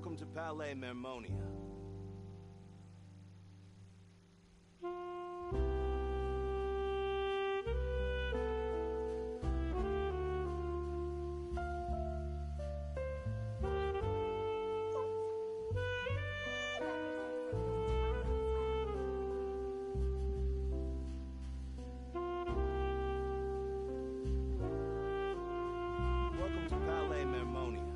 Welcome to Palais Mermonia. Welcome to Palais Mermonia.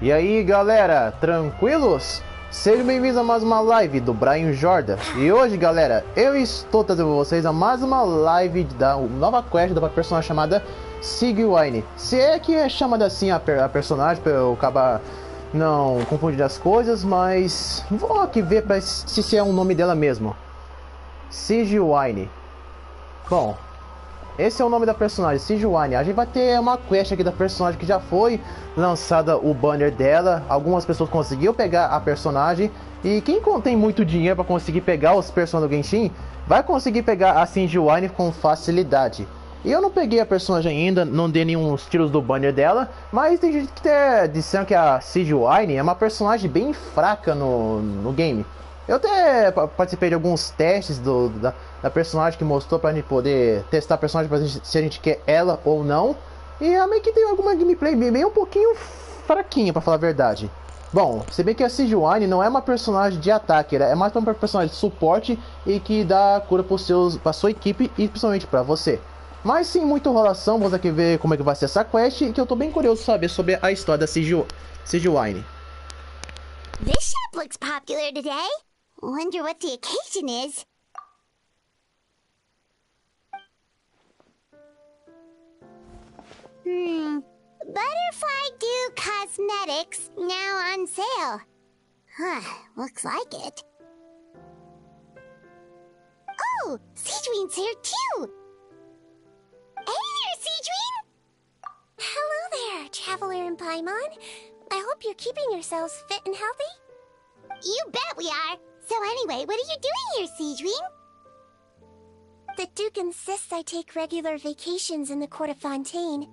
E aí galera, tranquilos? Sejam bem-vindos a mais uma live do Brian Jordan. E hoje galera, eu estou trazendo para vocês a mais uma live da nova quest da personagem chamada Sigewinne. Se é que é chamada assim a personagem, para eu acabar não confundindo as coisas, mas vou aqui ver pra se é o nome dela mesmo. Sigewinne. Bom, esse é o nome da personagem, Sigewinne. A gente vai ter uma quest aqui da personagem que já foi lançada o banner dela. Algumas pessoas conseguiram pegar a personagem. E quem tem muito dinheiro para conseguir pegar os personagens do Genshin, vai conseguir pegar a Sigewinne com facilidade. E eu não peguei a personagem ainda, não dei nenhum tiros do banner dela. Mas tem gente que tá dizendo que a Sigewinne é uma personagem bem fraca no game. Eu até participei de alguns testes da personagem que mostrou pra gente poder testar a personagem pra gente, se a gente quer ela ou não. E a meio que tem alguma gameplay bem um pouquinho fraquinha, pra falar a verdade. Bom, se bem que a Sigewinne não é uma personagem de ataque, ela é mais uma personagem de suporte e que dá cura pra sua equipe e principalmente pra você. Mas sem muita enrolação, vamos aqui ver como é que vai ser essa quest, e que eu tô bem curioso de saber sobre a história da Sigewinne. This shop looks popular today. Wonder what the occasion is. Butterfly Dew Cosmetics now on sale. Huh, looks like it. Oh, Sigewinne's here too. Hey there, Sigewinne! Hello there, Traveler and Paimon. I hope you're keeping yourselves fit and healthy. You bet we are. So anyway, what are you doing here, Sigewinne? The Duke insists I take regular vacations in the Court of Fontaine.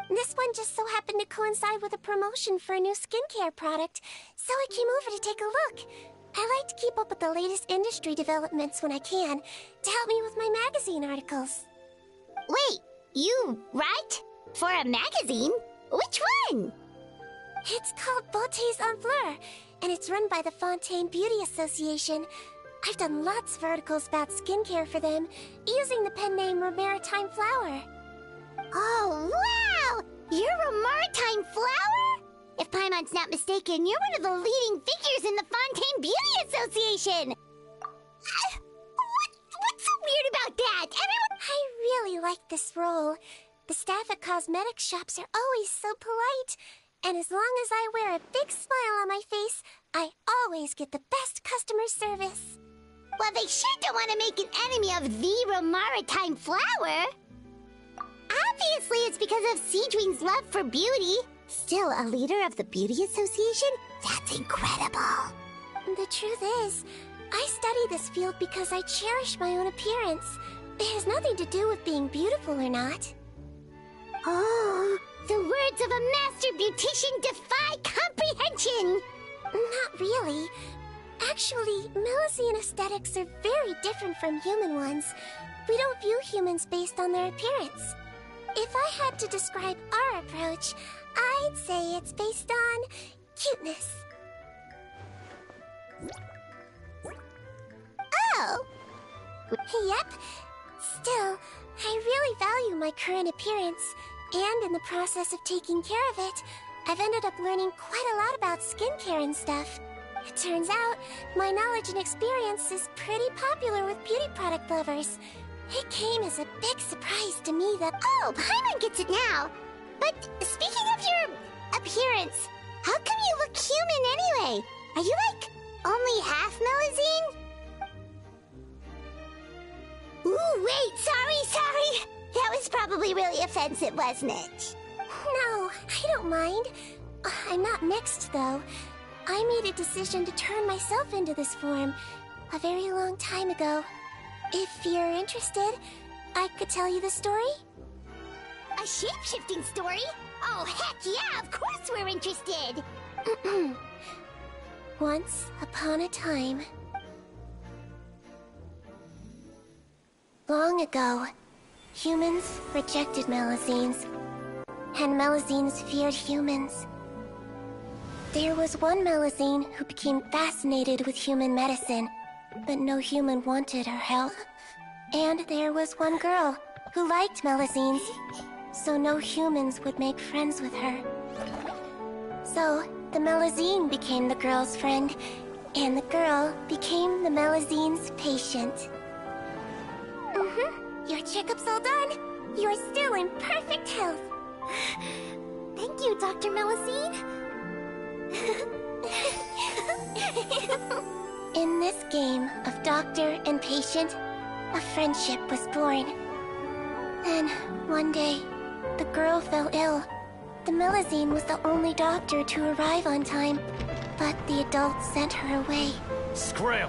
This one just so happened to coincide with a promotion for a new skincare product, so I came over to take a look. I like to keep up with the latest industry developments when I can, to help me with my magazine articles. Wait, you write? For a magazine? Which one? It's called Beautés en Fleur, and it's run by the Fontaine Beauty Association. I've done lots of articles about skincare for them, using the pen name Maritime Flower. Oh, wow! You're a Maritime Flower? If Paimon's not mistaken, you're one of the leading figures in the Fontaine Beauty Association! What's so weird about that? Everyone... I really like this role. The staff at cosmetic shops are always so polite. And as long as I wear a big smile on my face, I always get the best customer service. Well, they sure don't want to make an enemy of the Maritime Flower. Obviously, it's because of Sigewinne's love for beauty. Still, a leader of the Beauty Association? That's incredible. The truth is, I study this field because I cherish my own appearance. It has nothing to do with being beautiful or not. Oh, the words of a master beautician defy comprehension! Not really. Actually, Melusine aesthetics are very different from human ones. We don't view humans based on their appearance. If I had to describe our approach, I'd say it's based on cuteness. Oh! Yep. Still, I really value my current appearance, and in the process of taking care of it, I've ended up learning quite a lot about skincare and stuff. It turns out, my knowledge and experience is pretty popular with beauty product lovers. It came as a big surprise to me that... Oh, Paimon gets it now! But speaking of your appearance, how come you look human anyway? Are you, like, only half Melusine? Ooh, wait, sorry! That was probably really offensive, wasn't it? No, I don't mind. I'm not mixed, though. I made a decision to turn myself into this form a very long time ago. If you're interested, I could tell you the story. A shape-shifting story? Oh, heck yeah, of course we're interested! Once upon a time, long ago, humans rejected Melazines, and Melazines feared humans. There was one Melazine who became fascinated with human medicine, but no human wanted her help. And there was one girl who liked Melazines, so no humans would make friends with her. So, the Melazine became the girl's friend, and the girl became the Melazine's patient. Your checkup's all done. You are still in perfect health. Thank you, Dr. Melazine. In this game of doctor and patient, a friendship was born. Then, one day, the girl fell ill. The Melazine was the only doctor to arrive on time, but the adults sent her away. Scram!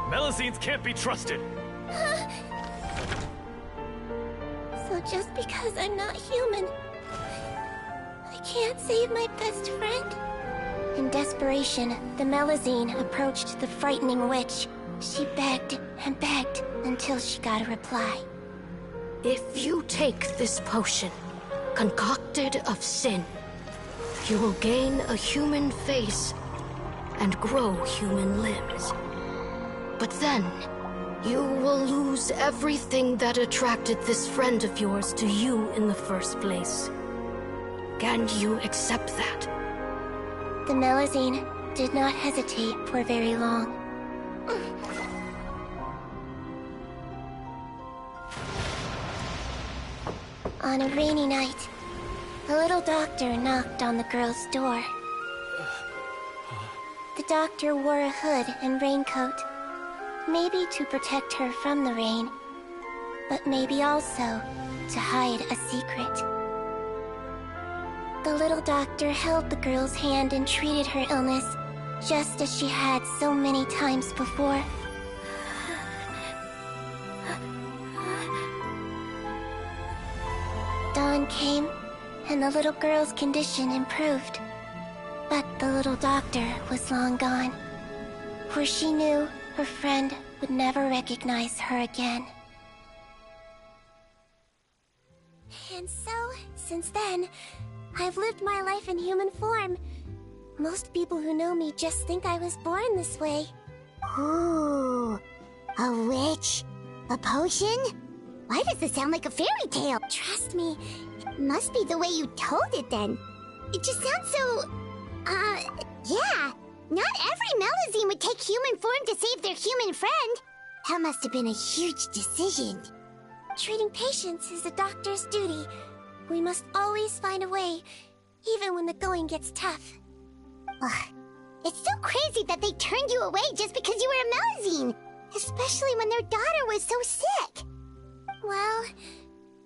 Melazines can't be trusted! So just because I'm not human, I can't save my best friend? In desperation, the Melazine approached the frightening witch. She begged and begged until she got a reply. If you take this potion, concocted of sin, you will gain a human face and grow human limbs. But then, you will lose everything that attracted this friend of yours to you in the first place. Can you accept that? The Melazine did not hesitate for very long. On a rainy night, a little doctor knocked on the girl's door. The doctor wore a hood and raincoat, maybe to protect her from the rain, but maybe also to hide a secret. The little doctor held the girl's hand and treated her illness, just as she had so many times before. Dawn came, and the little girl's condition improved. But the little doctor was long gone, for she knew her friend would never recognize her again. And so, since then, I've lived my life in human form. Most people who know me just think I was born this way. Ooh, a witch? A potion? Why does this sound like a fairy tale? Trust me, It must be the way you told it then. It just sounds so... yeah. Not every Melazine would take human form to save their human friend. That must have been a huge decision. treating patients is a doctor's duty. We must always find a way, even when the going gets tough. Ugh. It's so crazy that they turned you away just because you were a Melazine, especially when their daughter was so sick. Well,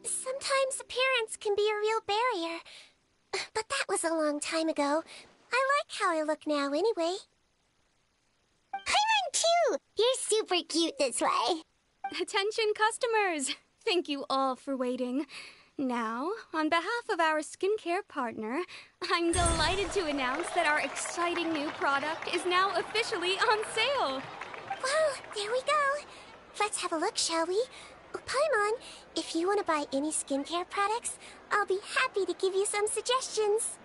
sometimes appearance can be a real barrier. But that was a long time ago. I like how I look now anyway. Paimon too! You're super cute this way. Attention customers! Thank you all for waiting. Now, on behalf of our skincare partner, I'm delighted to announce that our exciting new product is now officially on sale. Well, there we go. Let's have a look, shall we? Oh, Paimon, if you want to buy any skincare products, I'll be happy to give you some suggestions.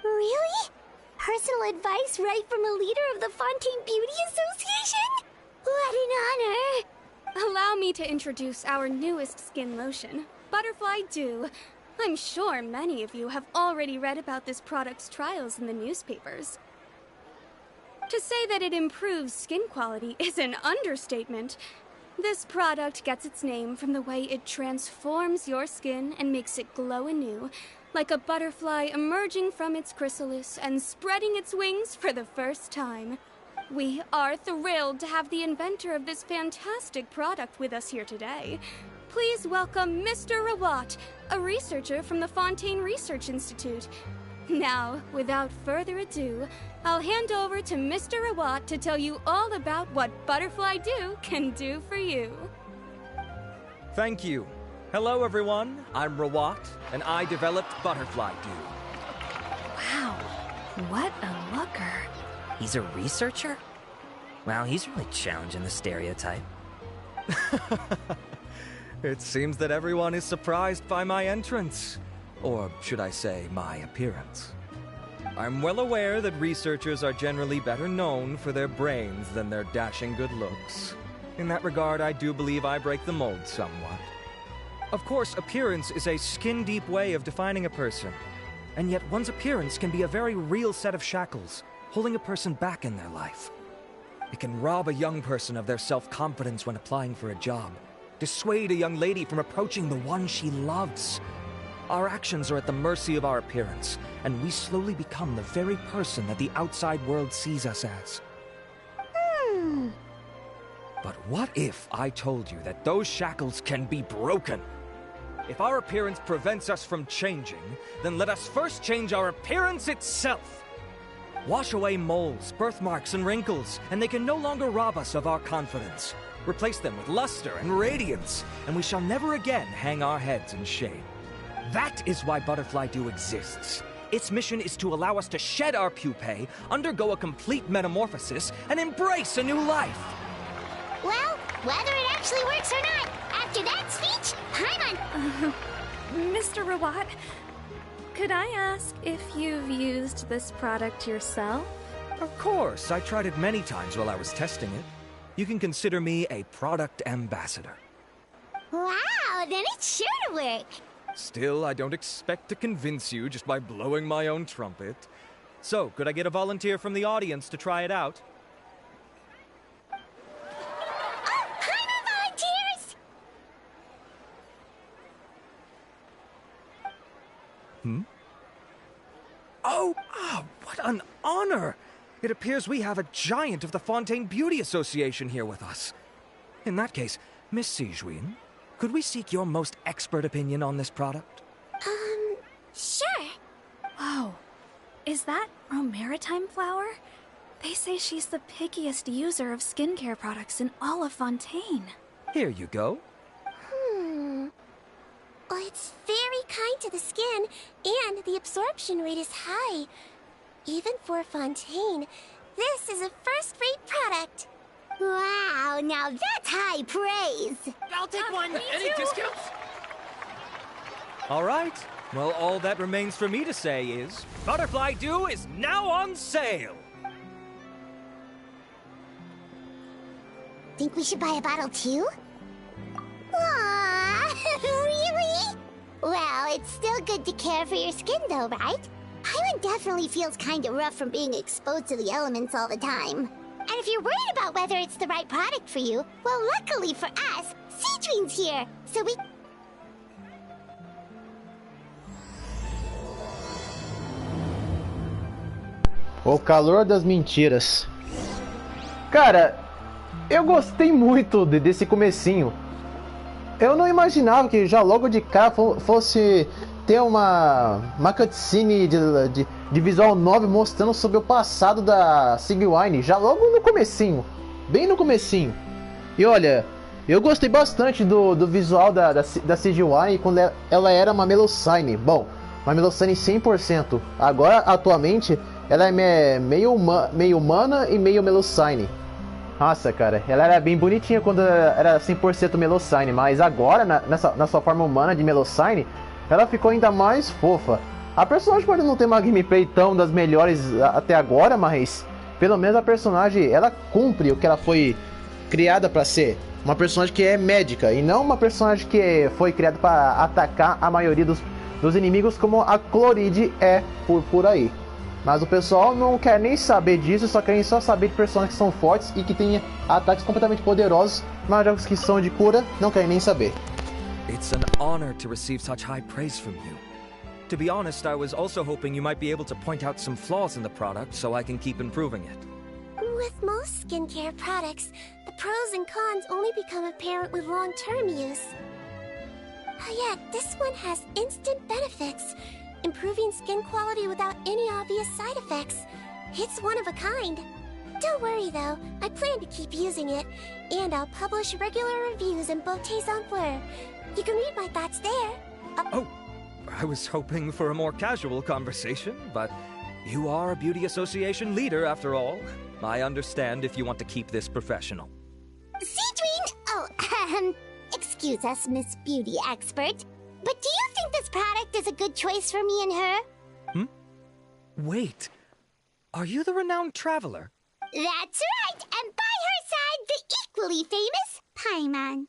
Really? Personal advice right from a leader of the Fontaine Beauty Association? What an honor! Allow me to introduce our newest skin lotion, Butterfly Dew. I'm sure many of you have already read about this product's trials in the newspapers. To say that it improves skin quality is an understatement. This product gets its name from the way it transforms your skin and makes it glow anew, like a butterfly emerging from its chrysalis and spreading its wings for the first time. We are thrilled to have the inventor of this fantastic product with us here today. Please welcome Mr. Rawat, a researcher from the Fontaine Research Institute. Now, without further ado, I'll hand over to Mr. Rawat to tell you all about what Butterfly Dew can do for you. Thank you. Hello, everyone. I'm Rawat, and I developed Butterfly Dew. Wow, what a looker. He's a researcher? Wow, he's really challenging the stereotype. It seems that everyone is surprised by my entrance. Or should I say, my appearance. I'm well aware that researchers are generally better known for their brains than their dashing good looks. In that regard, I do believe I break the mold somewhat. Of course, appearance is a skin-deep way of defining a person. And yet one's appearance can be a very real set of shackles, holding a person back in their life. It can rob a young person of their self-confidence when applying for a job, dissuade a young lady from approaching the one she loves. Our actions are at the mercy of our appearance, and we slowly become the very person that the outside world sees us as. But what if I told you that those shackles can be broken? If our appearance prevents us from changing, then let us first change our appearance itself. Wash away moles, birthmarks, and wrinkles, and they can no longer rob us of our confidence. Replace them with luster and radiance, and we shall never again hang our heads in shame. That is why Butterfly Dew exists. Its mission is to allow us to shed our pupae, undergo a complete metamorphosis, and embrace a new life. Well, whether it actually works or not, after that speech, Paimon! Mr. Rawat, could I ask if you've used this product yourself? Of course, I tried it many times while I was testing it. You can consider me a product ambassador. Wow, then it's sure to work! Still, I don't expect to convince you just by blowing my own trumpet. So, could I get a volunteer from the audience to try it out? Oh, Paimon volunteers! Oh, what an honor! It appears we have a giant of the Fontaine Beauty Association here with us. In that case, Miss Sijuin, could we seek your most expert opinion on this product? Sure. Whoa, is that Romaritime flower? They say she's the pickiest user of skincare products in all of Fontaine. Here you go. Well, it's very kind to the skin, and the absorption rate is high. Even for Fontaine, this is a first-rate product. Wow, now that's high praise! I'll take one. Any discounts? All right. Well, all that remains for me to say is, Butterfly Dew is now on sale! Think we should buy a bottle too? Aww, really? Well, it's still good to care for your skin though, right? Paimon definitely feels kinda rough from being exposed to the elements all the time. And if you're worried about whether it's the right product for you, well, luckily for us, Sijuin's here, so we... O calor das mentiras. Cara, eu gostei muito desse comecinho. Eu não imaginava que já logo de cara fosse ter uma cutscene de visual novel mostrando sobre o passado da Sijuin, já logo no comecinho, bem no comecinho. E olha, eu gostei bastante do visual da Sijuin quando ela era uma Melusine. Bom, uma Melusine 100%. Agora, atualmente, ela é meio humana e meio Melusine. Nossa, cara, ela era bem bonitinha quando era 100% Melusine, mas agora, na sua forma humana de Melusine, ela ficou ainda mais fofa. A personagem pode não ter uma gameplay tão das melhores até agora, mas pelo menos a personagem, ela cumpre o que ela foi criada para ser. Uma personagem que é médica, e não uma personagem que foi criada para atacar a maioria dos inimigos, como a Chloride é por aí. Mas o pessoal não quer nem saber disso, só querem saber de personagens que são fortes e que têm ataques completamente poderosos, mas jogos que são de cura não querem nem saber. It's an honor to receive such high praise from you. To be honest, I was also hoping you might be able to point out some flaws in the product so I can keep improving it. With most skincare products, the pros and cons only become apparent with long-term use. Yet, this one has instant benefits, improving skin quality without any obvious side effects. It's one of a kind. Don't worry though, I plan to keep using it, and I'll publish regular reviews in Beauté Sans Fleur. You can read my thoughts there. Oh, I was hoping for a more casual conversation, but you are a beauty association leader after all. I understand if you want to keep this professional. Seedween! Oh, excuse us, Miss Beauty Expert. But do you think this product is a good choice for me and her? Wait, are you the renowned traveler? That's right, and by her side, the equally famous Paimon.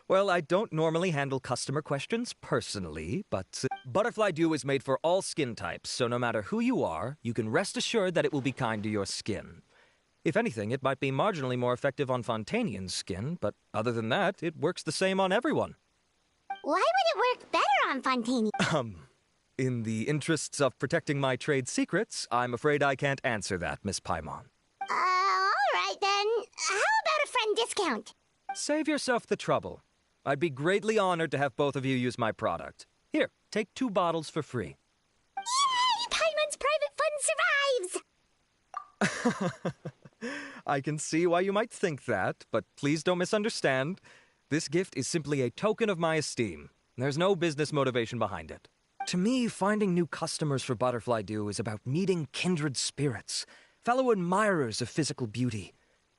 Well, I don't normally handle customer questions personally, but Butterfly Dew is made for all skin types, so no matter who you are, you can rest assured that it will be kind to your skin. If anything, it might be marginally more effective on Fontanian's skin, but other than that, it works the same on everyone. Why would it work better on Fontanian? In the interests of protecting my trade secrets, I'm afraid I can't answer that, Miss Paimon. Alright then. How about a friend discount? Save yourself the trouble. I'd be greatly honored to have both of you use my product. Here, take 2 bottles for free. Yay! Paimon's private fun survives! I can see why you might think that, but please don't misunderstand. This gift is simply a token of my esteem. There's no business motivation behind it. To me, finding new customers for Butterfly Dew is about meeting kindred spirits, fellow admirers of physical beauty.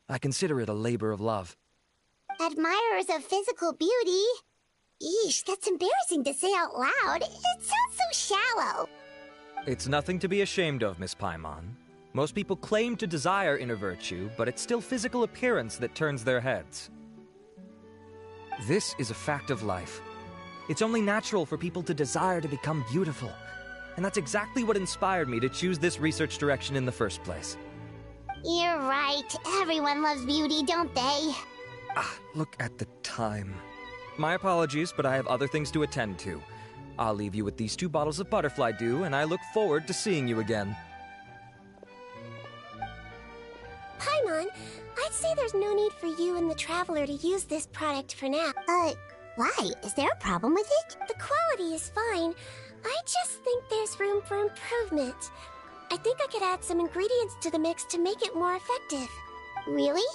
I consider it a labor of love. Admirers of physical beauty? Eesh, that's embarrassing to say out loud. It sounds so shallow. It's nothing to be ashamed of, Miss Paimon. Most people claim to desire inner virtue, but it's still physical appearance that turns their heads. This is a fact of life. It's only natural for people to desire to become beautiful. And that's exactly what inspired me to choose this research direction in the first place. You're right. Everyone loves beauty, don't they? Look at the time. My apologies, but I have other things to attend to. I'll leave you with these 2 bottles of Butterfly Dew, and I look forward to seeing you again. Paimon, I'd say there's no need for you and the Traveler to use this product for now. Why? Is there a problem with it? The quality is fine. I just think there's room for improvement. I think I could add some ingredients to the mix to make it more effective. Really?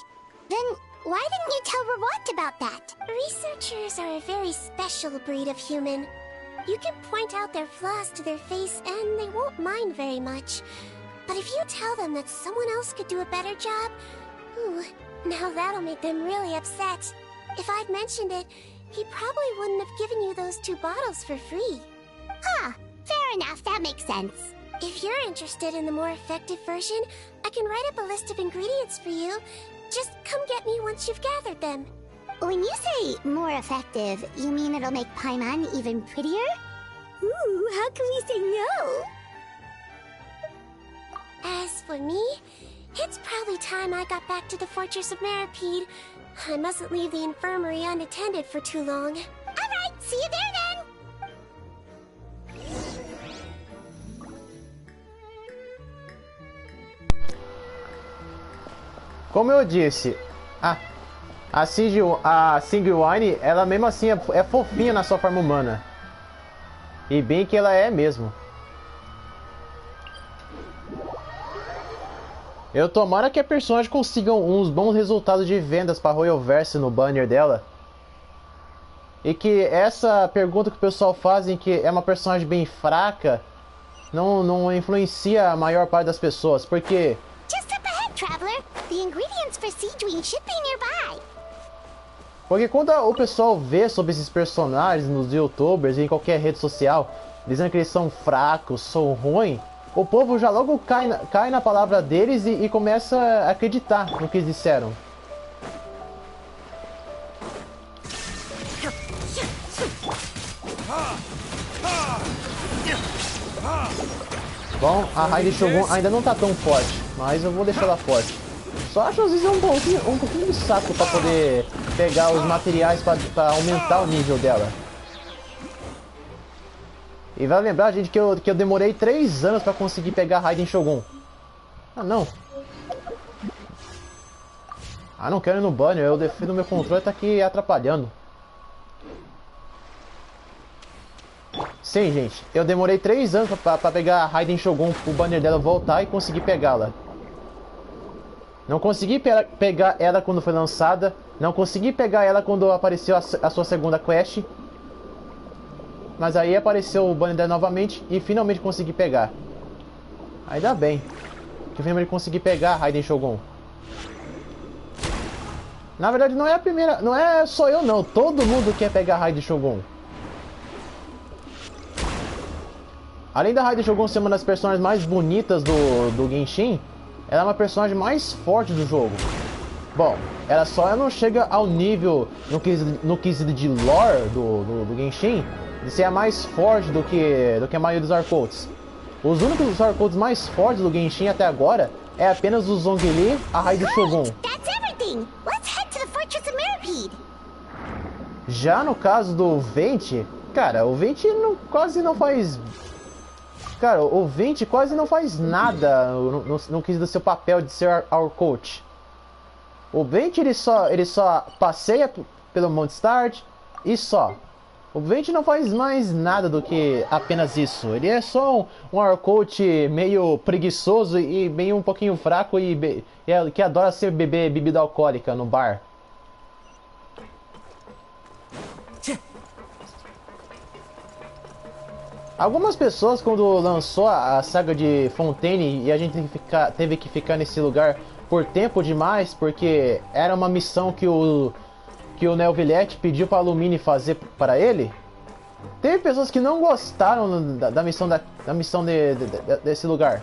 Then why didn't you tell Rawat about that? Researchers are a very special breed of human. You can point out their flaws to their face and they won't mind very much. But if you tell them that someone else could do a better job, now that'll make them really upset. If I'd mentioned it, he probably wouldn't have given you those 2 bottles for free. Fair enough, that makes sense. If you're interested in the more effective version, I can write up a list of ingredients for you. Just come get me once you've gathered them. When you say more effective, you mean it'll make Paimon even prettier? Ooh, how can we say no? As for me, it's probably time I got back to the Fortress of Maripede. I mustn't leave the infirmary unattended for too long. Alright, see you there then! Como eu disse, a Sigwine, ela mesmo assim é fofinha na sua forma humana. E bem que ela é mesmo. Eu tomara que a personagem consiga uns bons resultados de vendas para Royalverse no banner dela. E que essa pergunta que o pessoal faz em que é uma personagem bem fraca não influencia a maior parte das pessoas, porque Just up ahead, traveler. The ingredients for Seedween should be nearby. Porque quando o pessoal vê sobre esses personagens nos youtubers e em qualquer rede social, dizendo que eles são fracos, são ruins, o povo já logo cai na palavra deles e começa a acreditar no que eles disseram. Bom, a Raiden Shogun ainda não tá tão forte, mas eu vou deixar ela forte. Só acho às vezes um pouquinho de saco para poder pegar os materiais para aumentar o nível dela. E vai lembrar, gente, que eu demorei 3 anos para conseguir pegar a Raiden Shogun. Ah, não. Ah, não quero ir no banner, eu defendo meu controle, tá aqui atrapalhando. Sim, gente, eu demorei 3 anos pra pegar a Raiden Shogun, pro banner dela voltar e conseguir pegá-la. Não consegui pegar ela quando foi lançada. Não consegui pegar ela quando apareceu a sua segunda quest. Mas aí apareceu o banner dela novamente e finalmente consegui pegar. Ainda bem que finalmente consegui pegar Raiden Shogun. Na verdade não é a primeira, não é só eu não, todo mundo quer pegar Raiden Shogun. Além da Raiden Shogun ser uma das personagens mais bonitas do Genshin, ela é uma personagem mais forte do jogo. Bom, ela só não chega ao nível no quesito de lore do Genshin de ser a mais forte do que a maioria dos Arcotes. Os únicos Arcotes mais fortes do Genshin até agora é apenas o Zhongli, a Raiden Shogun. Já no caso do Venti, cara, o Venti quase não faz... Cara, o Venti quase não faz nada no quesito do seu papel de ser Arcote. O Venti ele só passeia pelo Mondstadt e só. O Venti não faz mais nada do que apenas isso. Ele é só um Arcote meio preguiçoso e meio um pouquinho fraco e que adora beber bebida alcoólica no bar. Algumas pessoas, quando lançou a saga de Fontaine e a gente teve que ficar nesse lugar por tempo demais, porque era uma missão que o Neuvillette pediu para a Lumine fazer para ele, teve pessoas que não gostaram da missão desse lugar.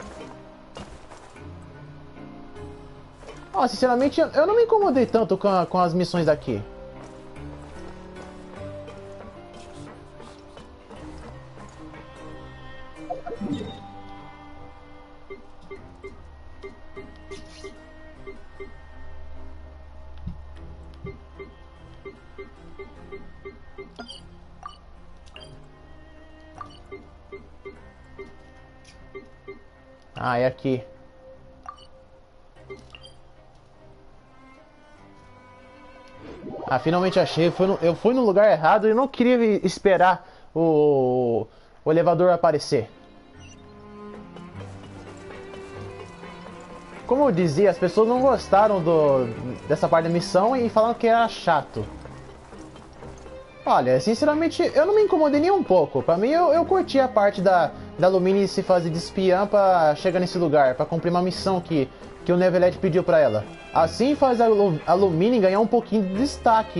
Sinceramente, eu não me incomodei tanto com as missões daqui. É aqui. Finalmente achei. Eu fui no lugar errado e não queria esperar o elevador aparecer. Como eu dizia, as pessoas não gostaram dessa parte da missão e falaram que era chato. Olha, sinceramente, eu não me incomodei nem um pouco. Pra mim, eu curti a parte da Lumine se fazer de espiã pra chegar nesse lugar, pra cumprir uma missão que o Neuvillette pediu pra ela. Assim faz a Lumine ganhar um pouquinho de destaque,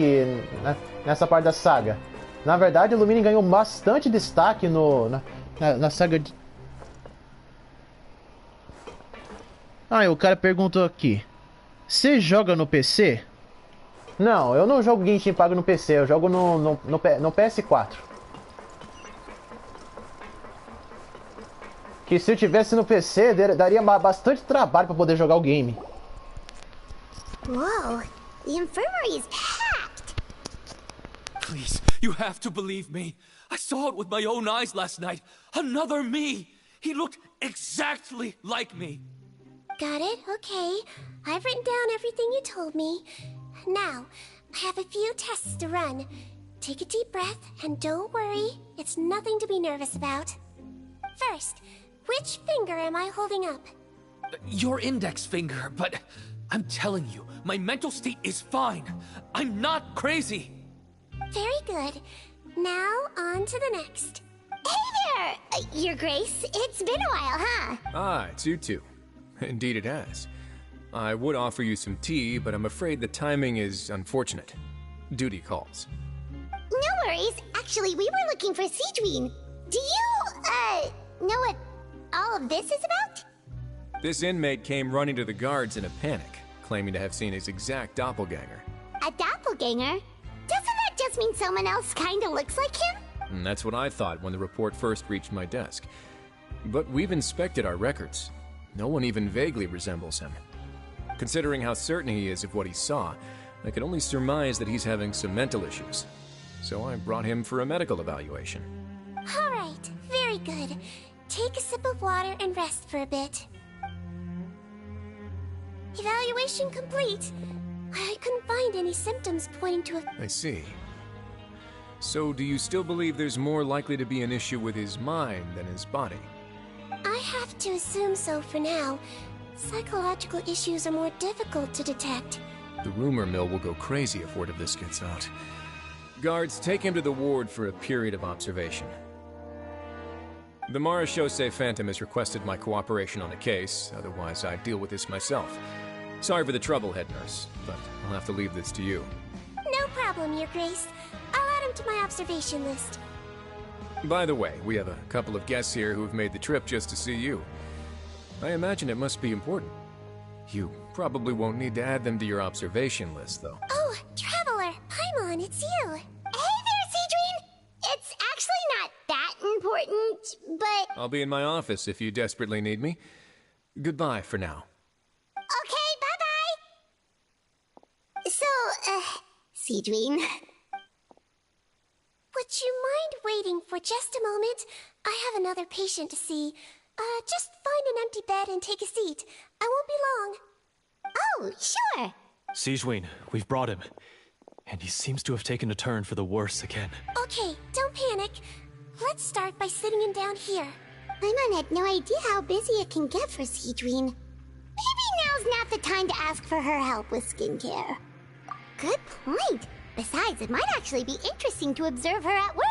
né, nessa parte da saga. Na verdade, a Lumine ganhou bastante destaque na saga de... E o cara perguntou aqui: você joga no PC? Não, eu não jogo Genshin Impact no PC, eu jogo no PS4. Que se eu tivesse no PC, daria bastante trabalho para poder jogar o game. Whoa, the infirmary is packed. Please, you have to believe me. I saw it with my own eyes last night. Another me. He looked exactly like me. Got it? Okay. I've written down everything you told me. Now, I have a few tests to run. Take a deep breath and don't worry. It's nothing to be nervous about. First, which finger am I holding up? Your index finger, but I'm telling you, my mental state is fine. I'm not crazy. Very good. Now, on to the next. Hey there, Your Grace. It's been a while, huh? It's you two. Indeed it has. I would offer you some tea, but I'm afraid the timing is unfortunate. Duty calls. No worries. Actually, we were looking for Seedween. Do you, know what all of this is about? This inmate came running to the guards in a panic, claiming to have seen his exact doppelganger. A doppelganger? Doesn't that just mean someone else kinda looks like him? And that's what I thought when the report first reached my desk. But we've inspected our records. No one even vaguely resembles him. Considering how certain he is of what he saw, I could only surmise that he's having some mental issues. So I brought him for a medical evaluation. All right, very good. Take a sip of water and rest for a bit. Evaluation complete. I couldn't find any symptoms pointing to a... I see. So do you still believe there's more likely to be an issue with his mind than his body? I have to assume so for now. Psychological issues are more difficult to detect. The rumor mill will go crazy if word of this gets out. Guards, take him to the ward for a period of observation. The Marechaussee Phantom has requested my cooperation on a case, otherwise I'd deal with this myself. Sorry for the trouble, head nurse, but I'll have to leave this to you. No problem, Your Grace. I'll add him to my observation list. By the way, we have a couple of guests here who have made the trip just to see you. I imagine it must be important. You probably won't need to add them to your observation list, though. Oh, Traveler! Paimon, it's you! Hey there, Cedrine! It's actually not that important, but... I'll be in my office if you desperately need me. Goodbye for now. Okay, bye-bye! So, Cedrine... Would you mind waiting for just a moment? I have another patient to see. Just find an empty bed and take a seat. I won't be long. Oh, sure. Cedrine, we've brought him. And he seems to have taken a turn for the worse again. Okay, don't panic. Let's start by sitting him down here. Paimon had no idea how busy it can get for Cedrine. Maybe now's not the time to ask for her help with skincare. Good point. Besides, it might actually be interesting to observe her at work.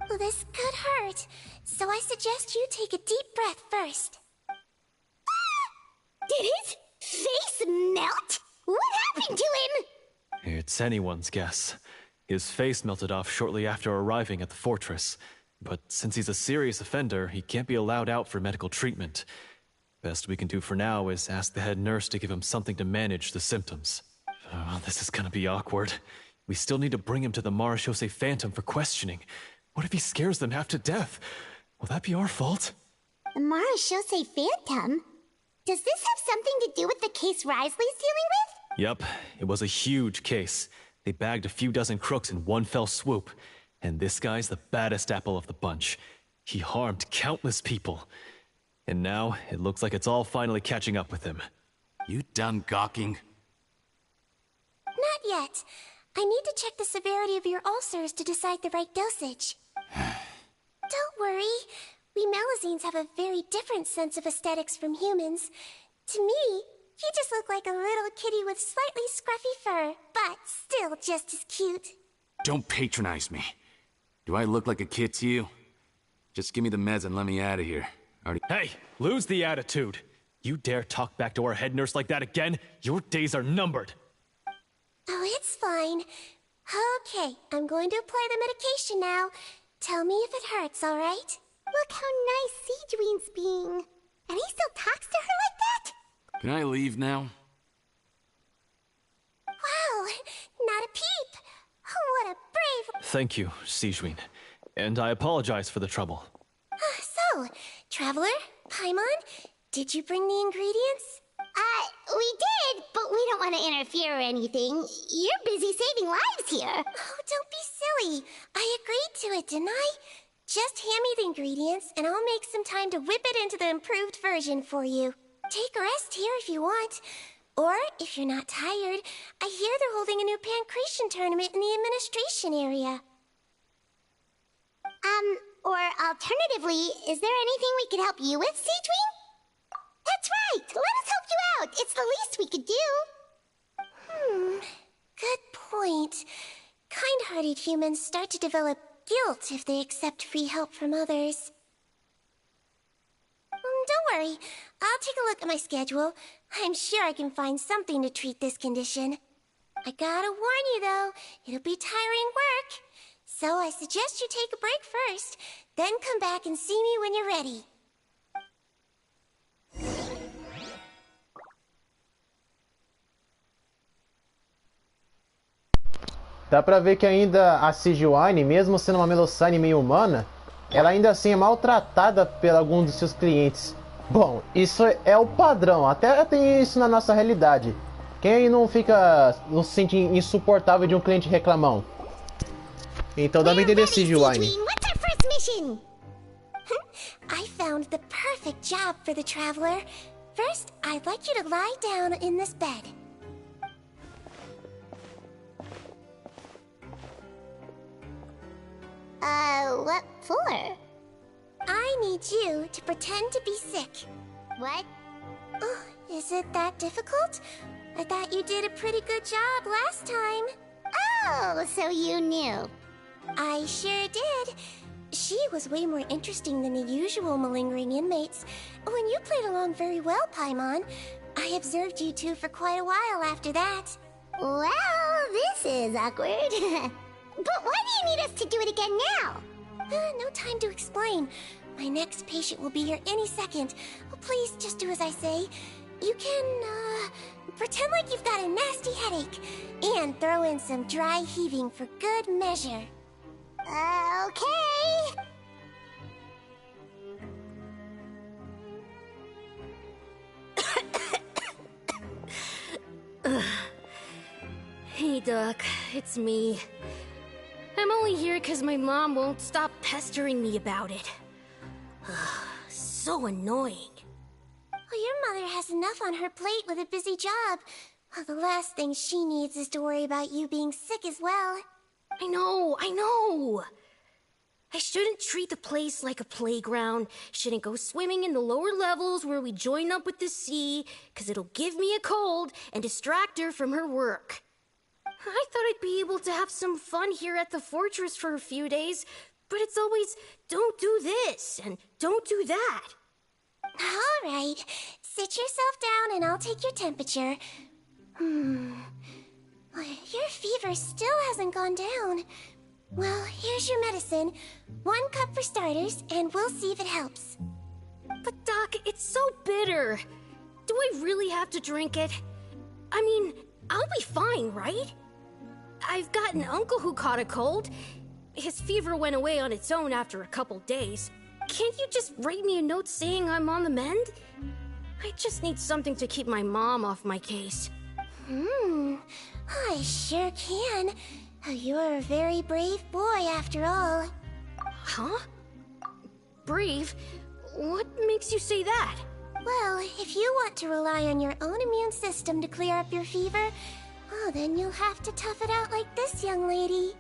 Well, this could hurt, so I suggest you take a deep breath first. Did his face melt? What happened to him? It's anyone's guess. His face melted off shortly after arriving at the fortress. But since he's a serious offender, he can't be allowed out for medical treatment. Best we can do for now is ask the head nurse to give him something to manage the symptoms. Oh, this is gonna be awkward. We still need to bring him to the Marechaussee Phantom for questioning. What if he scares them half to death? Will that be our fault? The Marechaussee Phantom? Does this have something to do with the case Risley's dealing with? Yep, it was a huge case. They bagged a few dozen crooks in one fell swoop. And this guy's the baddest apple of the bunch. He harmed countless people. And now, it looks like it's all finally catching up with him. You done gawking? Not yet. I need to check the severity of your ulcers to decide the right dosage. Don't worry. We Melazines have a very different sense of aesthetics from humans. To me, you just look like a little kitty with slightly scruffy fur, but still just as cute. Don't patronize me. Do I look like a kid to you? Just give me the meds and let me out of here. Hey, lose the attitude. You dare talk back to our head nurse like that again? Your days are numbered. Oh, it's fine. Okay, I'm going to apply the medication now. Tell me if it hurts, all right? Look how nice Cedrine's being. And he still talks to her like that? Can I leave now? Wow, not a peep. What a brave... Thank you, Cedrine. And I apologize for the trouble. So, Traveler, Paimon, did you bring the ingredients? We did, but we don't want to interfere or anything. You're busy saving lives here. Oh, don't be silly. I agreed to it, didn't I? Just hand me the ingredients, and I'll make some time to whip it into the improved version for you. Take a rest here if you want. Or, if you're not tired, I hear they're holding a new pancreation tournament in the administration area. Or alternatively, is there anything we could help you with, Cedrine? That's right! Let us help you out! It's the least we could do! Good point. Kind-hearted humans start to develop guilt if they accept free help from others. Don't worry. I'll take a look at my schedule. I'm sure I can find something to treat this condition. I gotta warn you, though. It'll be tiring work. So I suggest you take a break first, then come back and see me when you're ready. Dá pra ver que ainda a Cedrine, mesmo sendo uma Melocine meio humana, ela ainda assim é maltratada por alguns dos seus clientes. Bom, isso é o padrão, até tem isso na nossa realidade. Quem não se sente insuportável de um cliente reclamão? Então dá pra entender, Cedrine. What's our first mission? I found the perfect job for the Traveler. First, I'd like you to lie down in this bed. What for? I need you to pretend to be sick. What? Oh, Is it that difficult? I thought you did a pretty good job last time. Oh, so you knew. I sure did. She was way more interesting than the usual malingering inmates. When you played along very well, Paimon, I observed you two for quite a while after that. Well, this is awkward. But why do you need us to do it again now? No time to explain. My next patient will be here any second. Oh, please, just do as I say. You can, pretend like you've got a nasty headache. And throw in some dry heaving for good measure. Okay. Hey, Doc. It's me. I'm only here because my mom won't stop pestering me about it. So annoying. Well, your mother has enough on her plate with a busy job. Well, the last thing she needs is to worry about you being sick as well. I know. I shouldn't treat the place like a playground. Shouldn't go swimming in the lower levels where we join up with the sea, because it'll give me a cold and distract her from her work. I thought I'd be able to have some fun here at the fortress for a few days, but it's always, don't do this and don't do that. All right, sit yourself down and I'll take your temperature. Your fever still hasn't gone down. Well, here's your medicine. 1 cup for starters, and we'll see if it helps. But Doc, it's so bitter. Do I really have to drink it? I mean, I'll be fine, right? I've got an uncle who caught a cold. His fever went away on its own after a couple days. Can't you just write me a note saying I'm on the mend? I just need something to keep my mom off my case. I sure can. You're a very brave boy, after all. Huh? Brave? What makes you say that? Well, if you want to rely on your own immune system to clear up your fever, oh, then you'll have to tough it out like this young lady.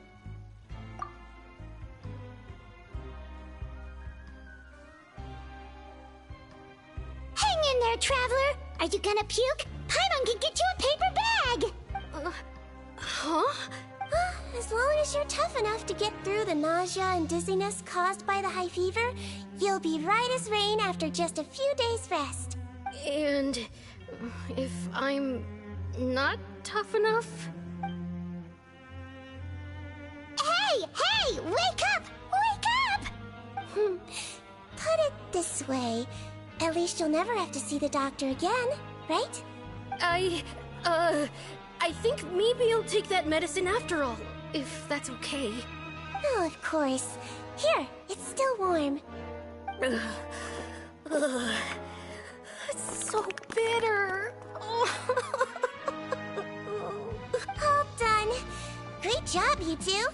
Hang in there, traveler. Are you gonna puke? Paimon can get you a paper bag. Huh? As long as you're tough enough to get through the nausea and dizziness caused by the high fever, you'll be right as rain after just a few days' rest. And if I'm not tough enough? Hey! Wake up! Wake up! Put it this way. At least you'll never have to see the doctor again, right? I think maybe I'll take that medicine after all, if that's okay. Oh, of course. Here, it's still warm. It's so bitter. All done. Great job, you two.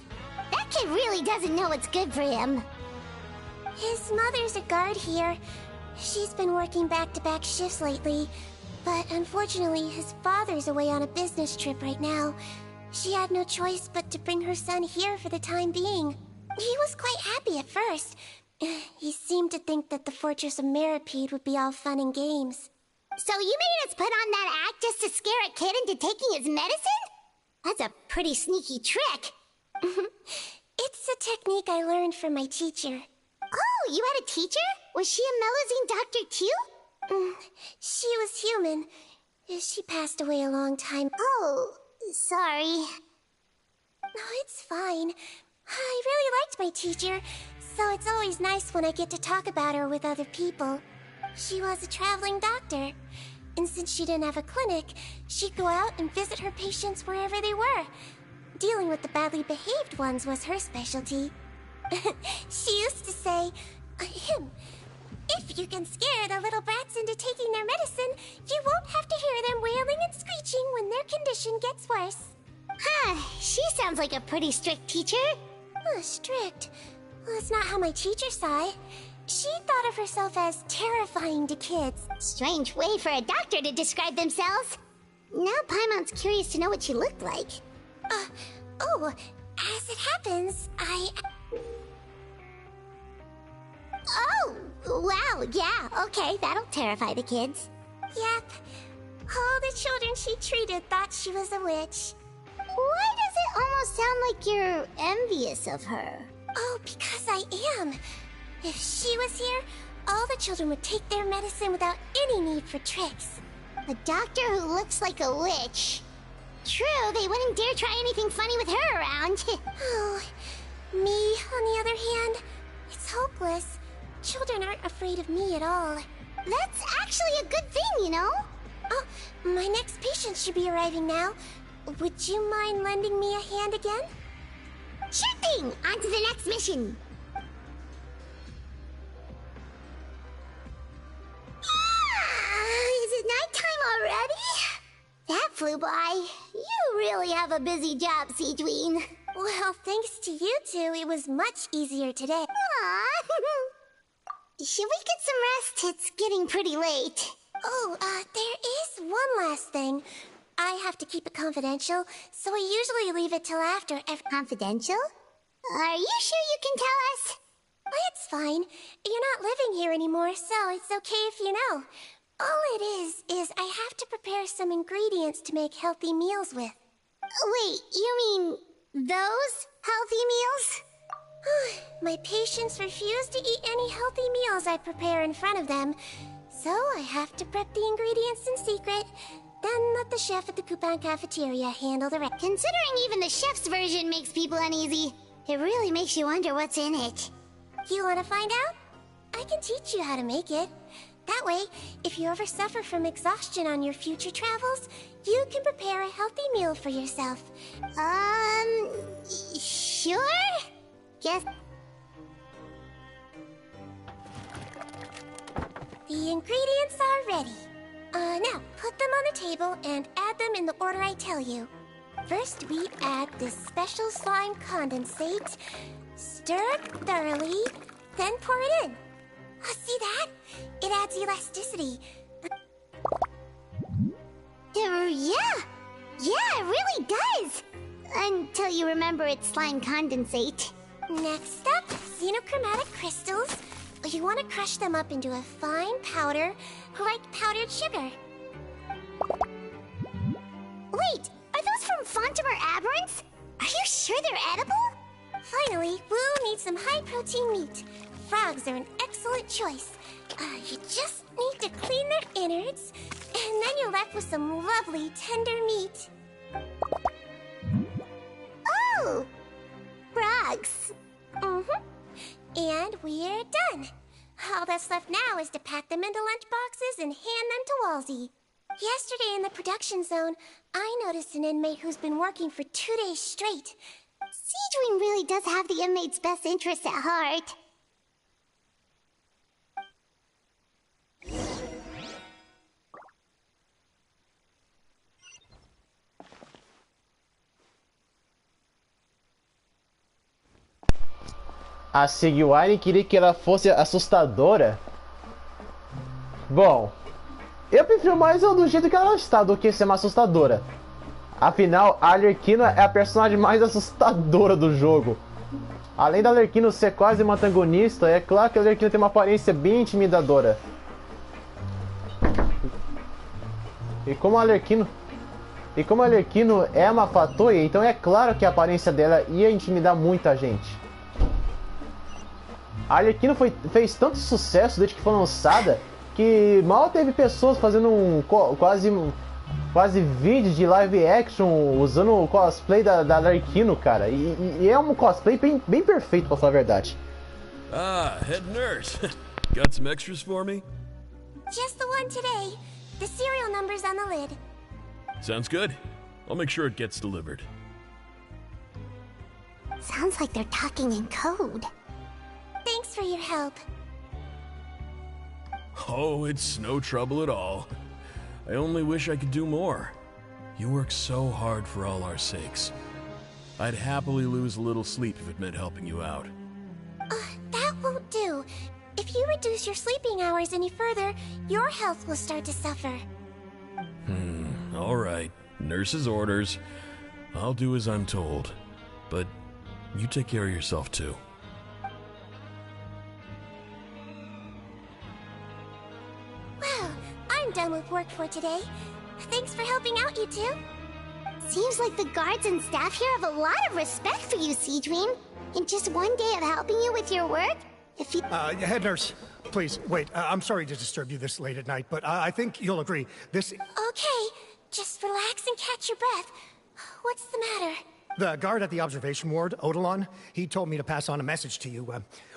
That kid really doesn't know what's good for him. His mother's a guard here. She's been working back-to-back shifts lately. But unfortunately, his father's away on a business trip right now. She had no choice but to bring her son here for the time being. He was quite happy at first. He seemed to think that the Fortress of Meripede would be all fun and games. So you made us put on that act just to scare a kid into taking his medicine? That's a pretty sneaky trick. It's a technique I learned from my teacher. Oh, you had a teacher? Was she a Melazine doctor too? She was human. She passed away a long time. Oh, sorry. No, it's fine. I really liked my teacher, so it's always nice when I get to talk about her with other people. She was a traveling doctor, and since she didn't have a clinic, she'd go out and visit her patients wherever they were. Dealing with the badly behaved ones was her specialty. She used to say, if you can scare the little brats into taking their medicine, you won't have to hear them wailing and screeching when their condition gets worse. She sounds like a pretty strict teacher. Strict? Well, that's not how my teacher saw it. She thought of herself as terrifying to kids. Strange way for a doctor to describe themselves. Now Paimon's curious to know what she looked like. As it happens, Oh, wow, yeah, okay, that'll terrify the kids. Yep. All the children she treated thought she was a witch. Why does it almost sound like you're envious of her? Oh, because I am. If she was here, all the children would take their medicine without any need for tricks. A doctor who looks like a witch. True, they wouldn't dare try anything funny with her around. Oh, me, on the other hand, it's hopeless. Children aren't afraid of me at all. That's actually a good thing, you know? Oh, my next patient should be arriving now. Would you mind lending me a hand again? Sure thing! On to the next mission! Is it nighttime already? That flew by. You really have a busy job, Seedween. Well, thanks to you two, it was much easier today. Aww. Should we get some rest? It's getting pretty late. Oh, there is one last thing. I have to keep it confidential, so I usually leave it till after every— Confidential? Are you sure you can tell us? Well, it's fine. You're not living here anymore, so it's okay if you know. All it is I have to prepare some ingredients to make healthy meals with. Wait, you mean those healthy meals? My patients refuse to eat any healthy meals I prepare in front of them, so I have to prep the ingredients in secret, then let the chef at the Coupon cafeteria handle the rest. Considering even the chef's version makes people uneasy, it really makes you wonder what's in it. You want to find out? I can teach you how to make it. That way, if you ever suffer from exhaustion on your future travels, you can prepare a healthy meal for yourself. Sure? Yes. The ingredients are ready. Now, put them on the table and add them in the order I tell you. First, we add this special slime condensate. Stir it thoroughly, then pour it in. See that? It adds elasticity. Yeah, it really does. Until you remember it's slime condensate. Next up, xenochromatic crystals. You want to crush them up into a fine powder, like powdered sugar. Wait, are those from Fontimer Aberrants? Are you sure they're edible? Finally, we'll need some high-protein meat. Frogs are an excellent choice. You just need to clean their innards, and then you're left with some lovely, tender meat. Oh! Frogs. And we're done. All that's left now is to pack them into lunch boxes and hand them to Walsey. Yesterday in the production zone, I noticed an inmate who's been working for 2 days straight. Seedwing really does have the inmate's best interests at heart. A Seguari queria que ela fosse assustadora. Bom, eu prefiro mais ela do jeito que ela está do que ser uma assustadora. Afinal, a Arlequina é a personagem mais assustadora do jogo. Além da Arlequina ser quase uma antagonista, é claro que a Arlequina tem uma aparência bem intimidadora. E como a Arlequina é uma fatoia, então é claro que a aparência dela ia intimidar muita gente. A Arlequina fez tanto sucesso desde que foi lançada que mal teve pessoas fazendo quase vídeos de live action usando o cosplay da Arlequina, cara. E é um cosplay bem perfeito, pra falar a verdade. Ah, head nurse. Got some extras for me? Just the one today. The serial number's on the lid. Sounds good. I'll make sure it gets delivered. Sounds like they're talking in code. Thanks for your help. Oh, it's no trouble at all. I only wish I could do more. You work so hard for all our sakes. I'd happily lose a little sleep if it meant helping you out. That won't do. If you reduce your sleeping hours any further, your health will start to suffer. All right. Nurse's orders. I'll do as I'm told. But you take care of yourself too. Well, I I'm done with work for today. Thanks for helping out, you two. Seems like the guards and staff here have a lot of respect for you, Seedream. In just one day of helping you with your work, if you... Head nurse, please, wait. I'm sorry to disturb you this late at night, but I think you'll agree. This... Okay, just relax and catch your breath. What's the matter? The guard at the observation ward, Odilon, he told me to pass on a message to you.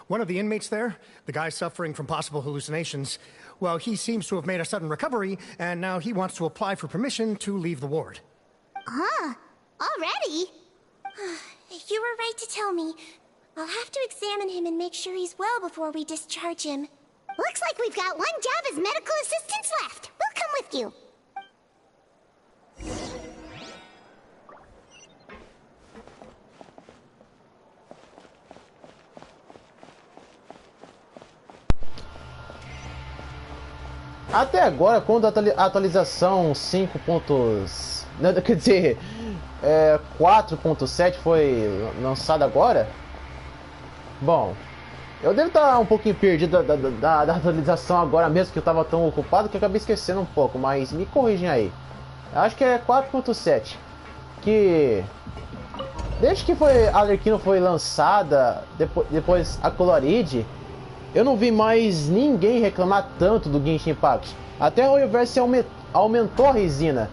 One of the inmates there, the guy suffering from possible hallucinations, well, he seems to have made a sudden recovery, and now he wants to apply for permission to leave the ward. Huh? Already? You were right to tell me. I'll have to examine him and make sure he's well before we discharge him. Looks like we've got one job as medical assistants left. We'll come with you. Até agora, quando a atualização 5. Quer dizer, 4.7 foi lançada agora, bom, eu devo estar um pouquinho perdido da atualização agora mesmo, que eu estava tão ocupado que eu acabei esquecendo um pouco, mas me corrigem aí. Acho que é 4.7, que desde que a Arlequino foi lançada, depois a Coloride, eu não vi mais ninguém reclamar tanto do Genshin Impact. Até o Royalverse aumentou a resina,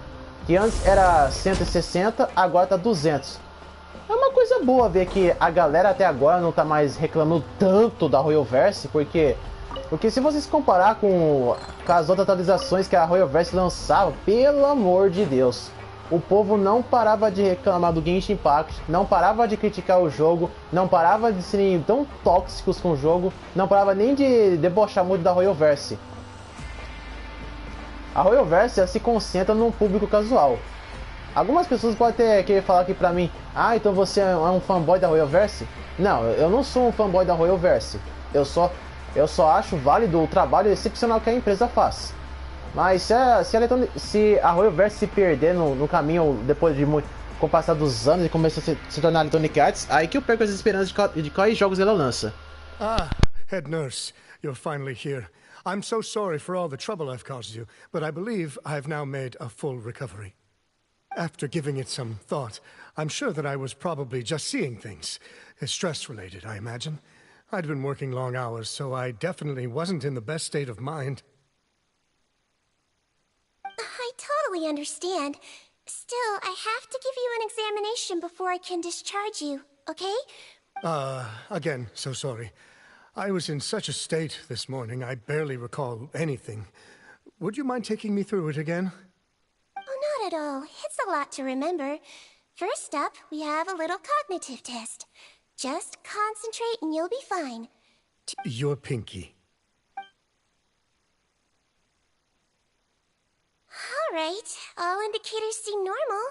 que antes era 160, agora tá 200. É uma coisa boa ver que a galera até agora não tá mais reclamando tanto da Royalverse, porque se vocês comparar com as outras atualizações que a Royalverse lançava, pelo amor de Deus, o povo não parava de reclamar do Genshin Impact, não parava de criticar o jogo, não parava de serem tão tóxicos com o jogo, não parava nem de debochar muito da Royalverse. A Royalverse se concentra num público casual. Algumas pessoas podem até querer falar aqui pra mim, então você é um fanboy da Royalverse? Não, eu não sou um fanboy da Royalverse. Eu só acho válido o trabalho excepcional que a empresa faz. Mas se a Royalverse se perder no caminho depois com o passar dos anos e começar a se tornar Electronic Arts, aí que eu perco as esperanças de quais jogos ela lança. Head nurse, you're finally here. I'm so sorry for all the trouble I've caused you, but I believe I've now made a full recovery. After giving it some thought, I'm sure that I was probably just seeing things. Stress-related, I imagine. I'd been working long hours, so I definitely wasn't in the best state of mind. I totally understand. Still, I have to give you an examination before I can discharge you, okay? Again, so sorry. I was in such a state this morning, I barely recall anything. Would you mind taking me through it again? Oh, not at all. It's a lot to remember. First up, we have a little cognitive test. Just concentrate and you'll be fine. Your pinky. Alright, all indicators seem normal.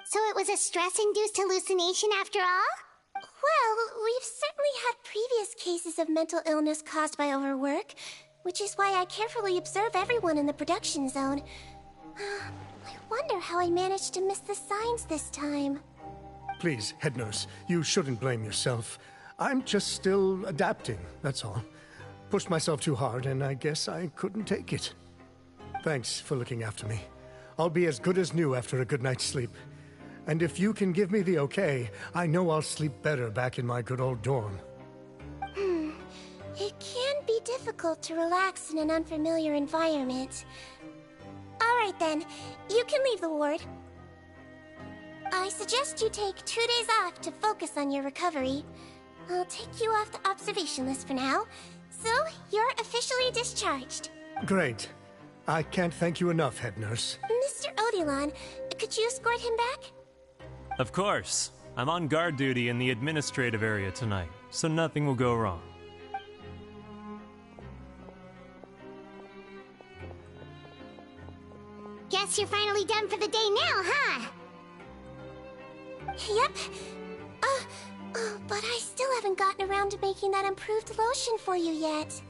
So it was a stress-induced hallucination after all? Well, we've certainly had previous cases of mental illness caused by overwork, which is why I carefully observe everyone in the production zone. I wonder how I managed to miss the signs this time. Please, head nurse, you shouldn't blame yourself. I'm just still adapting, that's all. Pushed myself too hard, and I guess I couldn't take it. Thanks for looking after me. I'll be as good as new after a good night's sleep. And if you can give me the okay, I know I'll sleep better back in my good old dorm. It can be difficult to relax in an unfamiliar environment. Alright then, you can leave the ward. I suggest you take 2 days off to focus on your recovery. I'll take you off the observation list for now, so you're officially discharged. Great. I can't thank you enough, head nurse. Mr. Odilon, could you escort him back? Of course. I'm on guard duty in the administrative area tonight, so nothing will go wrong. Guess you're finally done for the day now, huh? Yep. But I still haven't gotten around to making that improved lotion for you yet.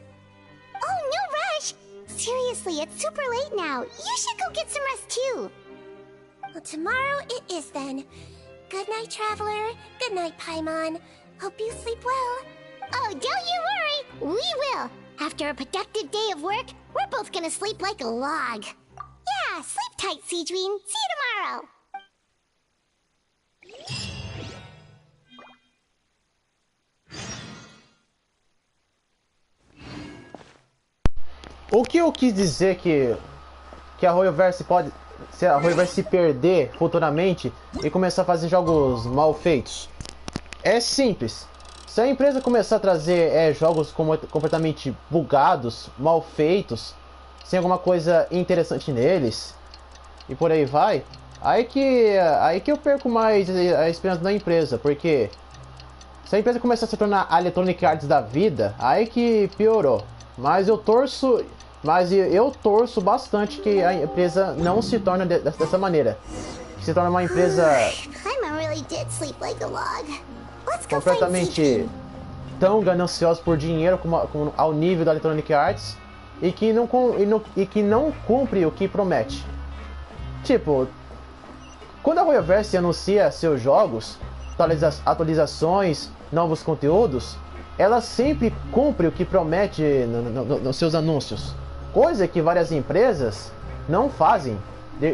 Oh, no rush! Seriously, it's super late now. You should go get some rest too. Well, tomorrow it is then. Good night, Traveler. Good night, Paimon. Hope you sleep well. Oh, don't you worry. We will. After a productive day of work, we're both gonna sleep like a log. Yeah, sleep tight, Seedween. See you tomorrow. O que eu quis dizer que a Royoverse pode... Se a Royoverse se perder futuramente e começar a fazer jogos mal feitos. É simples. Se a empresa começar a trazer jogos completamente bugados, mal feitos, sem alguma coisa interessante neles, e por aí vai, aí que eu perco mais a esperança da empresa, porque se a empresa começar a se tornar a Electronic Arts da vida, aí que piorou. Mas eu torço bastante que a empresa não se torne dessa maneira. Que se torne uma empresa completamente tão gananciosa por dinheiro como ao nível da Electronic Arts e que não cumpre o que promete. Tipo, quando a Royoverse anuncia seus jogos, atualizações, novos conteúdos, ela sempre cumpre o que promete nos seus anúncios. Coisa que várias empresas não fazem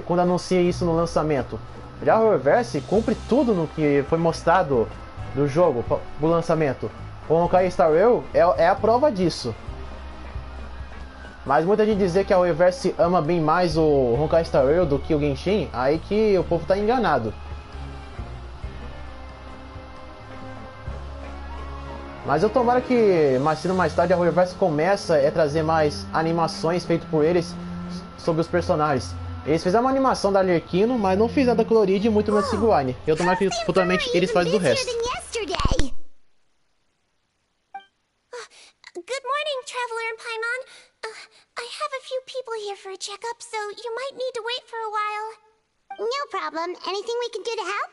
quando anuncia isso no lançamento. Já a Royoverse cumpre tudo no que foi mostrado do jogo, do lançamento. O Honkai Star Rail é a prova disso. Mas muita gente dizer que a Royoverse ama bem mais o Honkai Star Rail do que o Genshin, aí que o povo tá enganado. Mas eu tomara que mais cedo ou mais tarde a Royoverse começa a trazer mais animações feitas por eles sobre os personagens. Eles fizeram uma animação da Arlequino, mas não fizeram da Coloride e muito menos da Siguane. Eu tomara que futuramente eles fazem do resto. Good morning, Traveler and Paimon. I have a few people here for a checkup, so you might need to wait for a while. No problem. Anything we can do to help?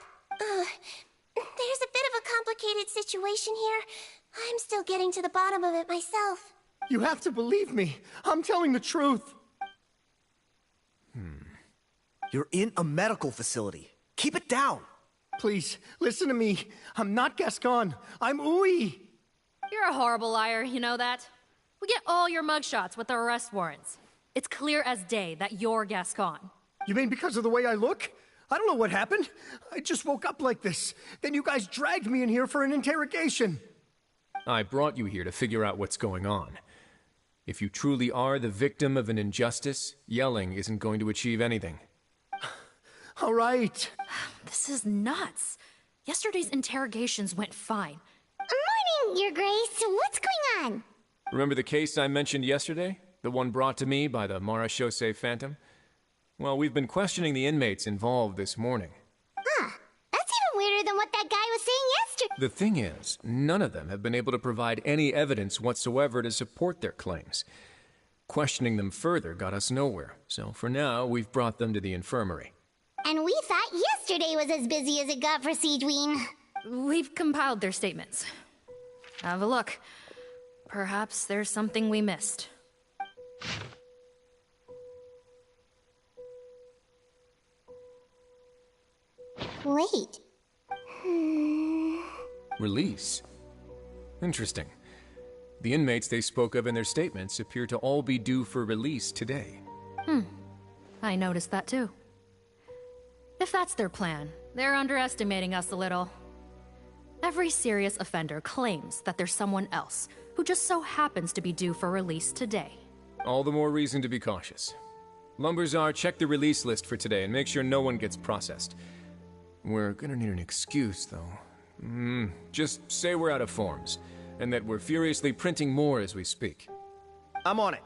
There's a bit of a complicated situation here. I'm still getting to the bottom of it myself. You have to believe me. I'm telling the truth. You're in a medical facility. Keep it down. Please, listen to me. I'm not Gascon. I'm Uy. You're a horrible liar, you know that? We get all your mugshots with the arrest warrants. It's clear as day that you're Gascon. You mean because of the way I look? I don't know what happened. I just woke up like this. Then you guys dragged me in here for an interrogation. I brought you here to figure out what's going on. If you truly are the victim of an injustice, yelling isn't going to achieve anything. All right. This is nuts. Yesterday's interrogations went fine. Morning, Your Grace. What's going on? Remember the case I mentioned yesterday? The one brought to me by the Marachose Phantom? Well, we've been questioning the inmates involved this morning. Huh. That's even weirder than what that guy was saying yesterday. The thing is, none of them have been able to provide any evidence whatsoever to support their claims. Questioning them further got us nowhere, so for now, we've brought them to the infirmary. And we thought yesterday was as busy as it got for Siegeween. We've compiled their statements. Have a look. Perhaps there's something we missed. Wait. Release? Interesting. The inmates they spoke of in their statements appear to all be due for release today. I noticed that too. If that's their plan, they're underestimating us a little. Every serious offender claims that there's someone else who just so happens to be due for release today. All the more reason to be cautious. Lumberzar, check the release list for today and make sure no one gets processed. We're gonna need an excuse, though. Just say we're out of forms, and that we're furiously printing more as we speak. I'm on it.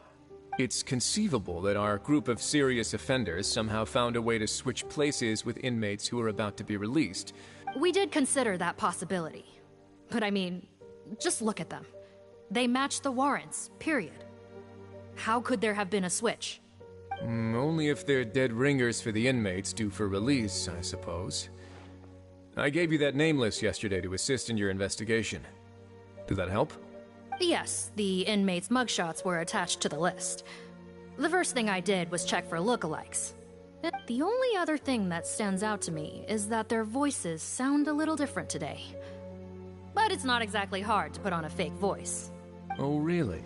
It's conceivable that our group of serious offenders somehow found a way to switch places with inmates who are about to be released. We did consider that possibility. But I mean, just look at them. They match the warrants, period. How could there have been a switch? Only if they're dead ringers for the inmates due for release, I suppose. I gave you that name list yesterday to assist in your investigation. Did that help? Yes, the inmates' mugshots were attached to the list. The first thing I did was check for lookalikes. The only other thing that stands out to me is that their voices sound a little different today. But it's not exactly hard to put on a fake voice. Oh, really?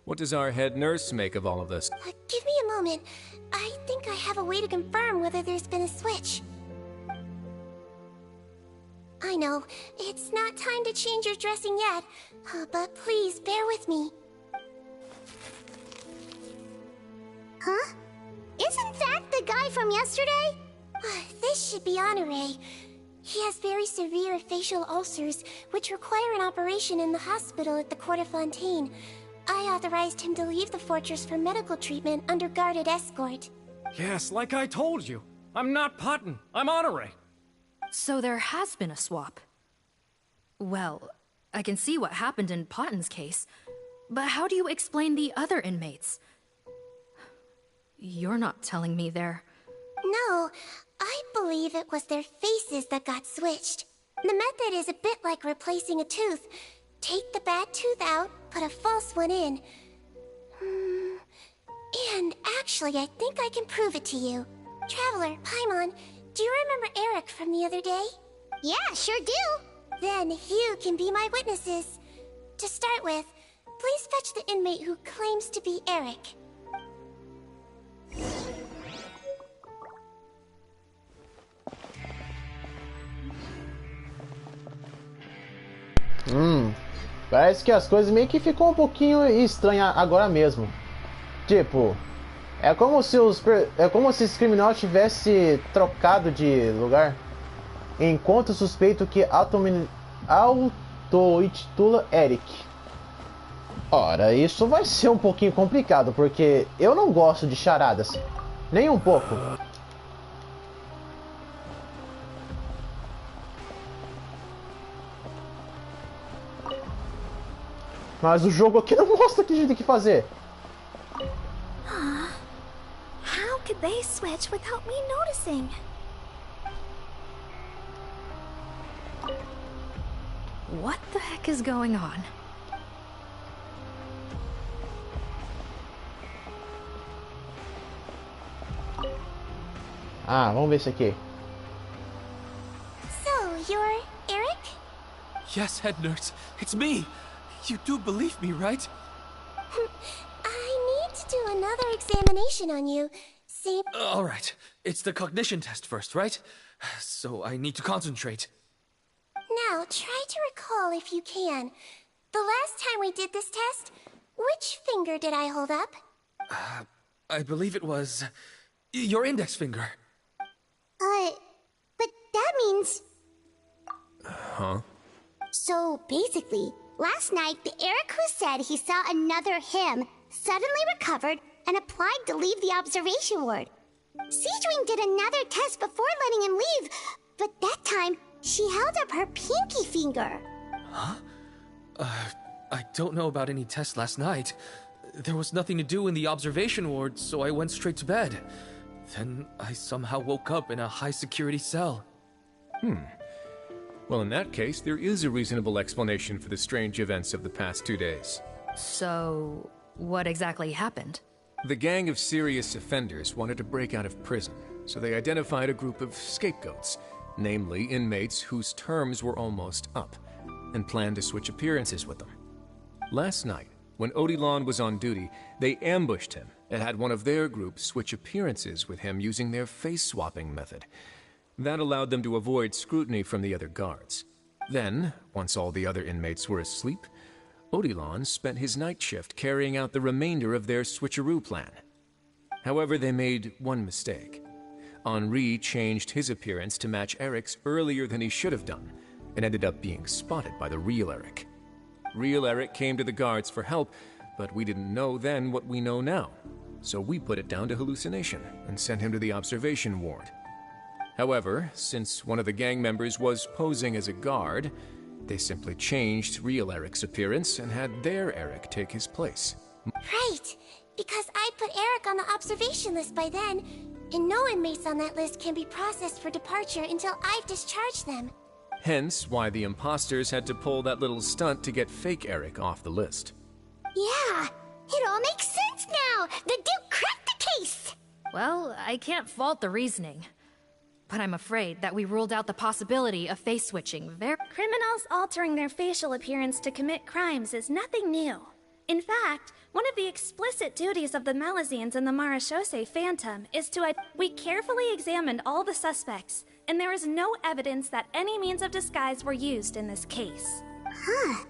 What does our head nurse make of all of this? Give me a moment. I think I have a way to confirm whether there's been a switch. I know, it's not time to change your dressing yet, but please bear with me. Huh? Isn't that the guy from yesterday? This should be Honore. He has very severe facial ulcers, which require an operation in the hospital at the Court of Fontaine. I authorized him to leave the fortress for medical treatment under guarded escort. Yes, like I told you. I'm not Putton. I'm Honore. So there has been a swap. Well, I can see what happened in Potton's case, but how do you explain the other inmates? You're not telling me they're... No, I believe it was their faces that got switched. The method is a bit like replacing a tooth. Take the bad tooth out, put a false one in. And actually, I think I can prove it to you. Traveler, Paimon, do you remember Eric from the other day? Yeah, sure do. Then you can be my witnesses. To start with, please fetch the inmate who claims to be Eric. Parece que as coisas meio que ficou um pouquinho estranha agora mesmo. Tipo, é como se os criminosos tivessem trocado de lugar. Encontra o suspeito que auto-intitula Eric. Ora, isso vai ser um pouquinho complicado, porque eu não gosto de charadas. Nem um pouco. Mas o jogo aqui não mostra o que a gente tem que fazer. How could they switch without me noticing? What the heck is going on? Ah, vamos ver isso aqui. So, you're Eric? Yes, head nurse. It's me. You do believe me, right? I need to do another examination on you. See? All right. It's the cognition test first, right? So I need to concentrate. Now, try to recall if you can. The last time we did this test, which finger did I hold up? I believe it was your index finger. But that means... Huh? So, basically, last night, the Eric who said he saw another him suddenly recovered and applied to leave the observation ward. Seedwing did another test before letting him leave, but that time, she held up her pinky finger. Huh? I don't know about any tests last night. There was nothing to do in the observation ward, so I went straight to bed. Then I somehow woke up in a high-security cell. Well, in that case, there is a reasonable explanation for the strange events of the past 2 days. So, what exactly happened? The gang of serious offenders wanted to break out of prison, so they identified a group of scapegoats, namely inmates whose terms were almost up, and planned to switch appearances with them. Last night, when Odilon was on duty, they ambushed him and had one of their group switch appearances with him using their face-swapping method. That allowed them to avoid scrutiny from the other guards. Then, once all the other inmates were asleep, Odilon spent his night shift carrying out the remainder of their switcheroo plan. However, they made one mistake. Henri changed his appearance to match Eric's earlier than he should have done, and ended up being spotted by the real Eric. Real Eric came to the guards for help, but we didn't know then what we know now, so we put it down to hallucination and sent him to the observation ward. However, since one of the gang members was posing as a guard, they simply changed real Eric's appearance and had their Eric take his place. Right, because I put Eric on the observation list by then, and no inmates on that list can be processed for departure until I've discharged them. Hence why the imposters had to pull that little stunt to get fake Eric off the list. Yeah, it all makes sense now! The Duke cracked the case! Well, I can't fault the reasoning. But I'm afraid that we ruled out the possibility of face switching Criminals altering their facial appearance to commit crimes is nothing new. In fact, one of the explicit duties of the Melazines in the Marachose Phantom is to... We carefully examined all the suspects, and there is no evidence that any means of disguise were used in this case. Huh.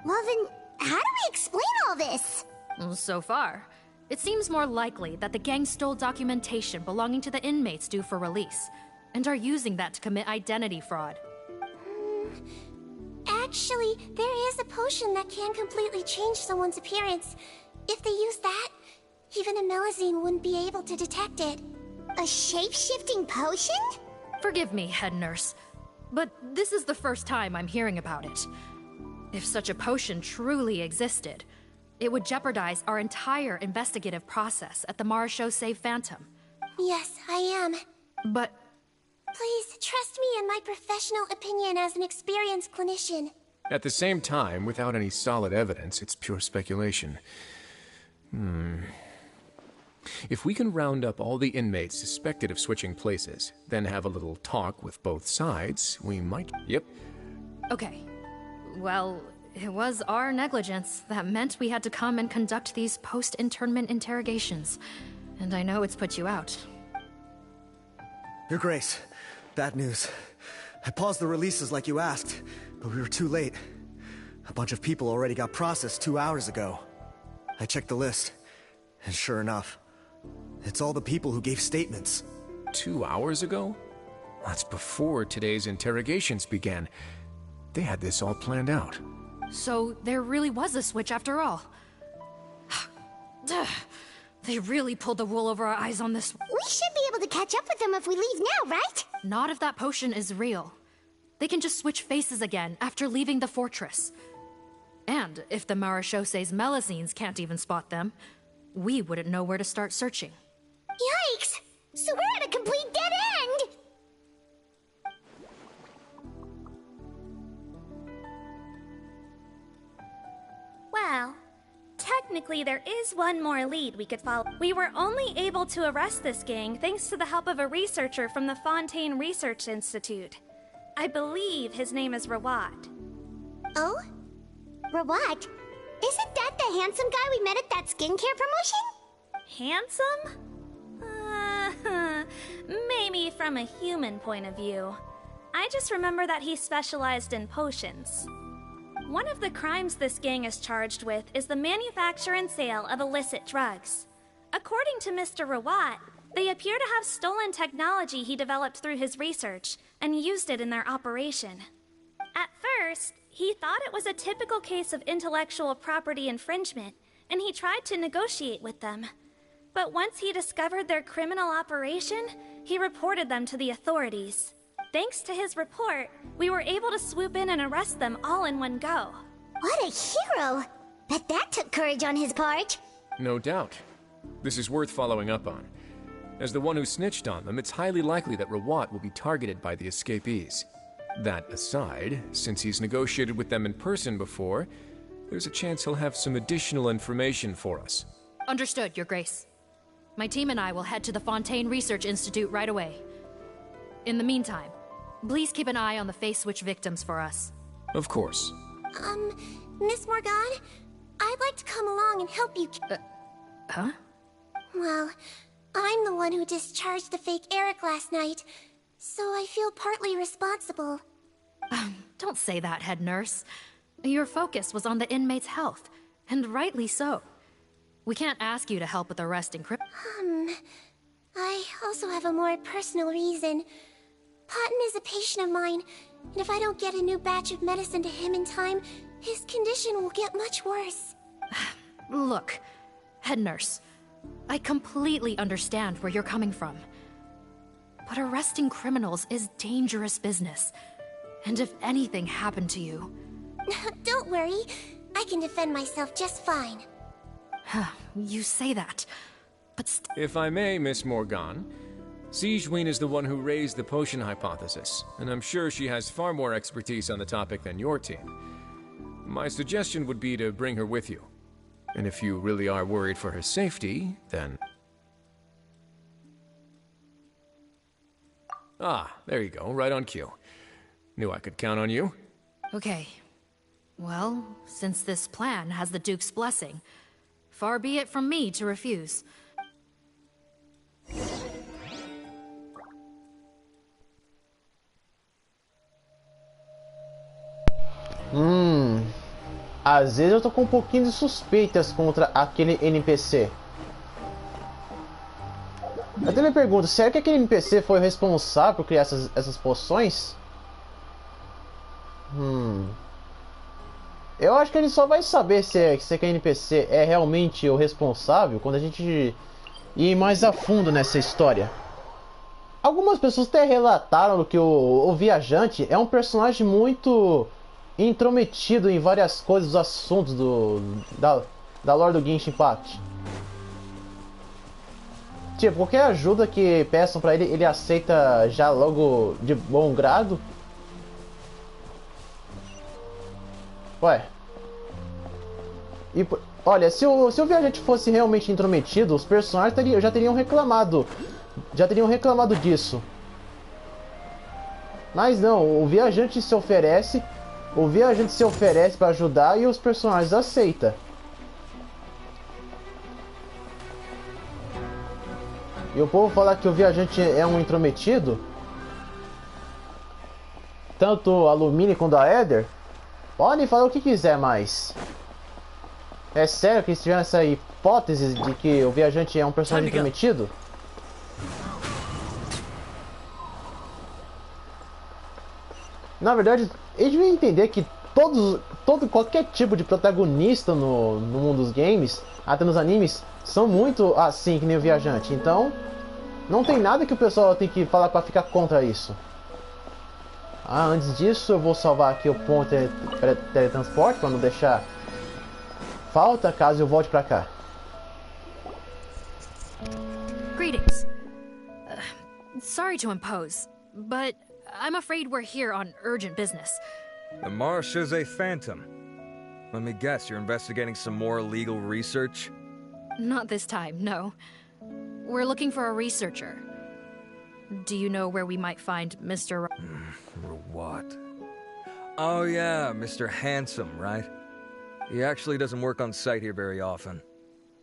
Well then, how do we explain all this? So far, it seems more likely that the gang stole documentation belonging to the inmates due for release, and are using that to commit identity fraud. Actually, there is a potion that can completely change someone's appearance. If they use that, even a Melazine wouldn't be able to detect it. A shape-shifting potion? Forgive me, head nurse, but this is the first time I'm hearing about it. If such a potion truly existed, it would jeopardize our entire investigative process at the Marachose Phantom. Yes, I am. But... Please, trust me in my professional opinion as an experienced clinician. At the same time, without any solid evidence, it's pure speculation. If we can round up all the inmates suspected of switching places, then have a little talk with both sides, we might... Yep. Okay. Well, it was our negligence that meant we had to come and conduct these post-internment interrogations. And I know it's put you out. Your Grace, bad news. I paused the releases like you asked, but we were too late. A bunch of people already got processed 2 hours ago. I checked the list, and sure enough, it's all the people who gave statements. 2 hours ago? That's before today's interrogations began. They had this all planned out. So there really was a switch after all. They really pulled the wool over our eyes on this. We should be able to catch up with them if we leave now, right? Not if that potion is real. They can just switch faces again after leaving the fortress. And if the Marachose's Melazines can't even spot them, we wouldn't know where to start searching. Yikes! So we're at a complete dead end! Well, technically there is one more lead we could follow. We were only able to arrest this gang thanks to the help of a researcher from the Fontaine Research Institute. I believe his name is Rawat. Oh? Rawat? Isn't that the handsome guy we met at that skincare promotion? Handsome? Maybe from a human point of view. I just remember that he specialized in potions. One of the crimes this gang is charged with is the manufacture and sale of illicit drugs. According to Mr. Rawat, they appear to have stolen technology he developed through his research and used it in their operation. At first, he thought it was a typical case of intellectual property infringement, and he tried to negotiate with them. But once he discovered their criminal operation, he reported them to the authorities. Thanks to his report, we were able to swoop in and arrest them all in one go. What a hero! Bet that took courage on his part. No doubt. This is worth following up on. As the one who snitched on them, it's highly likely that Rawat will be targeted by the escapees. That aside, since he's negotiated with them in person before, there's a chance he'll have some additional information for us. Understood, Your Grace. My team and I will head to the Fontaine Research Institute right away. In the meantime, please keep an eye on the face switch victims for us. Of course. Miss Morgan, I'd like to come along and help you. Huh? Well, I'm the one who discharged the fake Eric last night, so I feel partly responsible. Don't say that, head nurse. Your focus was on the inmate's health, and rightly so. We can't ask you to help with arresting I also have a more personal reason. Potton is a patient of mine, and if I don't get a new batch of medicine to him in time, his condition will get much worse. Look, head nurse, I completely understand where you're coming from. But arresting criminals is dangerous business. And if anything happened to you... Don't worry, I can defend myself just fine. You say that, but If I may, Miss Morgan, Sigewinne is the one who raised the potion hypothesis, and I'm sure she has far more expertise on the topic than your team. My suggestion would be to bring her with you. And if you really are worried for her safety, then... Ah, there you go, right on cue. Knew I could count on you. Okay. Well, since this plan has the Duke's blessing, far be it from me to refuse. Às vezes eu tô com um pouquinho de suspeitas contra aquele NPC. Eu até me pergunto, será que aquele NPC foi o responsável por criar essas poções? Eu acho que ele só vai saber se aquele NPC é realmente o responsável quando a gente ir mais a fundo nessa história. Algumas pessoas até relataram que o viajante é um personagem muito intrometido em várias coisas, os assuntos da lore do Genshin Impact. Tipo, qualquer ajuda que peçam pra ele, ele aceita já logo de bom grado. Ué. Olha, se o viajante fosse realmente intrometido, os personagens já teriam reclamado disso. Mas não, o viajante se oferece para ajudar e os personagens aceitam. E o povo fala que o viajante é um intrometido, tanto a Lumine quanto a Eder, podem falar o que quiser, mas é sério que eles tiveram essa hipótese de que o viajante é um personagem intrometido? Na verdade, eles devem entender que qualquer tipo de protagonista no mundo dos games, até nos animes, são muito assim que nem o viajante. Então, não tem nada que o pessoal tem que falar para ficar contra isso. Antes disso, eu vou salvar aqui o ponto de teletransporte para não deixar falta caso eu volte para cá. Greetings. Sorry to impose, but I'm afraid we're here on urgent business. The Marsh is a phantom. Let me guess, you're investigating some more illegal research? Not this time, no. We're looking for a researcher. Do you know where we might find Mr. What? Oh yeah, Mr. Handsome, right? He actually doesn't work on site here very often.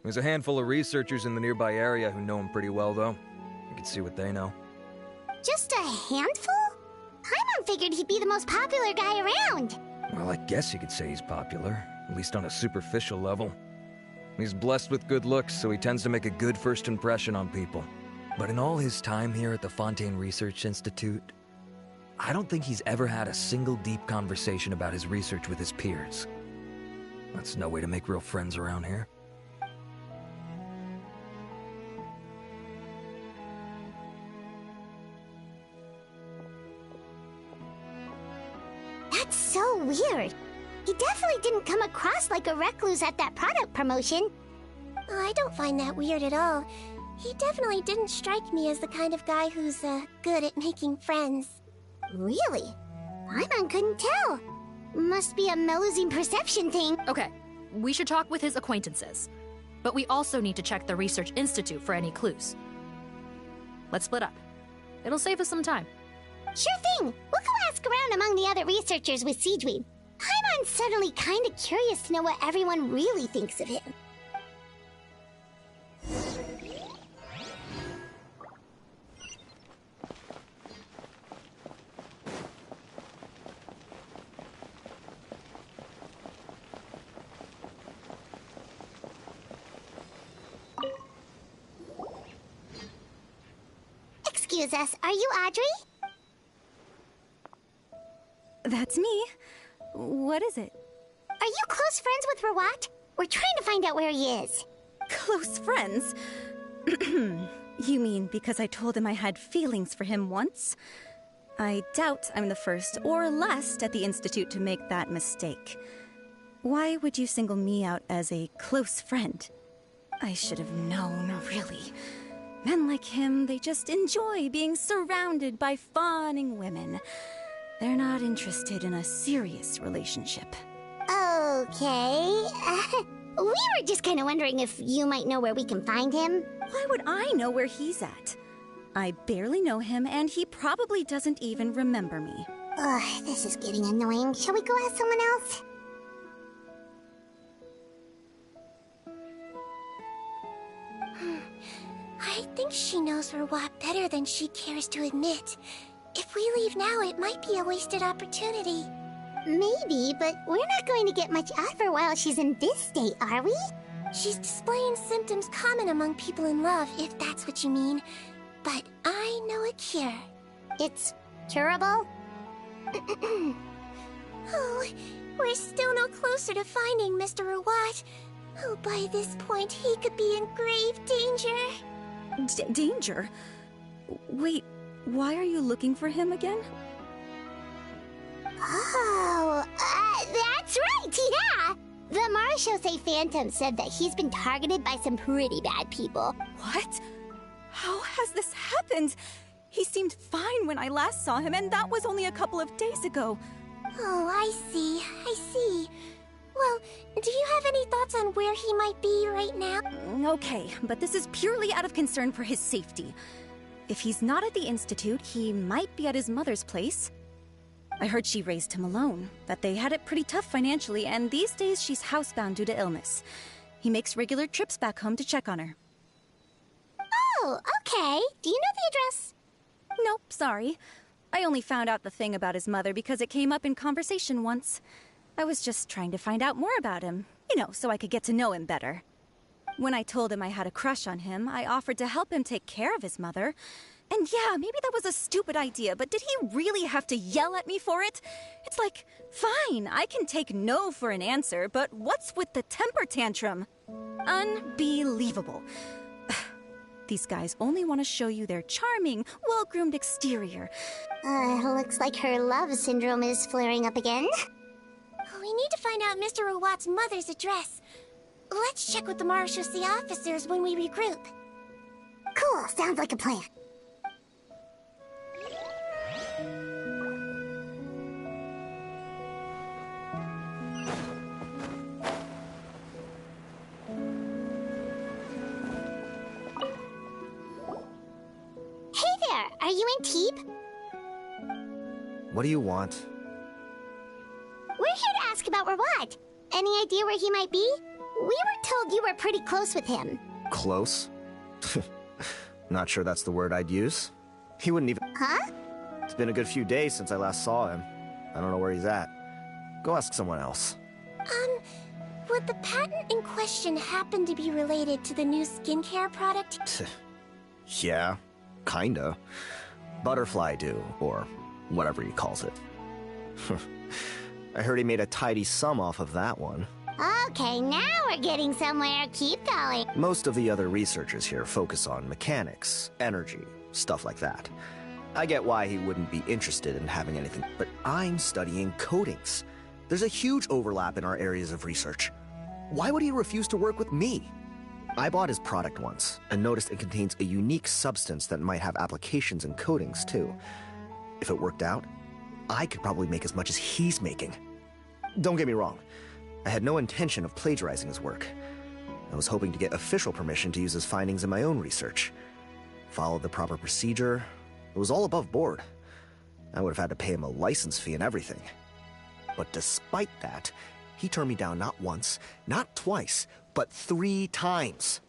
There's a handful of researchers in the nearby area who know him pretty well, though. You can see what they know. Just a handful? Paimon figured he'd be the most popular guy around. Well, I guess you could say he's popular, at least on a superficial level. He's blessed with good looks, so he tends to make a good first impression on people. But in all his time here at the Fontaine Research Institute, I don't think he's ever had a single deep conversation about his research with his peers. That's no way to make real friends around here. That's so weird. He definitely didn't come across like a recluse at that product promotion. I don't find that weird at all. He definitely didn't strike me as the kind of guy who's, good at making friends. Really? Paimon couldn't tell. Must be a Melusine perception thing. Okay, we should talk with his acquaintances. But we also need to check the Research Institute for any clues. Let's split up. It'll save us some time. Sure thing. We'll go ask around among the other researchers with Siegweed. Paimon's suddenly kind of curious to know what everyone really thinks of him. Excuse us, are you Audrey? That's me. What is it? Are you close friends with Rawat? We're trying to find out where he is. Close friends? You mean because I told him I had feelings for him once? I doubt I'm the first or last at the Institute to make that mistake. Why would you single me out as a close friend? I should have known, really. Men like him, they just enjoy being surrounded by fawning women. They're not interested in a serious relationship. Okay. We were just kind of wondering if you might know where we can find him. Why would I know where he's at? I barely know him, and he probably doesn't even remember me. Ugh, this is getting annoying. Shall we go ask someone else? I think she knows Rawat better than she cares to admit. If we leave now, it might be a wasted opportunity. Maybe, but we're not going to get much out of her while she's in this state, are we? She's displaying symptoms common among people in love, if that's what you mean. But I know a cure. It's curable? Oh, we're still no closer to finding Mr. Rawat. Oh, by this point, he could be in grave danger. Danger? Wait, why are you looking for him again? Oh, that's right, yeah! The Marechaussee Phantom said that he's been targeted by some pretty bad people. What? How has this happened? He seemed fine when I last saw him, and that was only a couple of days ago. Oh, I see. Well, do you have any thoughts on where he might be right now? Okay, but this is purely out of concern for his safety. If he's not at the Institute, he might be at his mother's place. I heard she raised him alone, that they had it pretty tough financially, and these days she's housebound due to illness. He makes regular trips back home to check on her. Oh, okay. Do you know the address? Nope, sorry. I only found out the thing about his mother because it came up in conversation once. I was just trying to find out more about him, you know, so I could get to know him better. When I told him I had a crush on him, I offered to help him take care of his mother. And yeah, maybe that was a stupid idea, but did he really have to yell at me for it? It's like, fine, I can take no for an answer, but what's with the temper tantrum? Unbelievable. These guys only want to show you their charming, well-groomed exterior. Looks like her love syndrome is flaring up again. We need to find out Mr. Rawat's mother's address. Let's check with the Marechaussee officers when we regroup. Cool, sounds like a plan. Hey there, are you in Teep? What do you want? We're here to ask about Rawat. Any idea where he might be? We were told you were pretty close with him. Close? Not sure that's the word I'd use. He wouldn't even... Huh? It's been a good few days since I last saw him. I don't know where he's at. Go ask someone else. Would the patent in question happen to be related to the new skincare product? Yeah, kinda. Butterfly Dew, or whatever he calls it. I heard he made a tidy sum off of that one. Okay, now we're getting somewhere. Keep going. Most of the other researchers here focus on mechanics, energy, stuff like that. I get why he wouldn't be interested in having anything, but I'm studying coatings. There's a huge overlap in our areas of research. Why would he refuse to work with me? I bought his product once, and noticed it contains a unique substance that might have applications in coatings, too. If it worked out, I could probably make as much as he's making. Don't get me wrong, I had no intention of plagiarizing his work. I was hoping to get official permission to use his findings in my own research. Followed the proper procedure. It was all above board. I would have had to pay him a license fee and everything. But despite that, he turned me down not once, not twice, but 3 times.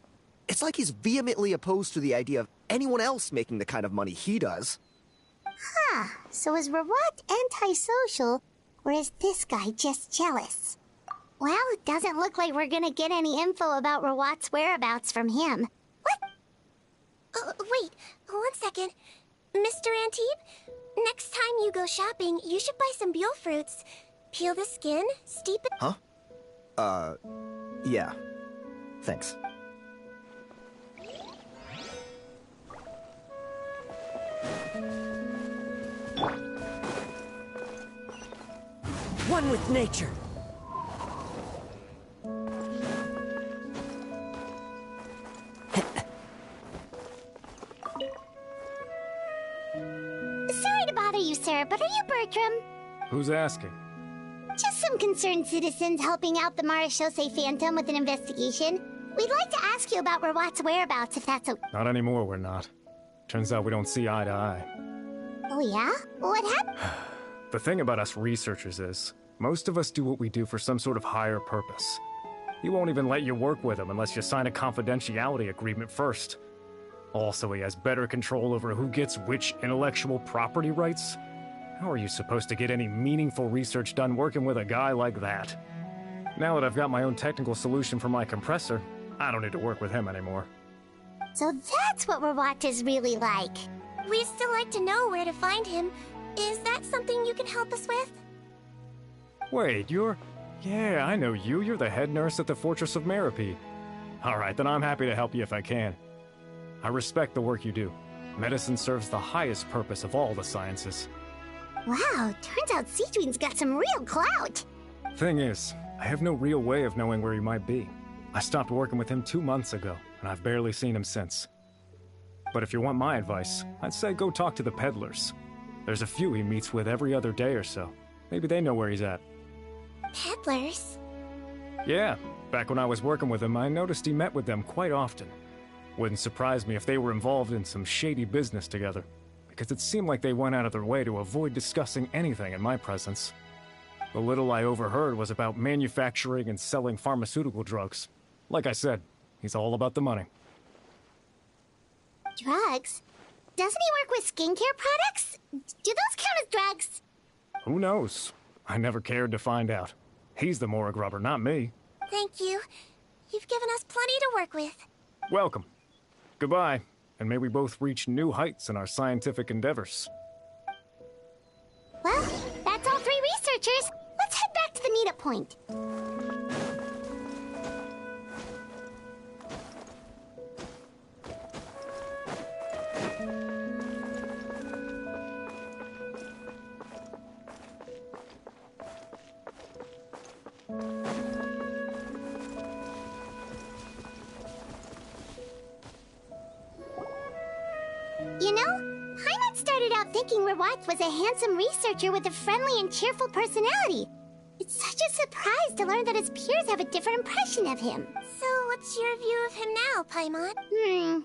It's like he's vehemently opposed to the idea of anyone else making the kind of money he does. Huh, so is Rawat antisocial, or is this guy just jealous? Well, it doesn't look like we're gonna get any info about Rawat's whereabouts from him. What? Wait, 1 second. Mr. Antibes, next time you go shopping, you should buy some Buell fruits. Peel the skin, steep it... Huh? Yeah. Thanks. One with nature. Sorry to bother you, sir, but are you Bertram? Who's asking? Just some concerned citizens helping out the Marechaussee Phantom with an investigation. We'd like to ask you about Rawat's whereabouts, if that's okay. Not anymore, we're not. Turns out we don't see eye to eye. Oh yeah? What happened? The thing about us researchers is, most of us do what we do for some sort of higher purpose. He won't even let you work with him unless you sign a confidentiality agreement first. Also, he has better control over who gets which intellectual property rights. How are you supposed to get any meaningful research done working with a guy like that? Now that I've got my own technical solution for my compressor, I don't need to work with him anymore. So that's what Rawat is really like. We'd still like to know where to find him. Is that something you can help us with? Wait, you're... Yeah, I know you. You're the head nurse at the Fortress of Meropide. Alright, then I'm happy to help you if I can. I respect the work you do. Medicine serves the highest purpose of all the sciences. Wow, turns out Sejuin's got some real clout. Thing is, I have no real way of knowing where he might be. I stopped working with him 2 months ago, and I've barely seen him since. But if you want my advice, I'd say go talk to the peddlers. There's a few he meets with every other day or so. Maybe they know where he's at. Peddlers? Yeah, back when I was working with him, I noticed he met with them quite often. Wouldn't surprise me if they were involved in some shady business together, because it seemed like they went out of their way to avoid discussing anything in my presence. The little I overheard was about manufacturing and selling pharmaceutical drugs. Like I said, he's all about the money. Drugs? Doesn't he work with skincare products? Do those count as drugs? Who knows? I never cared to find out. He's the morgue rubber, not me. Thank you. You've given us plenty to work with. Welcome. Goodbye, and may we both reach new heights in our scientific endeavors. Well, that's all 3 researchers. Let's head back to the meetup point. You know, Paimon started out thinking Rawat was a handsome researcher with a friendly and cheerful personality. It's such a surprise to learn that his peers have a different impression of him. So, what's your view of him now, Paimon?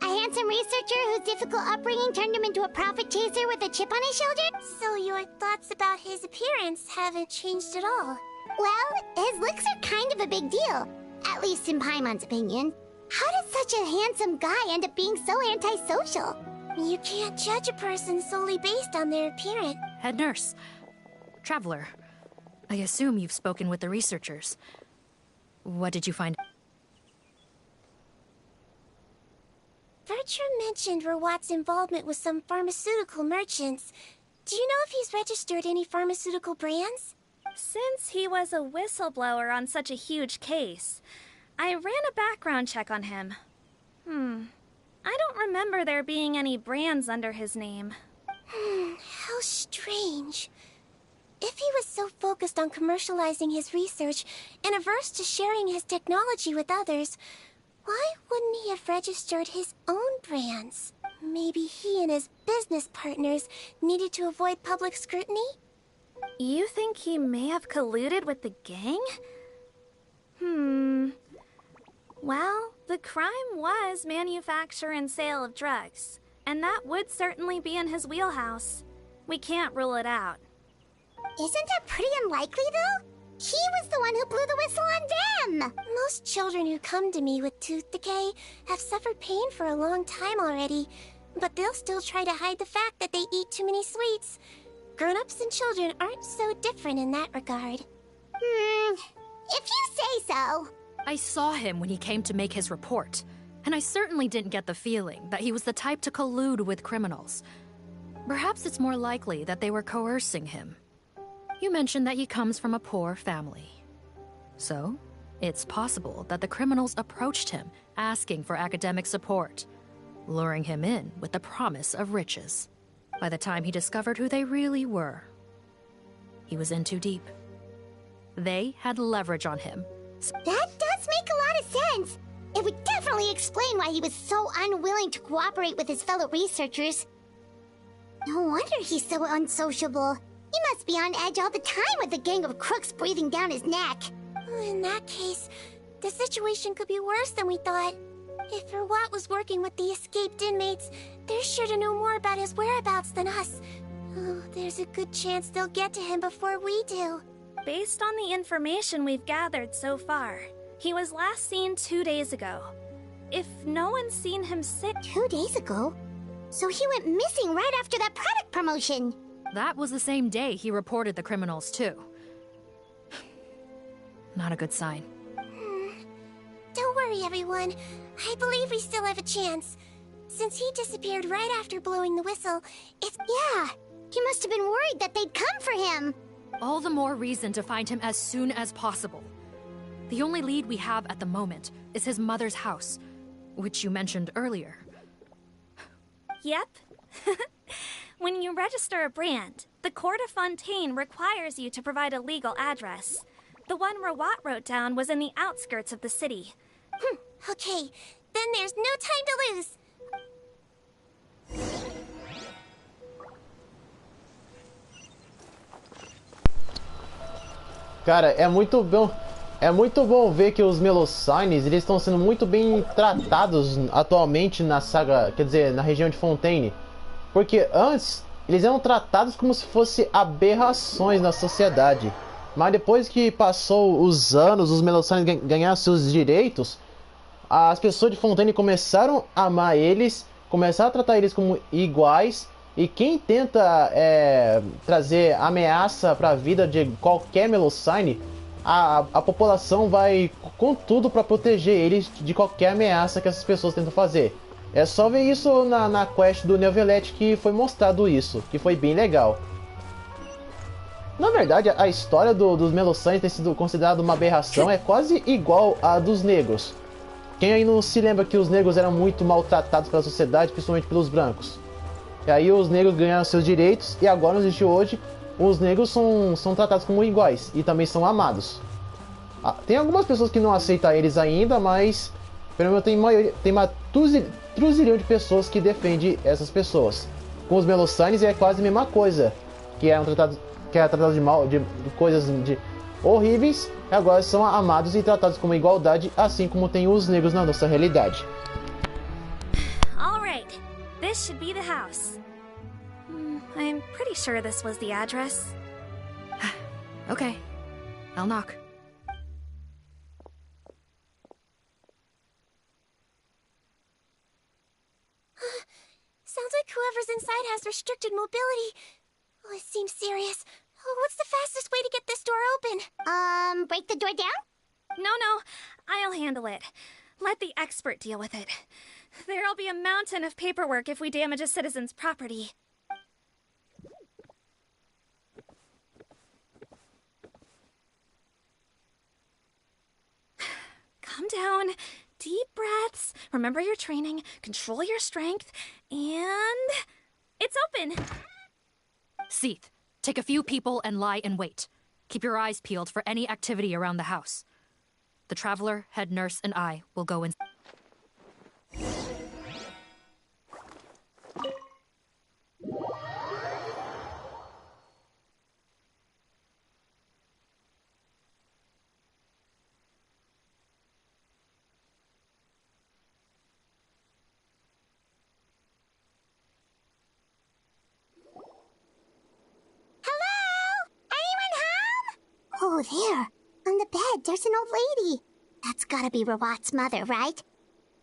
A handsome researcher whose difficult upbringing turned him into a profit chaser with a chip on his shoulder? So your thoughts about his appearance haven't changed at all? Well, his looks are kind of a big deal. At least in Paimon's opinion. How does such a handsome guy end up being so antisocial? You can't judge a person solely based on their appearance. Head nurse. Traveler. I assume you've spoken with the researchers. What did you find? Bertram mentioned Rawat's involvement with some pharmaceutical merchants. Do you know if he's registered any pharmaceutical brands? Since he was a whistleblower on such a huge case, I ran a background check on him. I don't remember there being any brands under his name. How strange. If he was so focused on commercializing his research and averse to sharing his technology with others, why wouldn't he have registered his own brands? Maybe he and his business partners needed to avoid public scrutiny? You think he may have colluded with the gang? Well, the crime was manufacture and sale of drugs, and that would certainly be in his wheelhouse. We can't rule it out. Isn't that pretty unlikely, though? He was the one who blew the whistle on them! Most children who come to me with tooth decay have suffered pain for a long time already, but they'll still try to hide the fact that they eat too many sweets. Grown-ups and children aren't so different in that regard. If you say so. I saw him when he came to make his report, and I certainly didn't get the feeling that he was the type to collude with criminals. Perhaps it's more likely that they were coercing him. You mentioned that he comes from a poor family. So, it's possible that the criminals approached him asking for academic support, luring him in with the promise of riches. By the time he discovered who they really were, he was in too deep. They had leverage on him. That does make a lot of sense. It would definitely explain why he was so unwilling to cooperate with his fellow researchers. No wonder he's so unsociable. He must be on edge all the time with a gang of crooks breathing down his neck. In that case, the situation could be worse than we thought. If Rawat was working with the escaped inmates, they're sure to know more about his whereabouts than us. Oh, there's a good chance they'll get to him before we do. Based on the information we've gathered so far, he was last seen 2 days ago. If no one's seen him 2 days ago? So he went missing right after that product promotion. That was the same day he reported the criminals, too. Not a good sign. Don't worry, everyone. I believe we still have a chance. Since he disappeared right after blowing the whistle, it's... Yeah, he must have been worried that they'd come for him. All the more reason to find him as soon as possible. The only lead we have at the moment is his mother's house, which you mentioned earlier. Yep. When you register a brand, the Court of Fontaine requires you to provide a legal address. The one Rawat wrote down was in the outskirts of the city. Okay, then there's no time to lose. Cara, é muito bom ver que os Melusines, eles estão sendo muito bem tratados atualmente na saga, quer dizer, na região de Fontaine. Porque antes, eles eram tratados como se fossem aberrações na sociedade. Mas depois que passou os anos, os Melusines ganharam seus direitos, as pessoas de Fontaine começaram a amar eles, começaram a tratar eles como iguais. E quem tenta trazer ameaça para a vida de qualquer Melusine, a população vai com tudo para proteger eles de qualquer ameaça que essas pessoas tentam fazer. É só ver isso na quest do Neovelete que foi mostrado isso, que foi bem legal. Na verdade, a história dos Melusines ter sido considerada uma aberração é quase igual à dos negros. Quem aí não se lembra que os negros eram muito maltratados pela sociedade, principalmente pelos brancos? E aí os negros ganharam seus direitos e agora, nos dias de hoje, os negros são tratados como iguais e também são amados. Tem algumas pessoas que não aceitam eles ainda, mas pelo menos tem uma truzilhão de pessoas que defendem essas pessoas. Com os Melusines é quase a mesma coisa, que eram tratados de coisas horríveis, e agora são amados e tratados como igualdade, assim como tem os negros na nossa realidade. All right, this should be the house. I'm pretty sure this was the address. Okay, I'll knock. Sounds like whoever's inside has restricted mobility. Oh, it seems serious. Oh, what's the fastest way to get this door open? Break the door down? No, I'll handle it. Let the expert deal with it. There'll be a mountain of paperwork if we damage a citizen's property. Calm down. Deep breaths. Remember your training. Control your strength. And... it's open! Seath, take a few people and lie in wait. Keep your eyes peeled for any activity around the house. The Traveler, head nurse, and I will go in. Oh, there. On the bed, there's an old lady. That's gotta be Rawat's mother, right?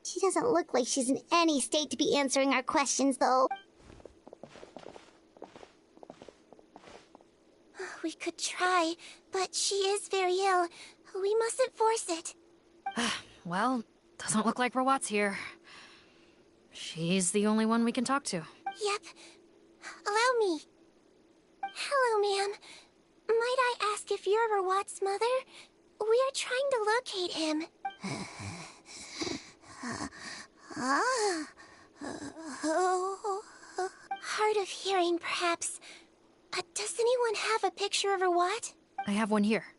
She doesn't look like she's in any state to be answering our questions, though. We could try, but she is very ill. We mustn't force it. Well, doesn't look like Rawat's here. She's the only one we can talk to. Yep. Allow me. Hello, ma'am. Might I ask if you're Rawat's mother? We are trying to locate him. Hard of hearing, perhaps. Does anyone have a picture of Rawat? I have one here.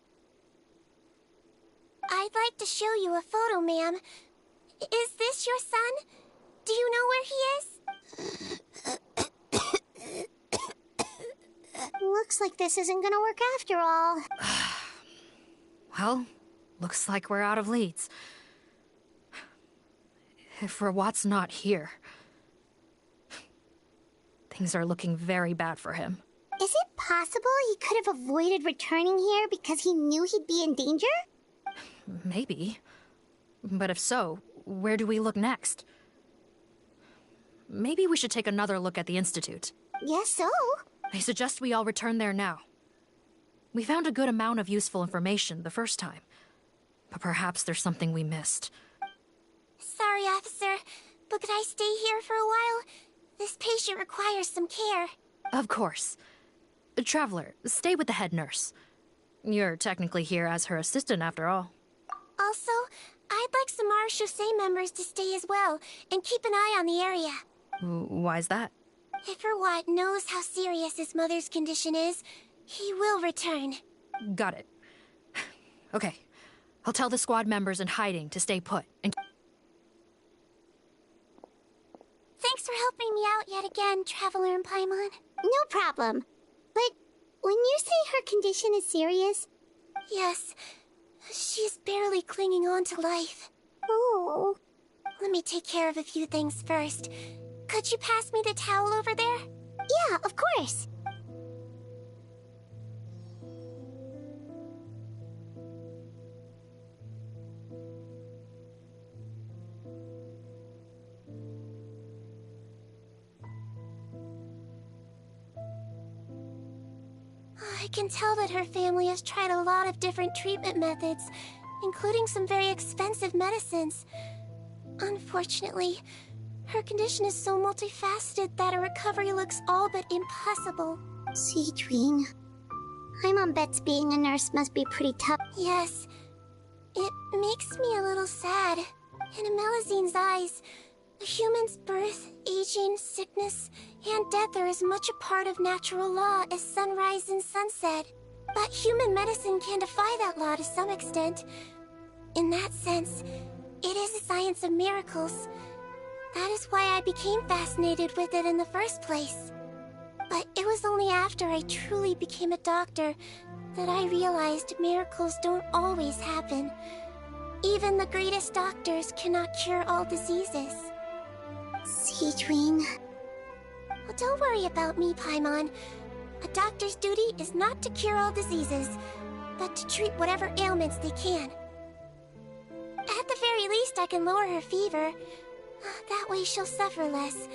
I'd like to show you a photo, ma'am. Is this your son? Do you know where he is? Looks like this isn't gonna work after all. Well, looks like we're out of leads. If Rawat's not here, things are looking very bad for him. Is it possible he could have avoided returning here because he knew he'd be in danger? Maybe. But if so, where do we look next? Maybe we should take another look at the Institute. Yes, so? I suggest we all return there now. We found a good amount of useful information the first time, but perhaps there's something we missed. Sorry, officer, but could I stay here for a while? This patient requires some care. Of course. Traveler, stay with the head nurse. You're technically here as her assistant after all. Also, I'd like some Marechaussee members to stay as well, and keep an eye on the area. Why's that? If Rawat knows how serious his mother's condition is, he will return. Got it. Okay. I'll tell the squad members in hiding to stay put and... Thanks for helping me out yet again, Traveler and Paimon. No problem. But when you say her condition is serious... Yes. She's barely clinging on to life. Oh. Let me take care of a few things first. Could you pass me the towel over there? Yeah, of course. I can tell that her family has tried a lot of different treatment methods, including some very expensive medicines. Unfortunately, her condition is so multifaceted that a recovery looks all but impossible. Seedwing. Paimon bets being a nurse must be pretty tough. Yes. It makes me a little sad. In Amelizine's eyes, a human's birth, aging, sickness, and death are as much a part of natural law as sunrise and sunset. But human medicine can defy that law to some extent. In that sense, it is a science of miracles. That is why I became fascinated with it in the first place. But it was only after I truly became a doctor that I realized miracles don't always happen. Even the greatest doctors cannot cure all diseases. Seedwing. Well, don't worry about me, Paimon. A doctor's duty is not to cure all diseases, but to treat whatever ailments they can. At the very least, I can lower her fever. That way she'll suffer less,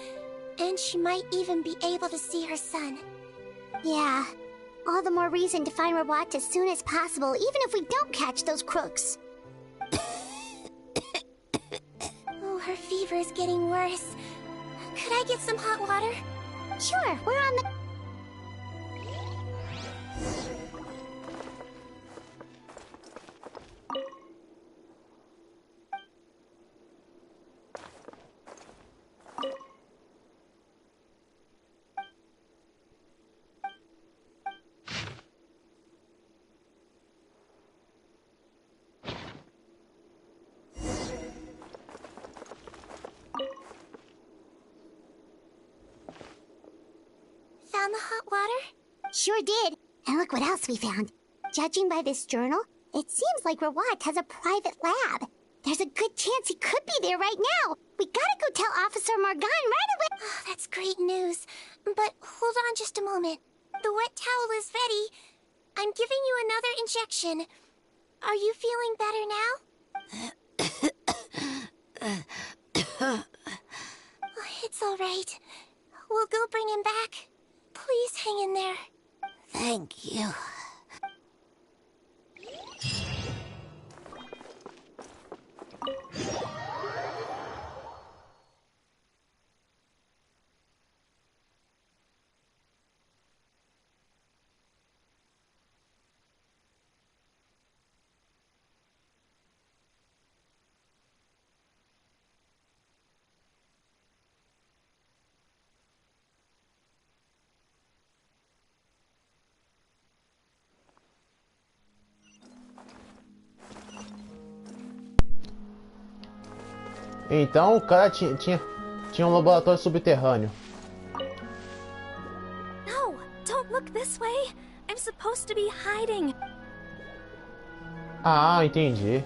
and she might even be able to see her son. Yeah, all the more reason to find Rawat as soon as possible, even if we don't catch those crooks. Oh, her fever is getting worse. Could I get some hot water? Sure, we're on the... Found the hot water? Sure did. And look what else we found. Judging by this journal, it seems like Rawat has a private lab. There's a good chance he could be there right now. We gotta go tell Officer Morgan right away. Oh, that's great news. But hold on just a moment. The wet towel is ready. I'm giving you another injection. Are you feeling better now? It's all right. We'll go bring him back. Please hang in there. Thank you. Então o cara tinha um laboratório subterrâneo. No, don't look this way. I'm supposed to be hiding. Ah, entendi.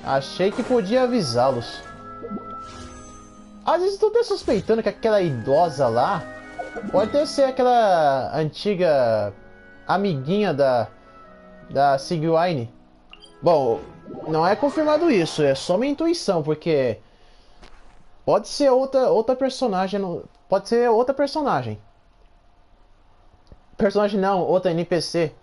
Achei que podia avisá-los. Às vezes eu tô até suspeitando que aquela idosa lá pode até ser aquela antiga amiguinha da Sigwine. Bom, não é confirmado isso, é só minha intuição, porque pode ser outra personagem, pode ser outra personagem. Personagem não, outra NPC.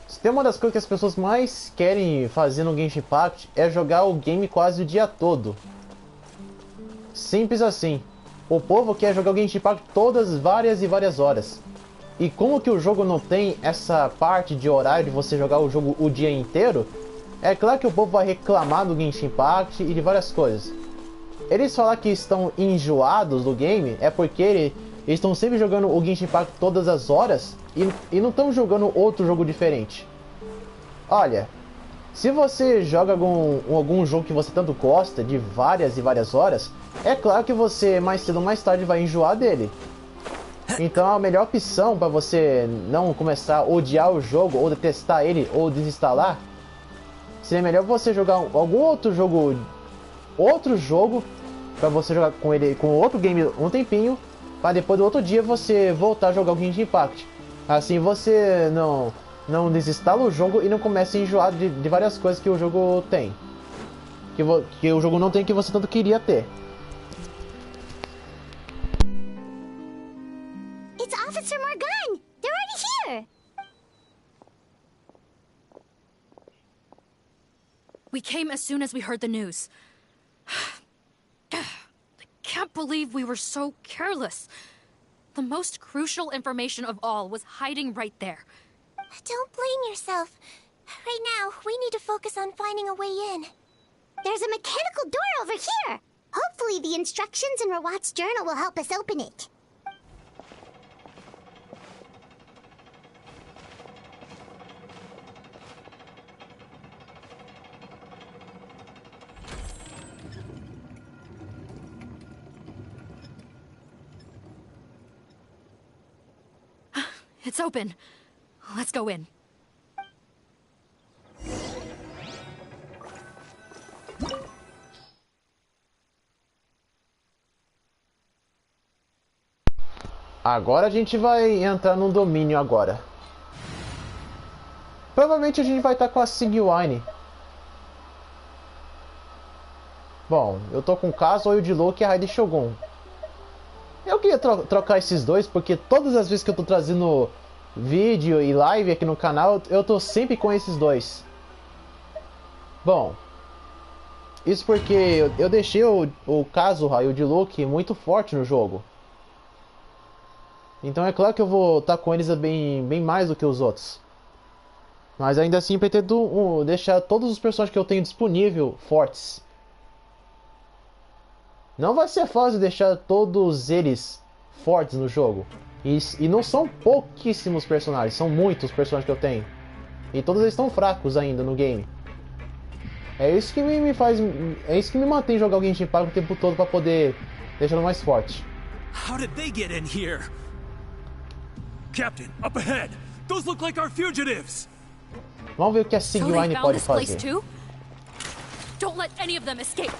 Se tem uma das coisas que as pessoas mais querem fazer no Genshin Impact é jogar o game quase o dia todo. Simples assim. O povo quer jogar o Genshin Impact todas várias e várias horas. E como que o jogo não tem essa parte de horário de você jogar o jogo o dia inteiro, é claro que o povo vai reclamar do Genshin Impact e de várias coisas. Eles falar que estão enjoados do game é porque eles estão sempre jogando o Genshin Impact todas as horas e não estão jogando outro jogo diferente. Olha, se você joga algum jogo que você tanto gosta de várias e várias horas, é claro que você mais cedo ou mais tarde vai enjoar dele. Então a melhor opção para você não começar a odiar o jogo, ou detestar ele, ou desinstalar, seria melhor você jogar algum outro jogo para você jogar com ele, com outro game um tempinho, para depois do outro dia você voltar a jogar o Genshin Impact. Assim você não desinstala o jogo e não começa a enjoar de várias coisas que o jogo tem. Que o jogo não tem, que você tanto queria ter. It's Officer Morgan! They're already here! We came as soon as we heard the news. I can't believe we were so careless. The most crucial information of all was hiding right there. Don't blame yourself. Right now, we need to focus on finding a way in. There's a mechanical door over here! Hopefully the instructions in Rawat's journal will help us open it. It's open. Let's go in. Agora a gente vai entrar no domínio agora. Provavelmente a gente vai estar com a Sigwine. Bom, eu tô com o Kazuo de Luke e a Raiden Shogun. Eu queria trocar esses dois porque todas as vezes que eu tô trazendo vídeo e live aqui no canal, eu tô sempre com esses dois. Bom, isso porque eu deixei o Kazuha e o de Luke muito forte no jogo. Então é claro que eu vou estar com eles bem mais do que os outros. Mas ainda assim pretendo deixar todos os personagens que eu tenho disponível fortes. Não vai ser fácil deixar todos eles fortes no jogo. E não são pouquíssimos personagens, são muitos personagens que eu tenho. E todos eles estão fracos ainda no game. É isso que me faz. É isso que me mantém jogar o Genshin Impact o tempo todo para poder deixá-lo mais forte. How did they get in here? Captain, up ahead! Those look like our fugitives! Vamos ver o que a Sigwine pode fazer. Don't let any of them escape.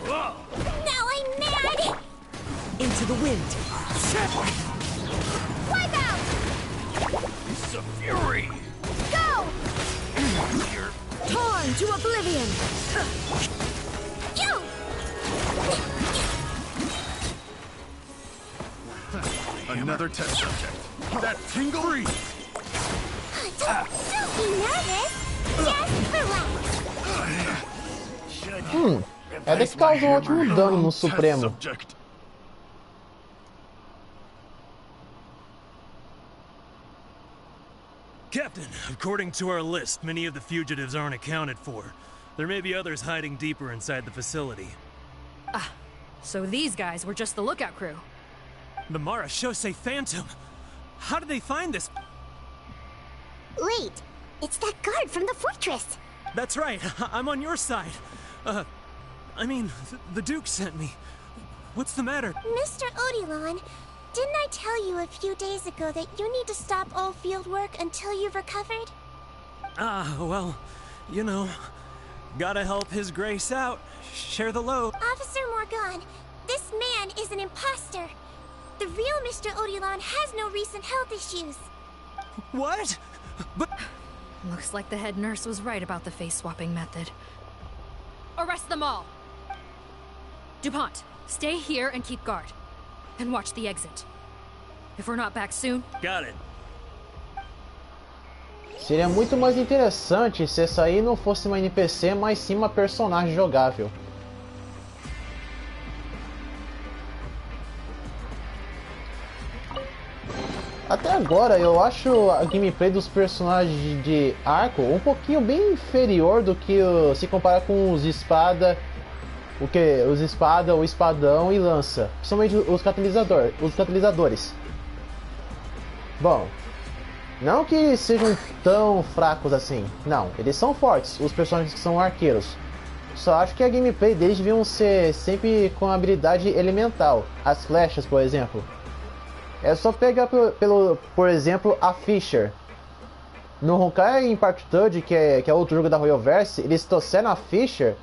Now I'm mad! Into the wind. Wipe out! It's a fury! Go! Torn to oblivion! You! Another test subject. That tingle? Don't be nervous! Just relax! Ela que causou um ótimo dano no Supremo. Captain, according to our list, many of the fugitives aren't accounted for. There may be others hiding deeper inside the facility. Ah, so these guys were just the lookout crew. The Mara Shosei Phantom! How did they find this? Wait, it's that guard from the fortress. That's right, I'm on your side. I mean, the Duke sent me. What's the matter? Mr. Odilon, Didn't I tell you a few days ago that you need to stop all field work until you've recovered? Well, you know, gotta help His Grace out. Share the load. Officer Morgan, this man is an imposter. The real Mr. Odilon has no recent health issues. What? But... Looks like the head nurse was right about the face-swapping method. Arrest them all! DuPont, stay here and keep guard. And watch the exit. If we're not back soon... Got it. Seria muito mais interessante se essa aí não fosse uma NPC, mas sim uma personagem jogável. Até agora eu acho a gameplay dos personagens de arco um pouquinho bem inferior do que se comparar com os espada, o espadão e lança, principalmente os catalisadores. Bom, não que sejam tão fracos assim, não, eles são fortes, os personagens que são arqueiros. Só acho que a gameplay deles deviam ser sempre com habilidade elemental, as flechas, por exemplo. É só pegar por exemplo, a Fisher. No Honkai em Part 3, que é outro jogo da Royalverse, eles trouxeram a Fisher.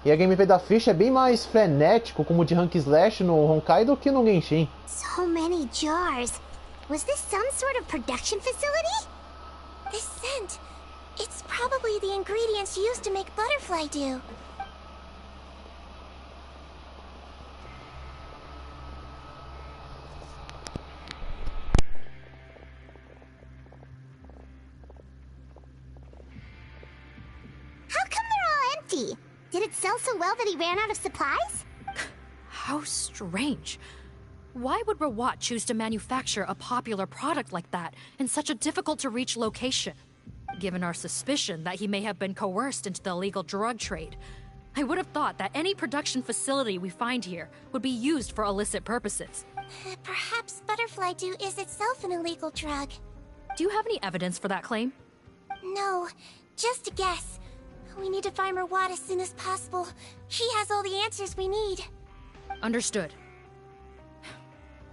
E a gameplay da Fisher é bem mais frenético, como de Rank Slash no Honkai, do que no Genshin. So many jars. Was this some sort of production facility? This scent. It's probably the ingredients used to make butterfly dew. Did it sell so well that he ran out of supplies? How strange. Why would Rawat choose to manufacture a popular product like that in such a difficult-to-reach location? Given our suspicion that he may have been coerced into the illegal drug trade, I would have thought that any production facility we find here would be used for illicit purposes. Perhaps butterfly dew is itself an illegal drug. Do you have any evidence for that claim? No, just a guess. We need to find Rawat as soon as possible. He has all the answers we need. Understood.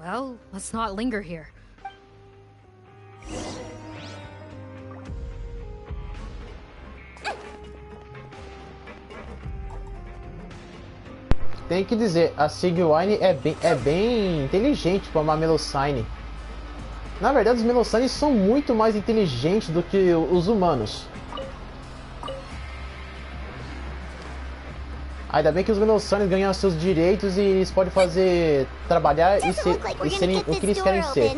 Well, let's not linger here. Tem que dizer, a Sigwine é bem inteligente para uma Melusine. Na verdade, os Melusines são muito mais inteligentes do que os humanos. Ainda bem que os Melusines ganham seus direitos e eles podem trabalhar e serem o que eles querem ser.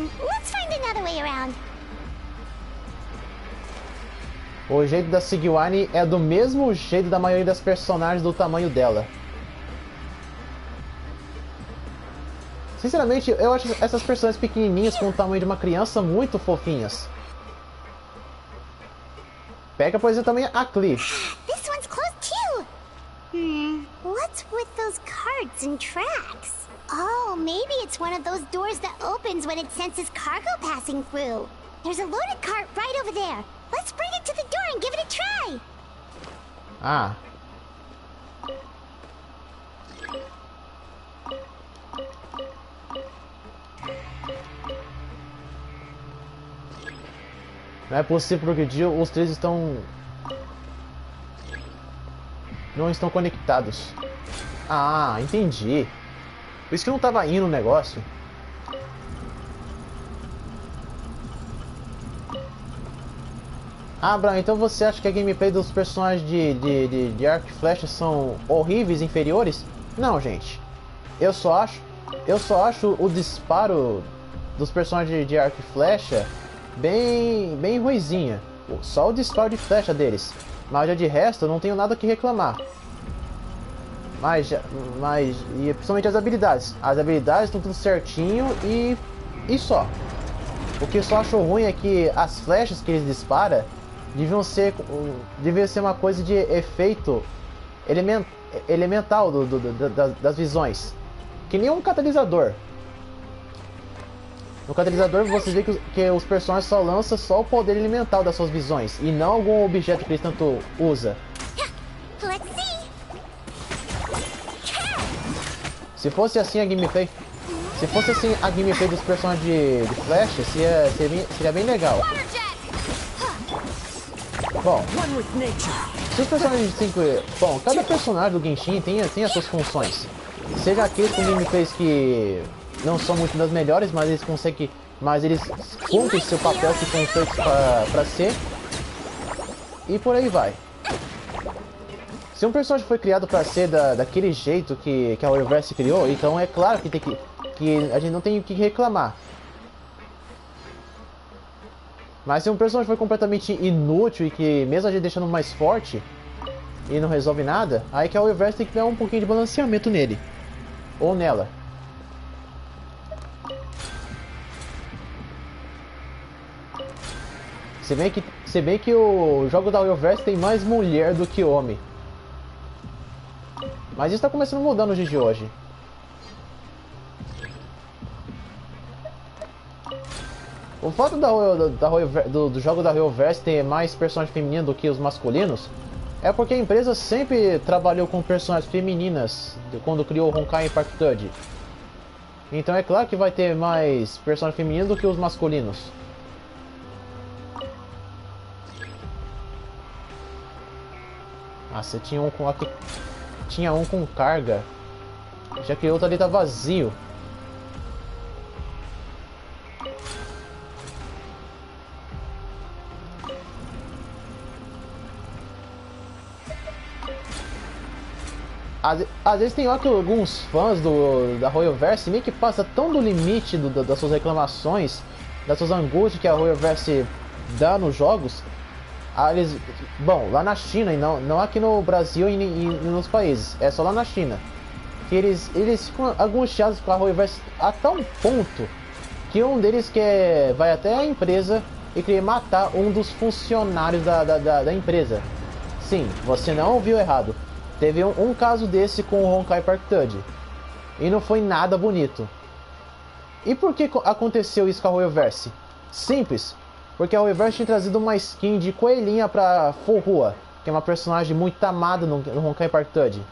O jeito da Sigwine é do mesmo jeito da maioria das personagens do tamanho dela. Sinceramente, eu acho essas personagens pequenininhas com o tamanho de uma criança muito fofinhas. Pega, por exemplo, também a Cliff. What's with those carts and tracks? Oh, maybe it's one of those doors that opens when it senses cargo passing through. There's a loaded cart right over there. Let's bring it to the door and give it a try. Ah. Não é possível progredir, os três não estão conectados. Ah, entendi. Por isso que não estava indo o negócio. Ah, Bran, então você acha que a gameplay dos personagens de arco e flecha são horríveis, inferiores? Não, gente. Eu só acho o disparo dos personagens de arco e flecha bem ruizinha. Só o disparo de flecha deles. Mas já de resto, eu não tenho nada que reclamar. E principalmente as habilidades. As habilidades estão tudo certinho e só. O que eu só acho ruim é que as flechas que eles disparam deviam ser uma coisa de efeito elemental das visões. Que nem um catalisador. No catalisador você vê que os personagens só lançam só o poder elemental das suas visões e não algum objeto que eles tanto usam. Se fosse assim a gameplay. Se fosse assim a gameplay dos personagens de Flash, seria bem legal. Bom, se os personagens de 5... Bom, cada personagem do Genshin tem as suas funções. Seja aqueles com gameplays que não são muito das melhores, mas eles conseguem... Mas eles cumprem seu papel que são feitos pra ser. E por aí vai. Se um personagem foi criado pra ser daquele jeito que a Universe criou, então é claro que a gente não tem o que reclamar. Mas se um personagem foi completamente inútil e que mesmo a gente deixando mais forte e não resolve nada, aí que a Universe tem que dar um pouquinho de balanceamento nele. Ou nela. Se bem que o jogo da Universe tem mais mulher do que homem. Mas isso está começando a mudar nos dias de hoje. O fato do jogo da Universe ter mais personagens femininos do que os masculinos é porque a empresa sempre trabalhou com personagens femininas quando criou o Honkai Park Third. Então é claro que vai ter mais personagens femininos do que os masculinos. Ah, você tinha um com aqui. Tinha um com carga. Já que o outro ali tá vazio. Às vezes tem hora que alguns fãs da Royalverse meio que passa tão do limite das suas reclamações, das suas angústias que a Royalverse dá nos jogos. Bom, lá na China, e não aqui no Brasil e nos países, é só lá na China. Que eles ficam angustiados com a Royalverse a tal ponto que um deles vai até a empresa e querer matar um dos funcionários da empresa. Sim, você não ouviu errado. Teve um caso desse com o Honkai Park Third. E não foi nada bonito. E por que aconteceu isso com a Royalverse? Simples. Porque a Royalverse tinha trazido uma skin de coelhinha pra Forrua, que é uma personagem muito amada no Honkai Park Third.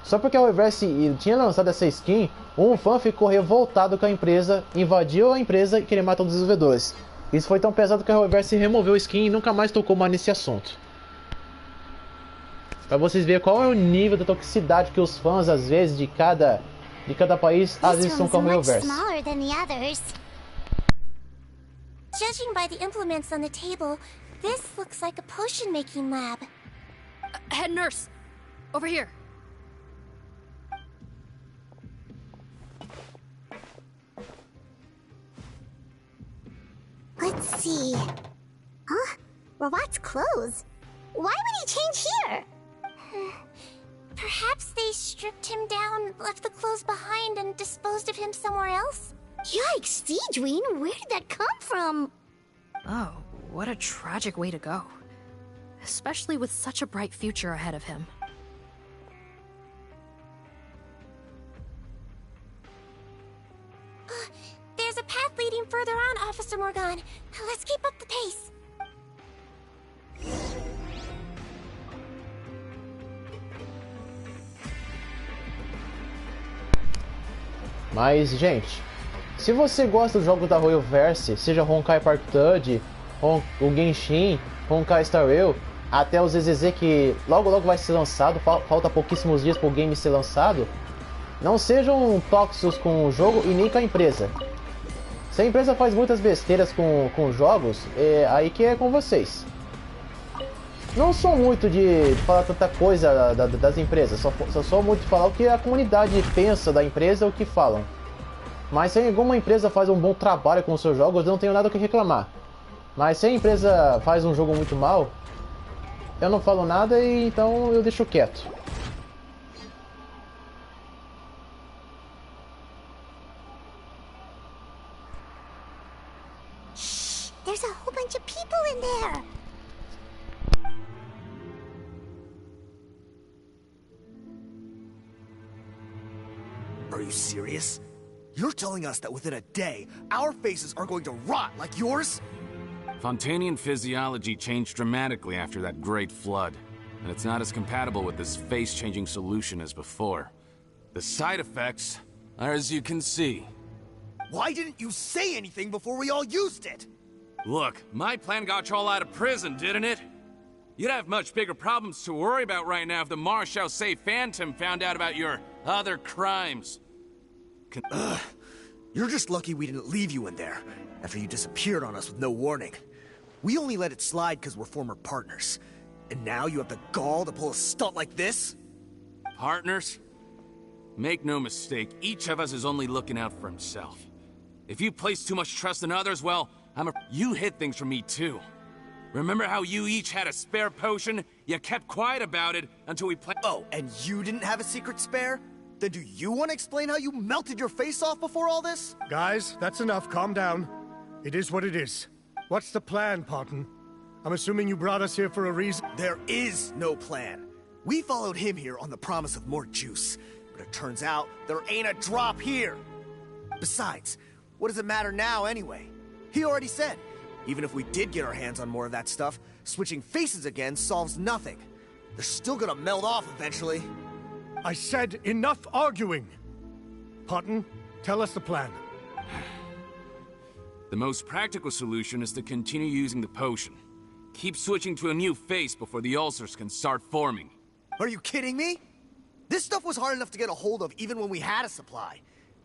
Só porque a Royalverse tinha lançado essa skin, um fã ficou revoltado com a empresa, invadiu a empresa e queria matar os desenvolvedores. Isso foi tão pesado que a Royalverse removeu a skin e nunca mais tocou mais nesse assunto. Pra vocês verem qual é o nível da toxicidade que os fãs, às vezes, de cada país, às vezes são com a Royalverse. Judging by the implements on the table, this looks like a potion-making lab. Head nurse! Over here! Let's see. Huh? Robot's clothes? Why would he change here? Perhaps they stripped him down, left the clothes behind, and disposed of him somewhere else? Yikes, Seedween, where did that come from? Oh, what a tragic way to go. Especially with such a bright future ahead of him. There's a path leading further on, Officer Morgan. Let's keep up the pace. Mas, gente, se você gosta dos jogos da Royalverse, seja Honkai Park Third, o Genshin, Honkai Star Rail, até o ZZZ que logo vai ser lançado, falta pouquíssimos dias para o game ser lançado, não sejam tóxicos com o jogo e nem com a empresa. Se a empresa faz muitas besteiras com jogos, aí que é com vocês. Não sou muito de falar tanta coisa das empresas, só sou muito de falar o que a comunidade pensa da empresa, o que falam. Mas se alguma empresa faz um bom trabalho com os seus jogos, eu não tenho nada o que reclamar. Mas se a empresa faz um jogo muito mal, eu não falo nada e então eu deixo quieto. Shh, there's a whole bunch of people in there. Are you serious? You're telling us that within a day, our faces are going to rot like yours? Fontanian physiology changed dramatically after that great flood, and it's not as compatible with this face-changing solution as before. The side effects, As you can see. Why didn't you say anything before we all used it? Look, my plan got you all out of prison, didn't it? You'd have much bigger problems to worry about right now if the Marshal Say Phantom found out about your other crimes. You're just lucky we didn't leave you in there after you disappeared on us with no warning. We only let it slide because we're former partners. And now you have the gall to pull a stunt like this? Partners? Make no mistake, each of us is only looking out for himself. If you place too much trust in others, well, you hid things from me too. Remember how you each had a spare potion? You kept quiet about it until we Oh, and you didn't have a secret spare? Then do you want to explain how you melted your face off before all this? Guys, that's enough. Calm down. It is what it is. What's the plan, Parton? I'm assuming you brought us here for a reason? There is no plan. We followed him here on the promise of more juice. But it turns out there ain't a drop here. Besides, what does it matter now anyway? He already said, even if we did get our hands on more of that stuff, switching faces again solves nothing. They're still gonna melt off eventually. I said enough arguing! Parton, tell us the plan. The most practical solution is to continue using the potion. Keep switching to a new face before the ulcers can start forming. Are you kidding me? This stuff was hard enough to get a hold of even when we had a supply.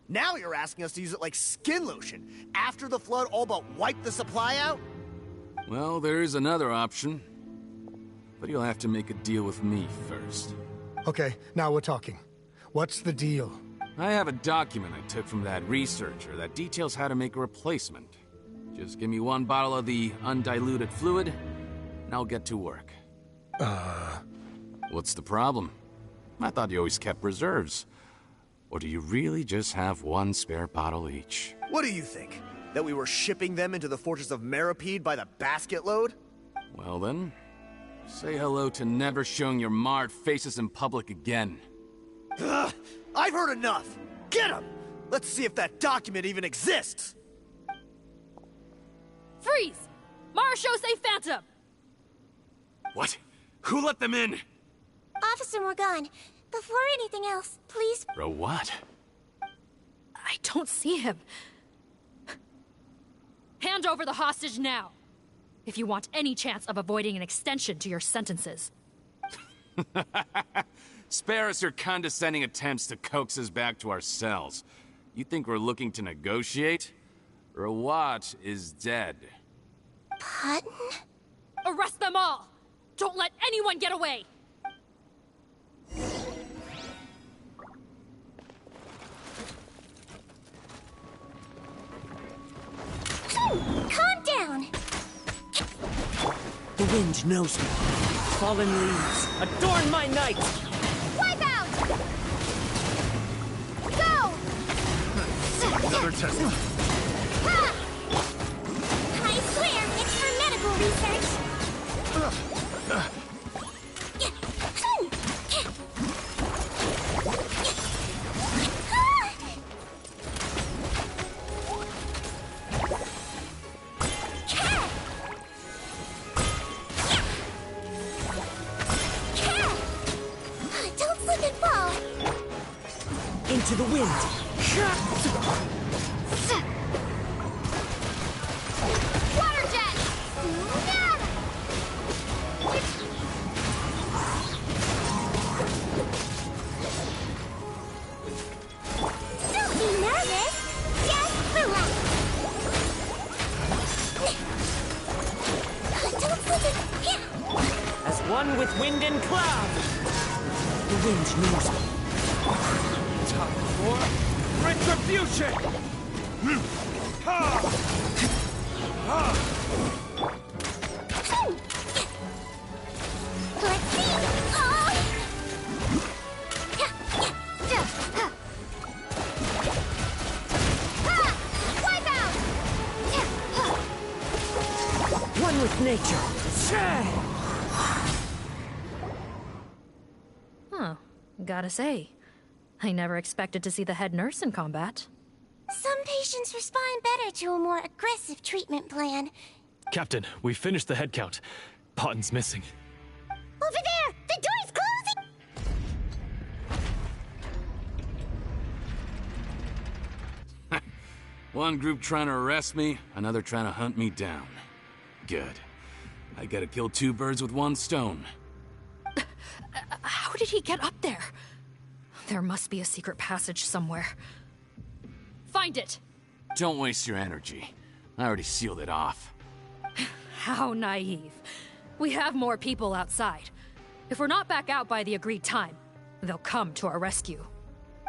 Now you're asking us to use it like skin lotion, after the flood all but wiped the supply out? Well, there is another option. But you'll have to make a deal with me first. Okay, now we're talking. What's the deal? I have a document I took from that researcher that details how to make a replacement. Just give me one bottle of the undiluted fluid, and I'll get to work. What's the problem? I thought you always kept reserves. Or do you really just have one spare bottle each? What do you think? That we were shipping them into the fortress of Meripede by the basket load? Well then, say hello to never showing your marred faces in public again. Ugh, I've heard enough! Get him! Let's see if that document even exists! Freeze! Marshal Say Phantom! What? Who let them in? Officer Morgan, before anything else, please... Bro, what? I don't see him. Hand over the hostage now, if you want any chance of avoiding an extension to your sentences. Spare us your condescending attempts to coax us back to our cells. You think we're looking to negotiate? Rawat is dead. Parton? Arrest them all! Don't let anyone get away! Calm down! The wind knows me. Fallen leaves adorn my night! Wipe out! Go! Another test. Ha! I swear, it's for medical research. Don't slip and fall. Into the wind! Water jet! Don't be nervous. Just relax. Don't slip and... As one with wind and cloud! The wind knows me. Time for retribution! Ha! Ha! Let's see. Oh! Wipe out! One with nature. Huh. Gotta say, I never expected to see the head nurse in combat. Some patients respond better to a more aggressive treatment plan. Captain, we finished the head count. Potton's missing. Over there! The door's closing! One group trying to arrest me, another trying to hunt me down. Good. I gotta kill two birds with one stone. How did he get up there? There must be a secret passage somewhere. Find it! Don't waste your energy. I already sealed it off. How naive. We have more people outside. If we're not back out by the agreed time, they'll come to our rescue.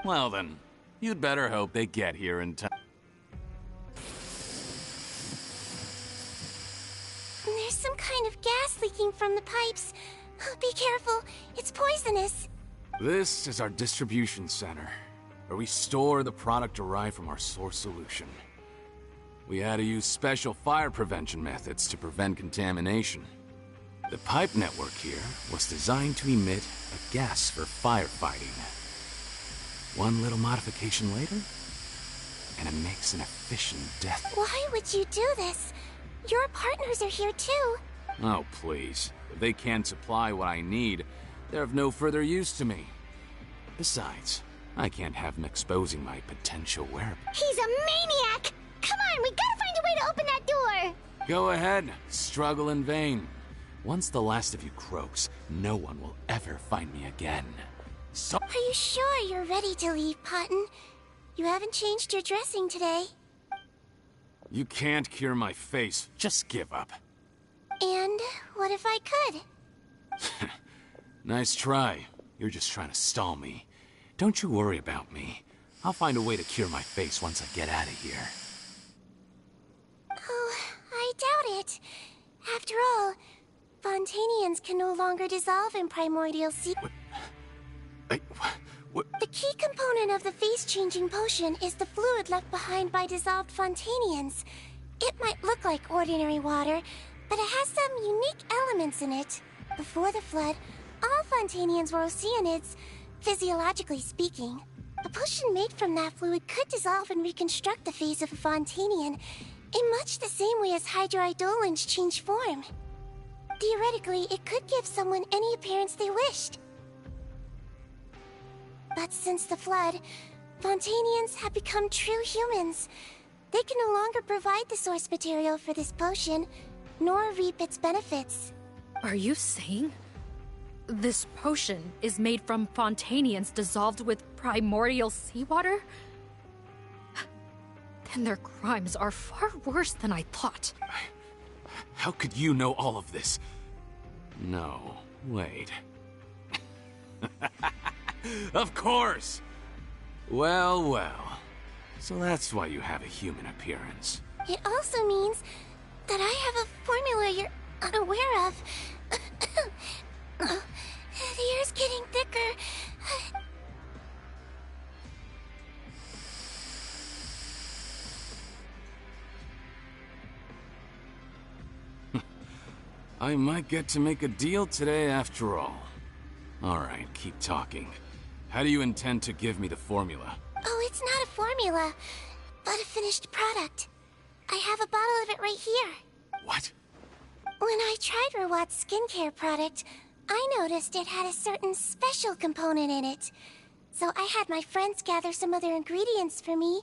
Well then, you'd better hope they get here in time. There's some kind of gas leaking from the pipes. Be careful, it's poisonous. This is our distribution center, where we store the product derived from our source solution. We had to use special fire prevention methods to prevent contamination. The pipe network here was designed to emit a gas for firefighting. One little modification later, and it makes an efficient death. Why would you do this? Your partners are here too. Oh, please. If they can't supply what I need, they're of no further use to me. Besides, I can't have them exposing my potential whereabouts. He's a maniac! Come on, we gotta find a way to open that door! Go ahead, struggle in vain. Once the last of you croaks, no one will ever find me again. So— Are you sure you're ready to leave, Potton? You haven't changed your dressing today. You can't cure my face, just give up. And what if I could? Nice try. You're just trying to stall me. Don't you worry about me. I'll find a way to cure my face once I get out of here. Oh, I doubt it. After all, Fontanians can no longer dissolve in primordial sea. The key component of the face-changing potion is the fluid left behind by dissolved Fontanians. It might look like ordinary water, but it has some unique elements in it. Before the flood, all Fontanians were oceanids, physiologically speaking. A potion made from that fluid could dissolve and reconstruct the face of a Fontanian in much the same way as hydroidolins change form. Theoretically, it could give someone any appearance they wished. But since the flood, Fontanians have become true humans. They can no longer provide the source material for this potion, nor reap its benefits. Are you saying this potion is made from Fontanians dissolved with primordial seawater? Then their crimes are far worse than I thought. How could you know all of this? No, wait. Of course! Well, well. So that's why you have a human appearance. It also means that I have a formula you're unaware of. The air's getting thicker. I might get to make a deal today after all. Alright, keep talking. How do you intend to give me the formula? Oh, it's not a formula, but a finished product. I have a bottle of it right here. What? When I tried Rawat's skincare product, I noticed it had a certain special component in it. So I had my friends gather some other ingredients for me,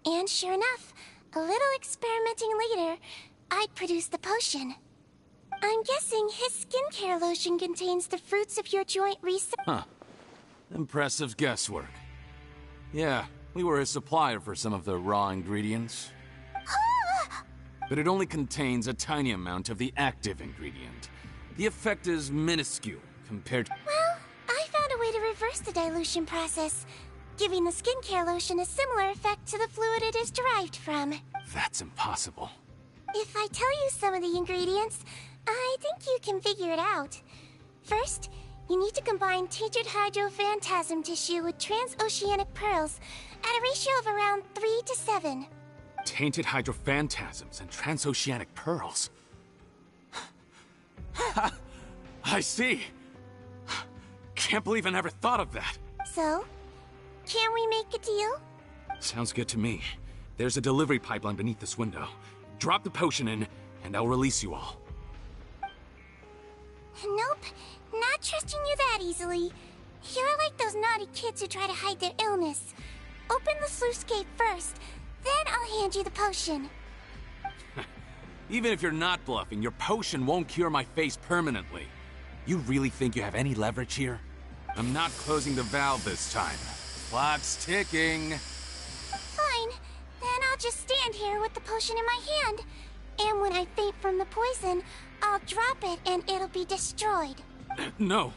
and sure enough, a little experimenting later, I'd produced the potion. I'm guessing his skincare lotion contains the fruits of your joint research. Huh. Impressive guesswork. Yeah, we were a supplier for some of the raw ingredients. But it only contains a tiny amount of the active ingredient. The effect is minuscule compared to— Well, I found a way to reverse the dilution process, giving the skincare lotion a similar effect to the fluid it is derived from. That's impossible. If I tell you some of the ingredients, I think you can figure it out. First, you need to combine tainted hydrophantasm tissue with transoceanic pearls at a ratio of around 3 to 7. Tainted hydrophantasms and transoceanic pearls. I see. Can't believe I never thought of that. So, can we make a deal? Sounds good to me. There's a delivery pipeline beneath this window. Drop the potion in, and I'll release you all. Nope, not trusting you that easily. You're like those naughty kids who try to hide their illness. Open the sluice gate first, Then I'll hand you the potion. Even if you're not bluffing, your potion won't cure my face permanently. You really think you have any leverage here? I'm not closing the valve this time. Clock's ticking. Fine. Then I'll just stand here with the potion in my hand. And when I faint from the poison, I'll drop it and it'll be destroyed. No.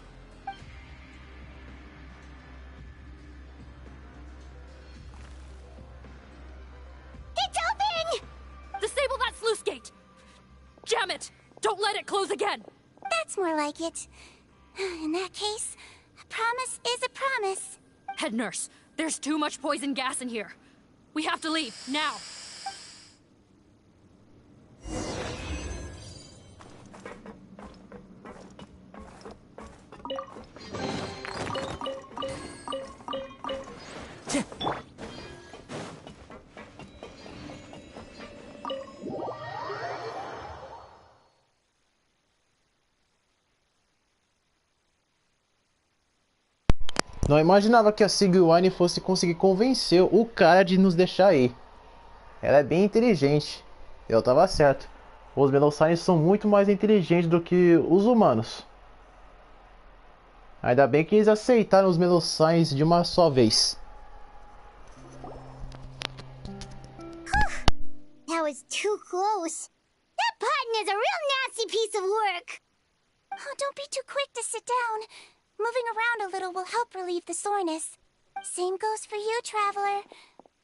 It's open! Disable that sluice gate! Jam it! Don't let it close again! That's more like it. In that case, a promise is a promise. Head nurse, there's too much poison gas in here. We have to leave, now! Não imaginava que a Sigwine fosse conseguir convencer o cara de nos deixar ir. Ela é bem inteligente. Eu tava certo. Os Melosanes são muito mais inteligentes do que os humanos. Ainda bem que eles aceitaram os Melosanes de uma só vez. That was too close. That button is a real nasty piece of work. Oh, don't be too quick to sit down. Moving around a little will help relieve the soreness. Same goes for you, Traveler.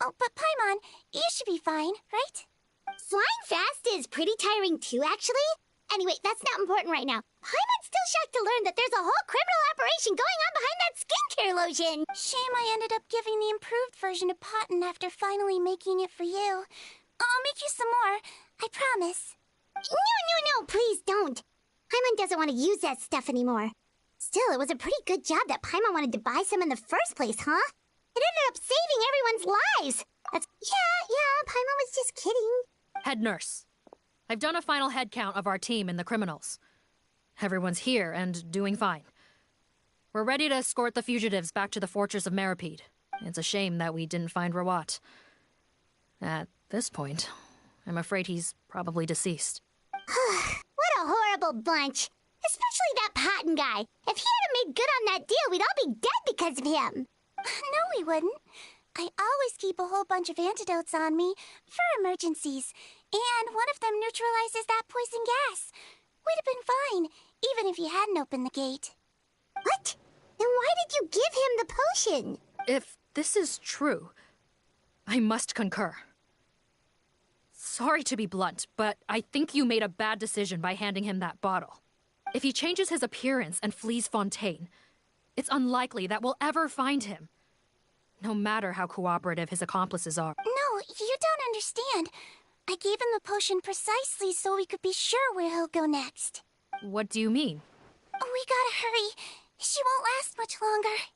Oh, but Paimon, you should be fine, right? Flying fast is pretty tiring too, actually. Anyway, that's not important right now. Paimon's still shocked to learn that there's a whole criminal operation going on behind that skincare lotion. Shame I ended up giving the improved version to Potten after finally making it for you. I'll make you some more, I promise. No, please don't. Paimon doesn't want to use that stuff anymore. Still, it was a pretty good job that Paimon wanted to buy some in the first place, huh? It ended up saving everyone's lives. Yeah, Paimon was just kidding. Head nurse, I've done a final head count of our team and the criminals. Everyone's here and doing fine. We're ready to escort the fugitives back to the fortress of Meripede. It's a shame that we didn't find Rawat. At this point, I'm afraid he's probably deceased. What a horrible bunch. Especially that Potten guy. If he hadn't made good on that deal, we'd all be dead because of him. No, we wouldn't. I always keep a whole bunch of antidotes on me for emergencies, and one of them neutralizes that poison gas. We'd have been fine, even if you hadn't opened the gate. What? Then why did you give him the potion? If this is true, I must concur. Sorry to be blunt, but I think you made a bad decision by handing him that bottle. If he changes his appearance and flees Fontaine, it's unlikely that we'll ever find him. No matter how cooperative his accomplices are. No, you don't understand. I gave him the potion precisely so we could be sure where he'll go next. What do you mean? We gotta hurry. She won't last much longer.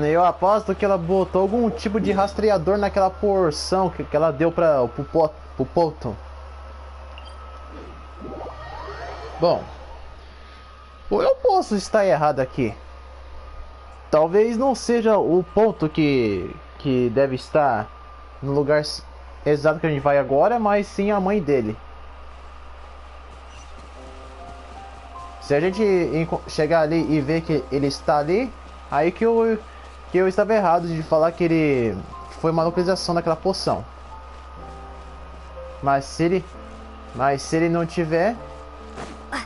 Eu aposto que ela botou algum tipo de rastreador naquela porção que ela deu pro Potom. Bom, eu posso estar errado aqui. Talvez não seja o ponto que deve estar no lugar exato que a gente vai agora, mas sim a mãe dele. Se a gente chegar ali e ver que ele está ali, aí que eu estava errado de falar que foi uma localização daquela poção. Mas se ele não tiver,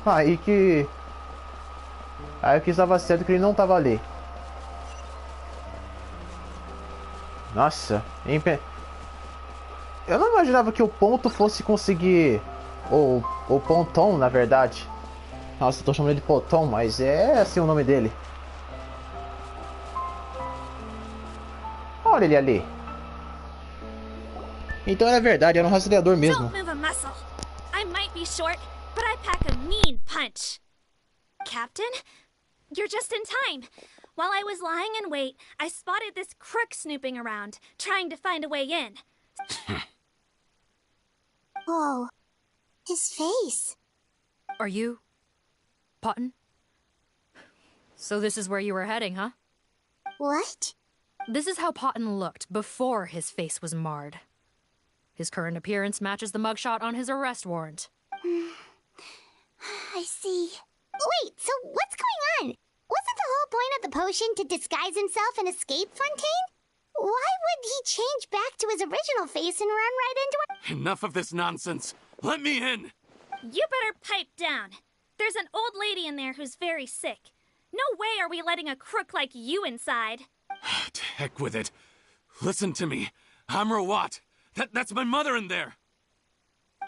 aí que estava certo que ele não estava ali. Nossa, eu não imaginava que o Ponto fosse conseguir, ou o Ponton, na verdade. Nossa, eu tô chamando ele de Ponton, mas é assim o nome dele. Olha ele ali. Então é verdade, era um rastreador mesmo. Don't move a muscle. I might be short, but I pack a mean punch. Captain, you're just in time. While I was lying in wait, I spotted this crook snooping around, trying to find a way in. Whoa. His face. Are you... Potten? So this is where you were heading, huh? What? This is how Potton looked before his face was marred. His current appearance matches the mugshot on his arrest warrant. I see. Wait, so what's going on? Wasn't the whole point of the potion to disguise himself and escape Fontaine? Why would he change back to his original face and run right into it? Enough of this nonsense. Let me in. You better pipe down. There's an old lady in there who's very sick. No way are we letting a crook like you inside. To heck with it. Listen to me. I'm Rawat. That's my mother in there.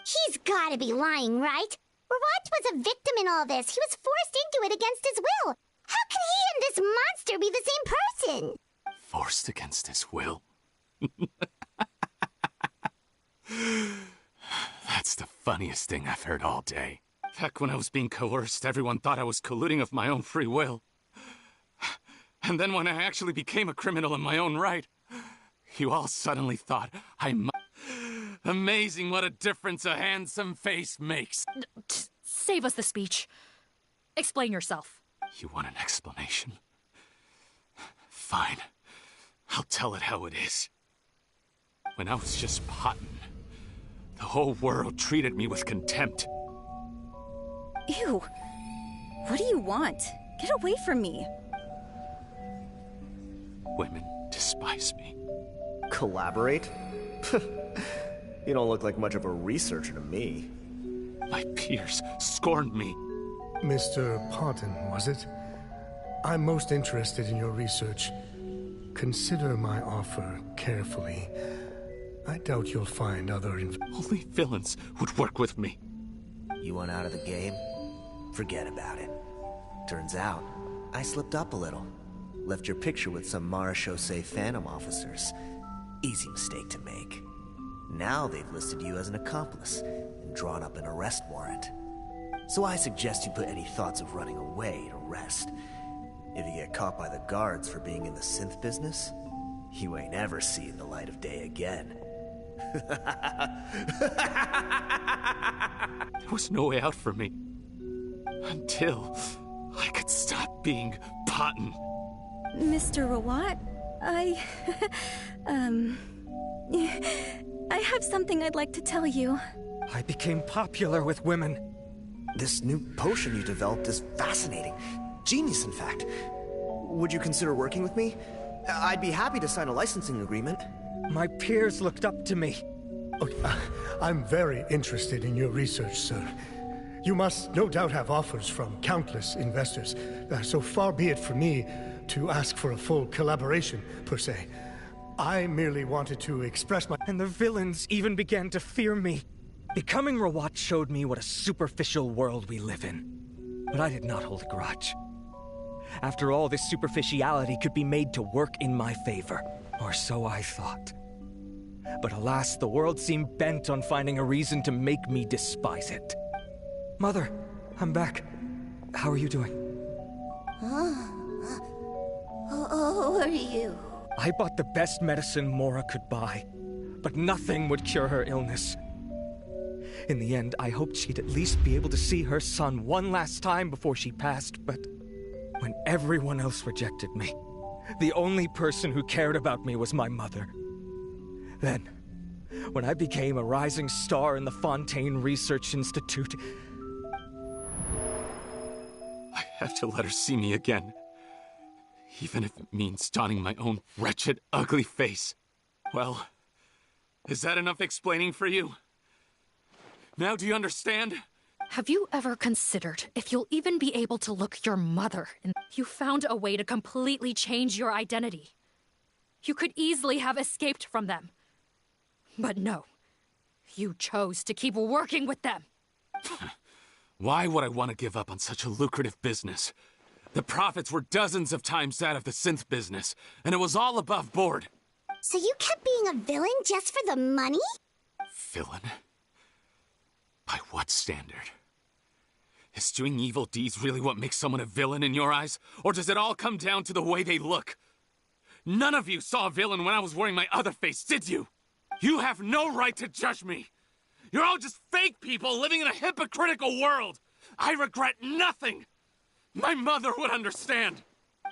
He's gotta be lying, right? Rawat was a victim in all this. He was forced into it against his will. How can he and this monster be the same person? Forced against his will? That's the funniest thing I've heard all day. Heck, when I was being coerced, everyone thought I was colluding of my own free will. And then when I actually became a criminal in my own right, you all suddenly thought Amazing what a difference a handsome face makes. Save us the speech. Explain yourself. You want an explanation? Fine. I'll tell it how it is. When I was just Potton, the whole world treated me with contempt. Ew. What do you want? Get away from me. Women despise me. Collaborate? You don't look like much of a researcher to me. My peers scorned me. Mr. Potton, was it? I'm most interested in your research. Consider my offer carefully. I doubt you'll find other Only villains would work with me. You want out of the game? Forget about it. Turns out, I slipped up a little. Left your picture with some Marechaussee Phantom officers. Easy mistake to make. Now they've listed you as an accomplice and drawn up an arrest warrant. So I suggest you put any thoughts of running away to rest. If you get caught by the guards for being in the synth business, you ain't ever seeing the light of day again. There was no way out for me. Until I could stop being Potton. Mr. Rawat, I have something I'd like to tell you. I became popular with women. This new potion you developed is fascinating. Genius, in fact. Would you consider working with me? I'd be happy to sign a licensing agreement. My peers looked up to me. I'm very interested in your research, sir. You must no doubt have offers from countless investors. So far be it from me to ask for a full collaboration, per se. I merely wanted to express my... And the villains even began to fear me. Becoming Rawat showed me what a superficial world we live in. But I did not hold a grudge. After all, this superficiality could be made to work in my favor. Or so I thought. But alas, the world seemed bent on finding a reason to make me despise it. Mother, I'm back. How are you doing? Who are you? I bought the best medicine Mora could buy, but nothing would cure her illness. In the end, I hoped she'd at least be able to see her son one last time before she passed, but when everyone else rejected me, the only person who cared about me was my mother. Then, when I became a rising star in the Fontaine Research Institute, I have to let her see me again. Even if it means donning my own wretched, ugly face. Well, is that enough explaining for you? Now do you understand? Have you ever considered if you'll even be able to look your mother in? You found a way to completely change your identity. You could easily have escaped from them. But no, you chose to keep working with them. Why would I want to give up on such a lucrative business? The profits were dozens of times that of the synth business, and it was all above board. So you kept being a villain just for the money? Villain? By what standard? Is doing evil deeds really what makes someone a villain in your eyes? Or does it all come down to the way they look? None of you saw a villain when I was wearing my other face, did you? You have no right to judge me. You're all just fake people living in a hypocritical world. I regret nothing. My mother would understand!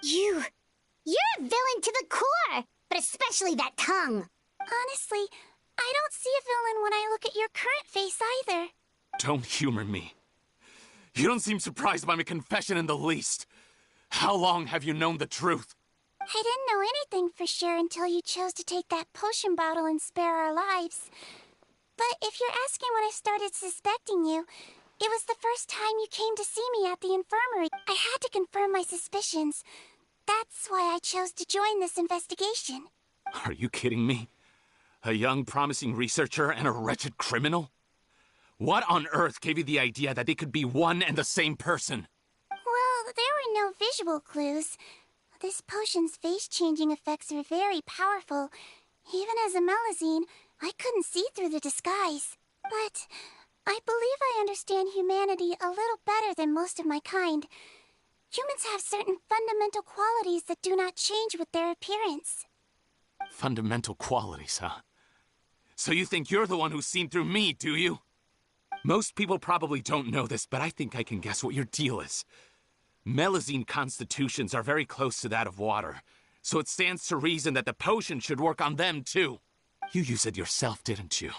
You're a villain to the core, but especially that tongue. Honestly, I don't see a villain when I look at your current face either. Don't humor me. You don't seem surprised by my confession in the least. How long have you known the truth? I didn't know anything for sure until you chose to take that potion bottle and spare our lives. But if you're asking when I started suspecting you, it was the first time you came to see me at the infirmary. I had to confirm my suspicions. That's why I chose to join this investigation. Are you kidding me? A young, promising researcher and a wretched criminal? What on earth gave you the idea that they could be one and the same person? Well, there were no visual clues. This potion's face-changing effects are very powerful. Even as a Melazine, I couldn't see through the disguise. But I believe I understand humanity a little better than most of my kind. Humans have certain fundamental qualities that do not change with their appearance. Fundamental qualities, huh? So you think you're the one who's seen through me, do you? Most people probably don't know this, but I think I can guess what your deal is. Melazine constitutions are very close to that of water, so it stands to reason that the potion should work on them too. You used it yourself, didn't you?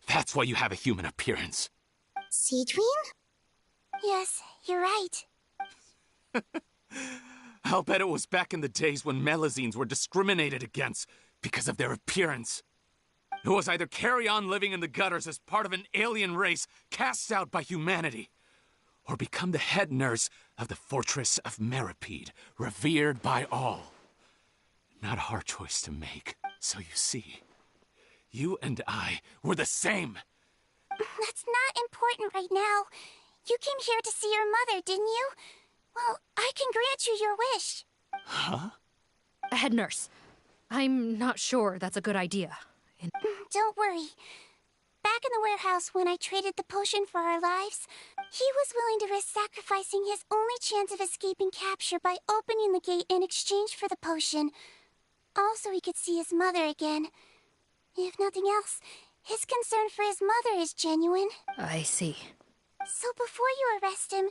That's why you have a human appearance. Sidrine? Yes, you're right. I'll bet it was back in the days when Melazines were discriminated against because of their appearance. It was either carry on living in the gutters as part of an alien race cast out by humanity, or become the head nurse of the fortress of Meripede, revered by all. Not a hard choice to make. So you see, you and I were the same. That's not important right now. You came here to see your mother, didn't you? Well, I can grant you your wish. Huh? Head nurse, I'm not sure that's a good idea. Don't worry. Back in the warehouse when I traded the potion for our lives, he was willing to risk sacrificing his only chance of escaping capture by opening the gate in exchange for the potion. Also, he could see his mother again. If nothing else, his concern for his mother is genuine. I see. So before you arrest him,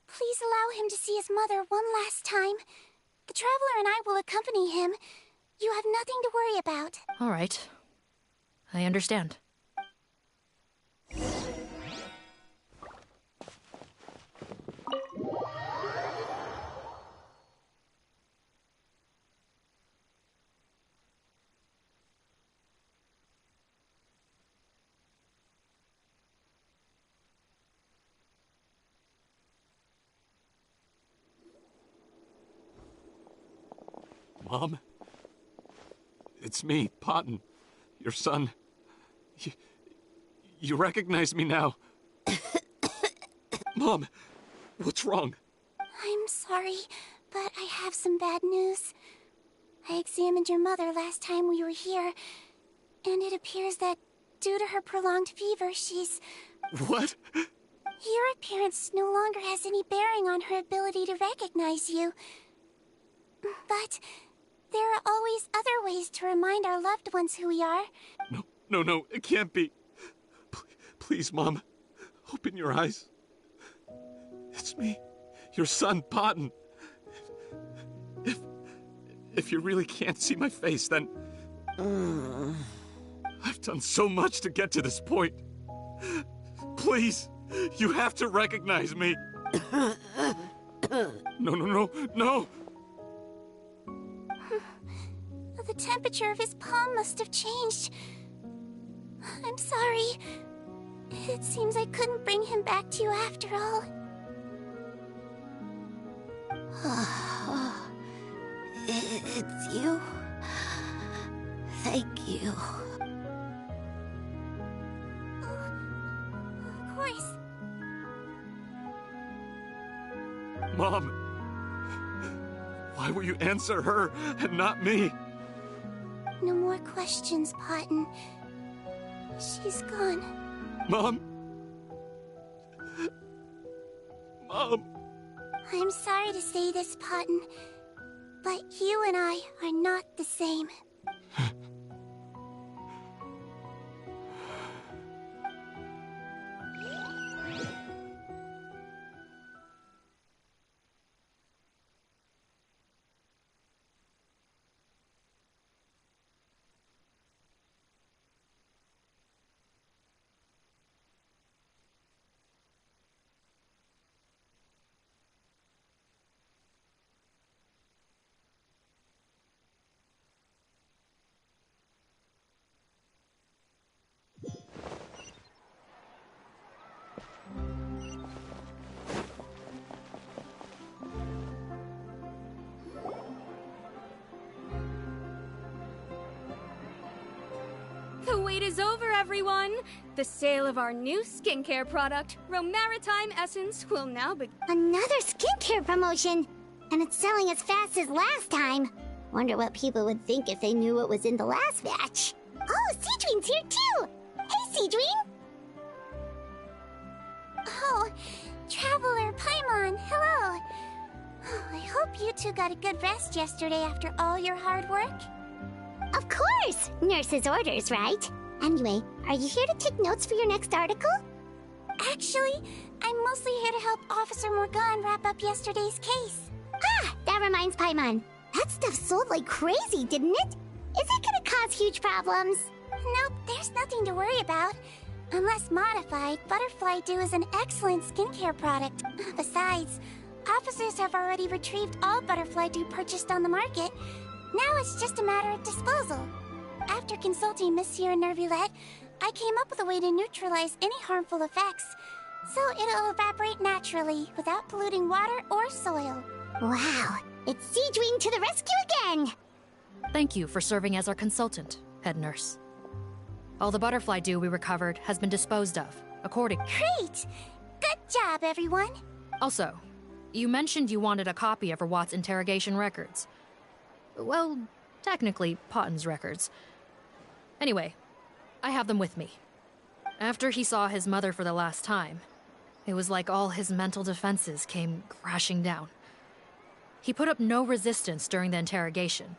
please allow him to see his mother one last time. The Traveler and I will accompany him. You have nothing to worry about. All right. I understand. Mom? It's me, Potton, your son. You recognize me now. Mom, what's wrong? I'm sorry, but I have some bad news. I examined your mother last time we were here, and it appears that due to her prolonged fever, she's... What? Your appearance no longer has any bearing on her ability to recognize you. But there are always other ways to remind our loved ones who we are. No, it can't be. Please, Mom, open your eyes. It's me, your son, Potton. If you really can't see my face, then... I've done so much to get to this point. Please, you have to recognize me. No. The temperature of his palm must have changed. I'm sorry. It seems I couldn't bring him back to you after all. It's you. Thank you. Of course. Mom, why will you answer her and not me? No more questions, Potton. She's gone. Mom? I'm sorry to say this, Potton, but you and I are not the same. is over, everyone! The sale of our new skincare product, Romaritime Essence, will now begin. Another skincare promotion! And it's selling as fast as last time. Wonder what people would think if they knew what was in the last batch. Oh, Seedween's here too! Hey, Seedween! Oh, Traveler Paimon, hello! I hope you two got a good rest yesterday after all your hard work. Of course! Nurse's orders, right? Anyway, are you here to take notes for your next article? Actually, I'm mostly here to help Officer Morgan wrap up yesterday's case. Ah, that reminds Paimon. That stuff sold like crazy, didn't it? Is it gonna cause huge problems? Nope, there's nothing to worry about. Unless modified, Butterfly Dew is an excellent skincare product. Besides, officers have already retrieved all Butterfly Dew purchased on the market. Now it's just a matter of disposal. After consulting Monsieur Nervulette, I came up with a way to neutralize any harmful effects. So it'll evaporate naturally, without polluting water or soil. Wow, it's Seedween to the rescue again! Thank you for serving as our consultant, head nurse. All the butterfly dew we recovered has been disposed of, according... Great! Good job, everyone! Also, you mentioned you wanted a copy of Watt's interrogation records. Well, technically, Potten's records. Anyway, I have them with me. After he saw his mother for the last time, it was like all his mental defenses came crashing down. He put up no resistance during the interrogation.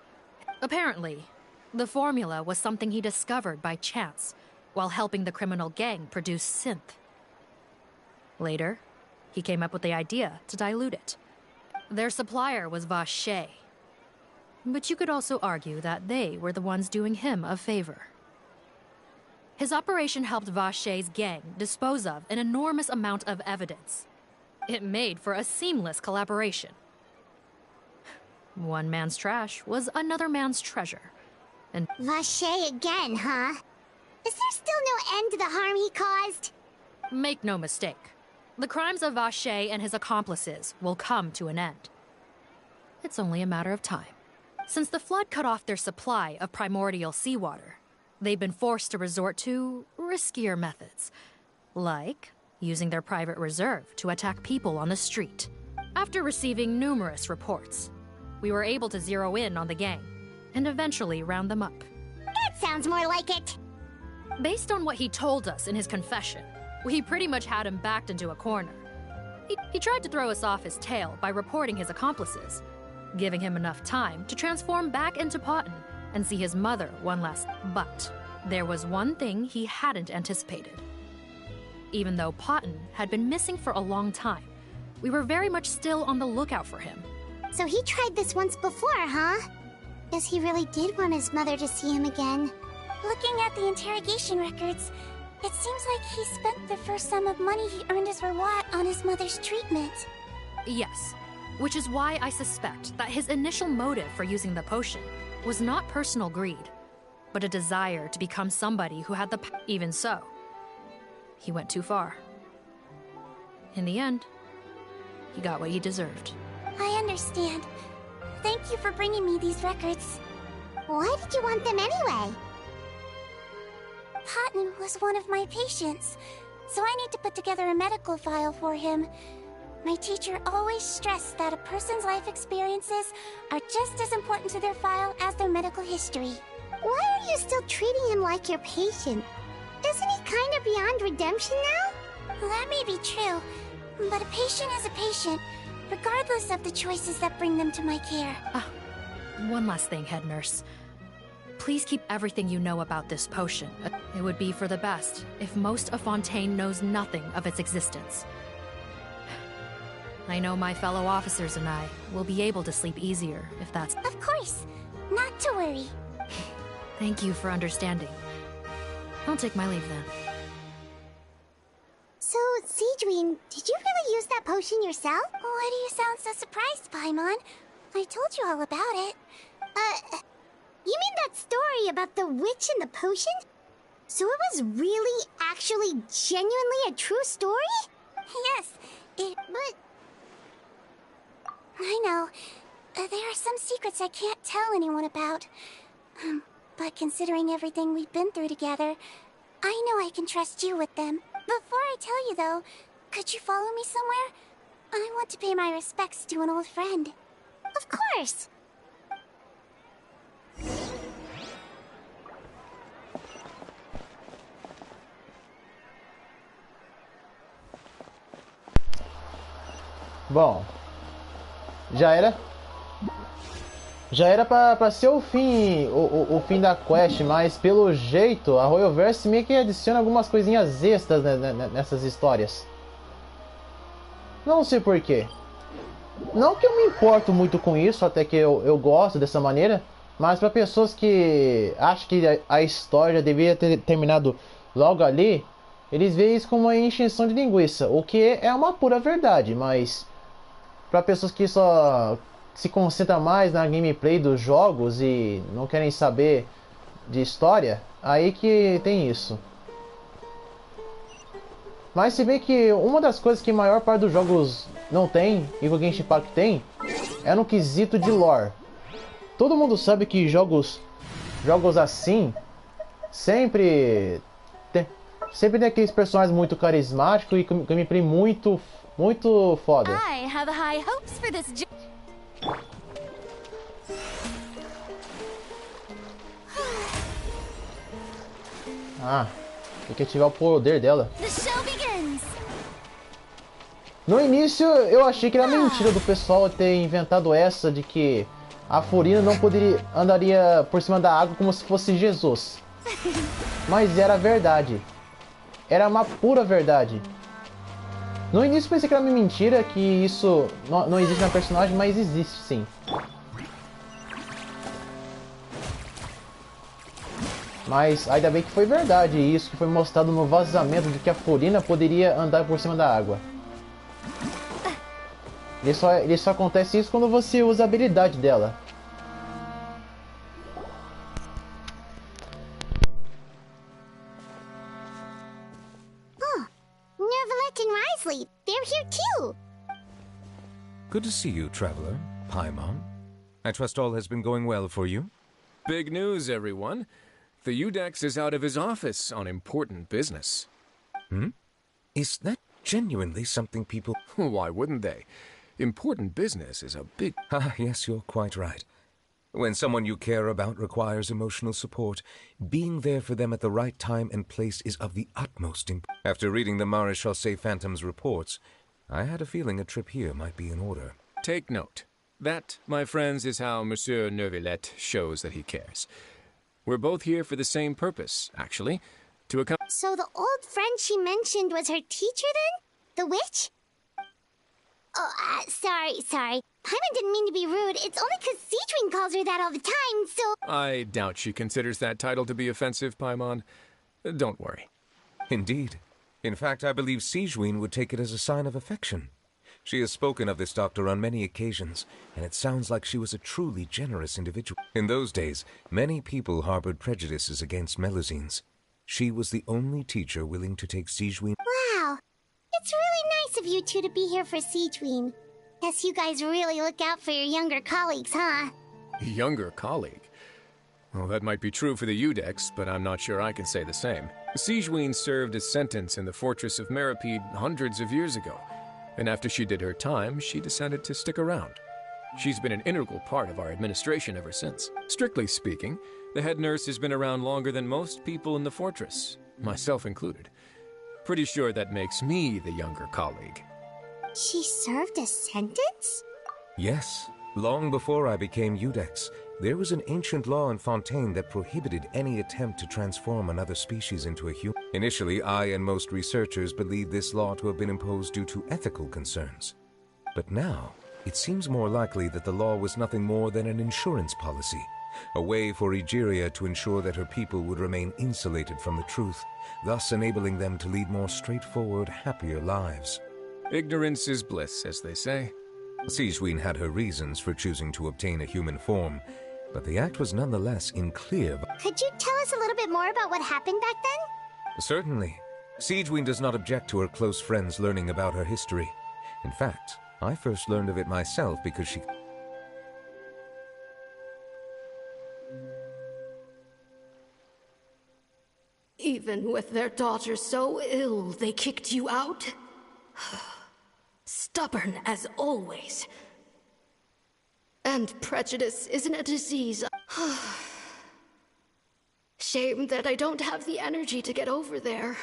Apparently, the formula was something he discovered by chance while helping the criminal gang produce synth. Later, he came up with the idea to dilute it. Their supplier was Vache. But you could also argue that they were the ones doing him a favor. His operation helped Vache's gang dispose of an enormous amount of evidence. It made for a seamless collaboration. One man's trash was another man's treasure. And Vache again, huh? Is there still no end to the harm he caused? Make no mistake. The crimes of Vache and his accomplices will come to an end. It's only a matter of time. Since the flood cut off their supply of primordial seawater, they've been forced to resort to riskier methods, like using their private reserve to attack people on the street. After receiving numerous reports, we were able to zero in on the gang and eventually round them up. That sounds more like it. Based on what he told us in his confession, we pretty much had him backed into a corner. He tried to throw us off his tail by reporting his accomplices, giving him enough time to transform back into Potten and see his mother one last. But there was one thing he hadn't anticipated. Even though Potten had been missing for a long time, we were very much still on the lookout for him. So he tried this once before, huh? Guess he really did want his mother to see him again. Looking at the interrogation records, it seems like he spent the first sum of money he earned as reward on his mother's treatment. Yes, which is why I suspect that his initial motive for using the potion was not personal greed, but a desire to become somebody who had the power. Even so, he went too far. In the end, he got what he deserved. I understand. Thank you for bringing me these records. Why did you want them anyway? Potten was one of my patients, so I need to put together a medical file for him. My teacher always stressed that a person's life experiences are just as important to their file as their medical history. Why are you still treating him like your patient? Isn't he kind of beyond redemption now? That may be true, but a patient is a patient, regardless of the choices that bring them to my care. One last thing, head nurse. Please keep everything you know about this potion. It would be for the best if most of Fontaine knows nothing of its existence. I know my fellow officers and I will be able to sleep easier if that's... Of course. Not to worry. Thank you for understanding. I'll take my leave then. So, Seedween, did you really use that potion yourself? Why do you sound so surprised, Paimon? I told you all about it. You mean that story about the witch and the potion? So it was really, actually, genuinely a true story? Yes, but... I know. There are some secrets I can't tell anyone about. But considering everything we've been through together, I know I can trust you with them. Before I tell you, though, could you follow me somewhere? I want to pay my respects to an old friend. Of course! Bom, já era pra ser o fim, o fim da quest, mas pelo jeito a Royalverse meio que adiciona algumas coisinhas extras nessas histórias. Não sei porquê. Não que eu me importo muito com isso, até que eu gosto dessa maneira, mas para pessoas que acham que a história deveria ter terminado logo ali, eles veem isso como uma encheção de linguiça, o que é uma pura verdade, mas para pessoas que só se concentram mais na gameplay dos jogos e não querem saber de história, aí que tem isso. Mas se bem que uma das coisas que a maior parte dos jogos não tem, e o Genshin Impact tem, é no quesito de lore. Todo mundo sabe que jogos assim sempre tem aqueles personagens muito carismáticos e gameplay muito foda. I have high hopes for this. Ah, tem que ativar o poder dela. No início eu achei que era mentira do pessoal ter inventado essa de que a Furina não andaria por cima da água como se fosse Jesus. Mas era verdade. Era uma pura verdade. No início pensei que era uma mentira, que isso não existe na personagem, mas existe sim. Mas ainda bem que foi verdade isso que foi mostrado no vazamento de que a Furina poderia andar por cima da água. Ele só acontece isso quando você usa a habilidade dela. Neverlet and Risley, they're here too! Good to see you, traveler. Paimon. I trust all has been going well for you? Big news, everyone. The Udex is out of his office on important business. Hmm? Is that genuinely something people... Why wouldn't they? Important business is a big... Ah, yes, you're quite right. When someone you care about requires emotional support, being there for them at the right time and place is of the utmost importance. After reading the Maréchal Phantom's reports, I had a feeling a trip here might be in order. Take note. That, my friends, is how Monsieur Neuvillette shows that he cares. We're both here for the same purpose, actually. To accompany... So the old friend she mentioned was her teacher then? The witch? Oh, sorry. Paimon didn't mean to be rude. It's only because Sijuin calls her that all the time, so... I doubt she considers that title to be offensive, Paimon. Don't worry. Indeed. In fact, I believe Sijuin would take it as a sign of affection. She has spoken of this doctor on many occasions, and it sounds like she was a truly generous individual. In those days, many people harbored prejudices against Melusines. She was the only teacher willing to take Sijuin... Wow. It's really nice of you two to be here for Sijuin. Guess you guys really look out for your younger colleagues, huh? Younger colleague? Well, that might be true for the Udex, but I'm not sure I can say the same. Sijuin served a sentence in the fortress of Meripede hundreds of years ago, and after she did her time, she decided to stick around. She's been an integral part of our administration ever since. Strictly speaking, the head nurse has been around longer than most people in the fortress, myself included. Pretty sure that makes me the younger colleague. She served a sentence? Yes. Long before I became Udex, there was an ancient law in Fontaine that prohibited any attempt to transform another species into a human. Initially, I and most researchers believed this law to have been imposed due to ethical concerns. But now, it seems more likely that the law was nothing more than an insurance policy, a way for Egeria to ensure that her people would remain insulated from the truth, thus enabling them to lead more straightforward, happier lives. Ignorance is bliss, as they say. Sijuin had her reasons for choosing to obtain a human form, but the act was nonetheless unclear. Could you tell us a little bit more about what happened back then? Certainly. Sijuin does not object to her close friends learning about her history. In fact, I first learned of it myself because she... If Even with their daughter so ill, they kicked you out? Stubborn as always. And prejudice isn't a disease. Shame that I don't have the energy to get over there.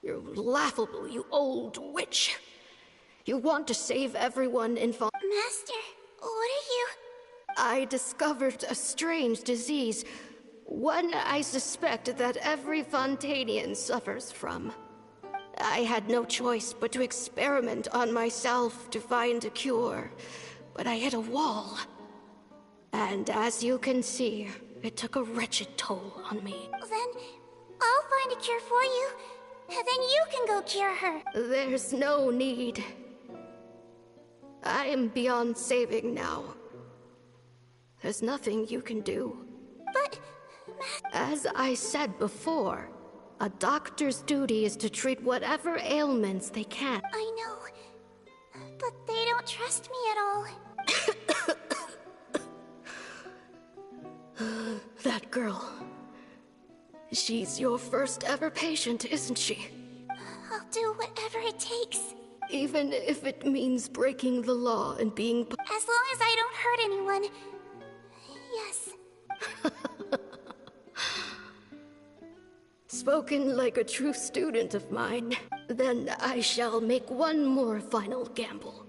You're laughable, you old witch. You want to save everyone in Master, what are you? I discovered a strange disease. One I suspect that every Fontanian suffers from. I had no choice but to experiment on myself to find a cure, but I hit a wall. And as you can see, it took a wretched toll on me. Then I'll find a cure for you, and then you can go cure her. There's no need. I am beyond saving now. There's nothing you can do. But... As I said before, a doctor's duty is to treat whatever ailments they can. I know, but they don't trust me at all. That girl. She's your first ever patient, isn't she? I'll do whatever it takes. Even if it means breaking the law and being... As long as I don't hurt anyone. Yes. Spoken like a true student of mine. Then I shall make one more final gamble.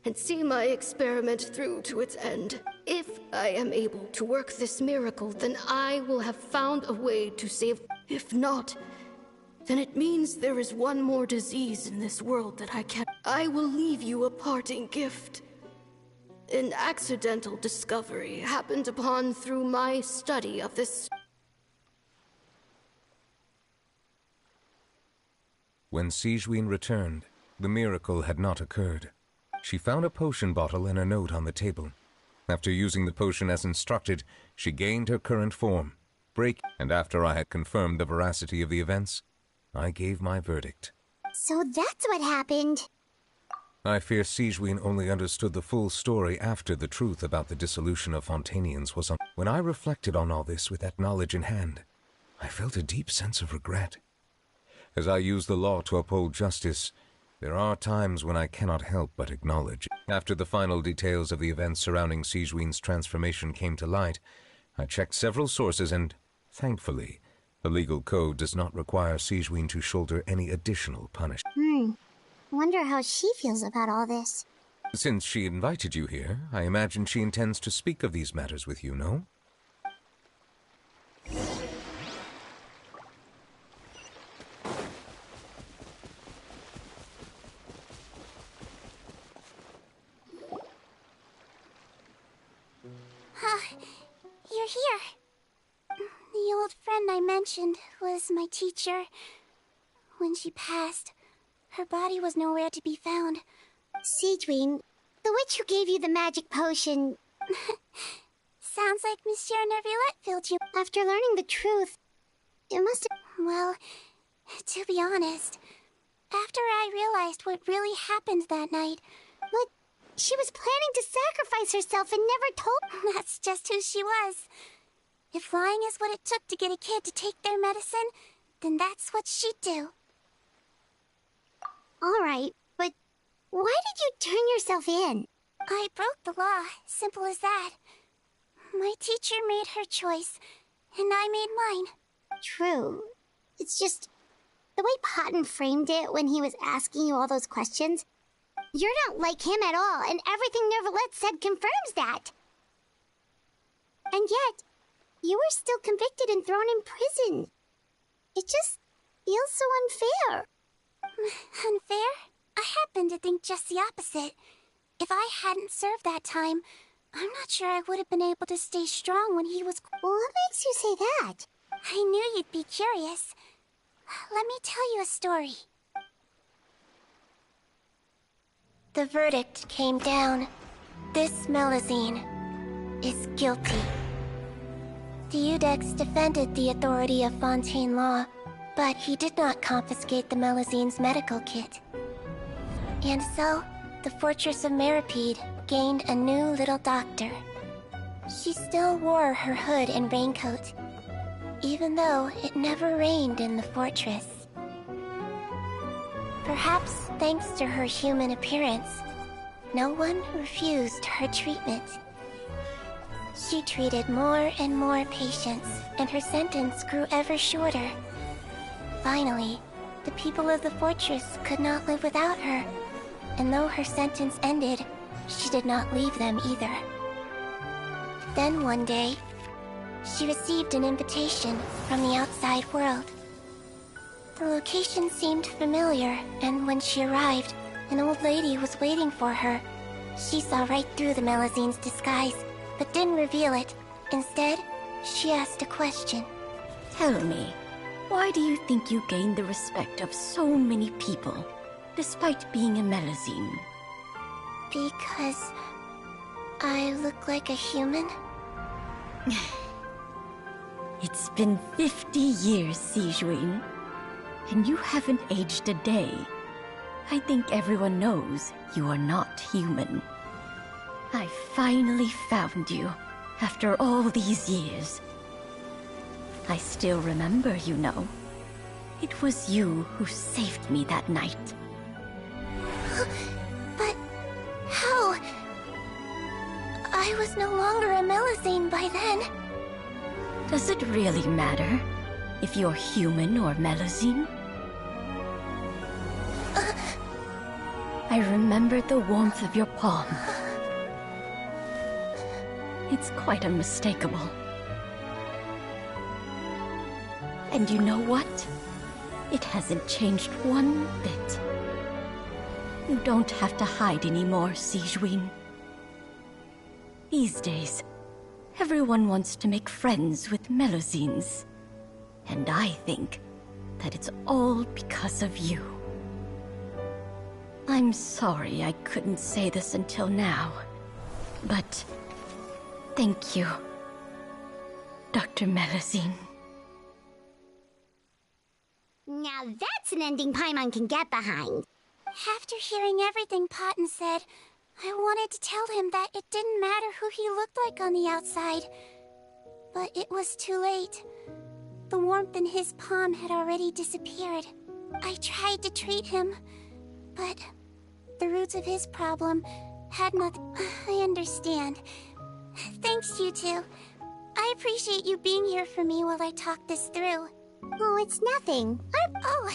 And see my experiment through to its end. If I am able to work this miracle, then I will have found a way to save... If not, then it means there is one more disease in this world that I can... I will leave you a parting gift. An accidental discovery happened upon through my study of this... When Sigewinne returned, the miracle had not occurred. She found a potion bottle and a note on the table. After using the potion as instructed, she gained her current form, and after I had confirmed the veracity of the events, I gave my verdict. So that's what happened. I fear Sigewinne only understood the full story after the truth about the dissolution of Fontanians was on. When I reflected on all this with that knowledge in hand, I felt a deep sense of regret. As I use the law to uphold justice, there are times when I cannot help but acknowledge. After the final details of the events surrounding Sigewinne's transformation came to light, I checked several sources and, thankfully, the legal code does not require Sigewinne to shoulder any additional punishment. Wonder how she feels about all this. Since she invited you here, I imagine she intends to speak of these matters with you, no? You're here. The old friend I mentioned was my teacher. When she passed, her body was nowhere to be found. Sigewinne, the witch who gave you the magic potion... Sounds like Monsieur Neuvillette filled you. After learning the truth, it must have... Well, to be honest, after I realized what really happened that night... But she was planning to sacrifice herself and never told... That's just who she was. If lying is what it took to get a kid to take their medicine, then that's what she'd do. Alright, but why did you turn yourself in? I broke the law, simple as that. My teacher made her choice, and I made mine. True. It's just... the way Potton framed it when he was asking you all those questions... You're not like him at all, and everything Neuvillette said confirms that. And yet, you were still convicted and thrown in prison. It just feels so unfair. Unfair? I happen to think just the opposite. If I hadn't served that time, I'm not sure I would have been able to stay strong when he was... What makes you say that? I knew you'd be curious. Let me tell you a story. The verdict came down. This Melusine is guilty. The Iudex defended the authority of Fontaine law, but he did not confiscate the Melusine's medical kit. And so, the Fortress of Meripede gained a new little doctor. She still wore her hood and raincoat, even though it never rained in the fortress. Perhaps thanks to her human appearance, no one refused her treatment. She treated more and more patients, and her sentence grew ever shorter. Finally, the people of the fortress could not live without her, and though her sentence ended, she did not leave them either. Then one day, she received an invitation from the outside world. The location seemed familiar, and when she arrived, an old lady was waiting for her. She saw right through the Melizine's disguise, but didn't reveal it. Instead, she asked a question. Tell me, why do you think you gained the respect of so many people, despite being a Melizine? Because I look like a human? It's been 50 years, Sijuin, and you haven't aged a day. I think everyone knows you are not human. I finally found you, after all these years. I still remember, you know. It was you who saved me that night. But how? I was no longer a Melizine by then. Does it really matter if you're human or Melizine? I remember the warmth of your palm. It's quite unmistakable. And you know what? It hasn't changed one bit. You don't have to hide anymore, Sijuin. These days, everyone wants to make friends with Melizines. And I think that it's all because of you. I'm sorry I couldn't say this until now, but thank you, Dr. Melizine. Now that's an ending Paimon can get behind. After hearing everything Potten said, I wanted to tell him that it didn't matter who he looked like on the outside. But it was too late. The warmth in his palm had already disappeared. I tried to treat him, but the roots of his problem had nothing. I understand. Thanks, you two. I appreciate you being here for me while I talk this through. Oh, it's nothing. Oh,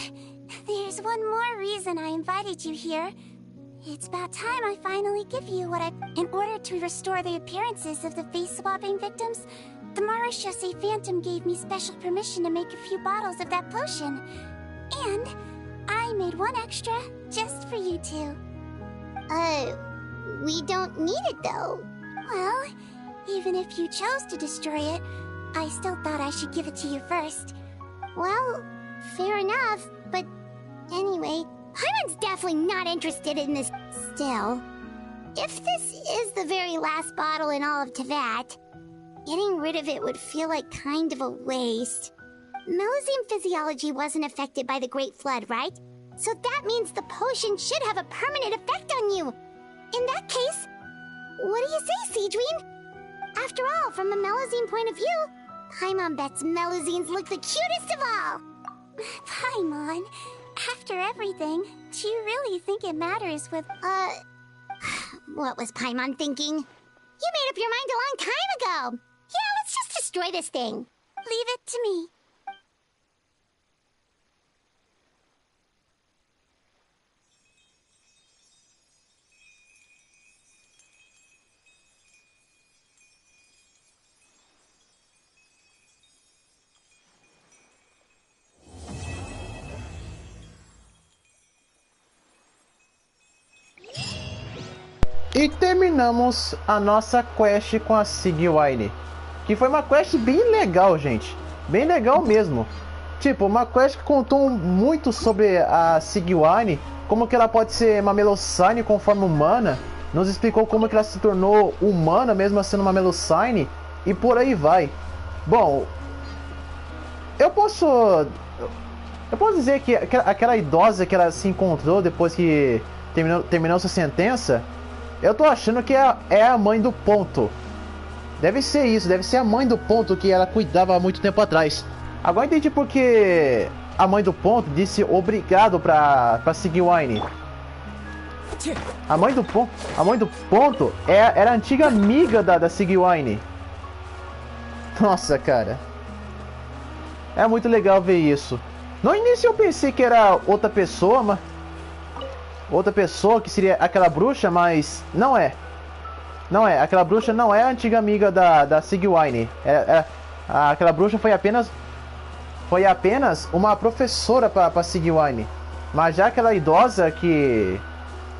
there's one more reason I invited you here. It's about time I finally give you what in order to restore the appearances of the face-swapping victims, the Marechaussee Phantom gave me special permission to make a few bottles of that potion. And I made one extra just for you two. We don't need it though. Well, even if you chose to destroy it, I still thought I should give it to you first. Well, fair enough, but anyway, Paimon's definitely not interested in this still. If this is the very last bottle in all of Teyvat, getting rid of it would feel like kind of a waste. Melizine physiology wasn't affected by the Great Flood, right? So that means the potion should have a permanent effect on you. In that case, what do you say, Sijuin? After all, from a Melizine point of view, Paimon bets Melizines look the cutest of all. Paimon, after everything, do you really think it matters with... What was Paimon thinking? You made up your mind a long time ago. Yeah, let's just destroy this thing. Leave it to me. E terminamos a nossa quest com a Sijuin, que foi uma quest bem legal, gente, bem legal mesmo. Tipo, uma quest que contou muito sobre a Sijuin, como que ela pode ser uma Melusine com forma humana, nos explicou como que ela se tornou humana mesmo sendo uma Melusine, e por aí vai. Bom, eu posso dizer que aquela idosa que ela se encontrou depois que terminou sua sentença, eu tô achando que é a mãe do Ponto. Deve ser isso, deve ser a mãe do Ponto que ela cuidava há muito tempo atrás. Agora entendi porque a mãe do Ponto disse obrigado pra seguir o Wine. A mãe do Ponto era a antiga amiga da Sigwine. Nossa, cara. É muito legal ver isso. No início eu pensei que era outra pessoa, mas... outra pessoa que seria aquela bruxa, mas não é. Não é, aquela bruxa não é a antiga amiga da Sigwine. Aquela bruxa foi apenas uma professora para Sigwine. Mas já aquela idosa que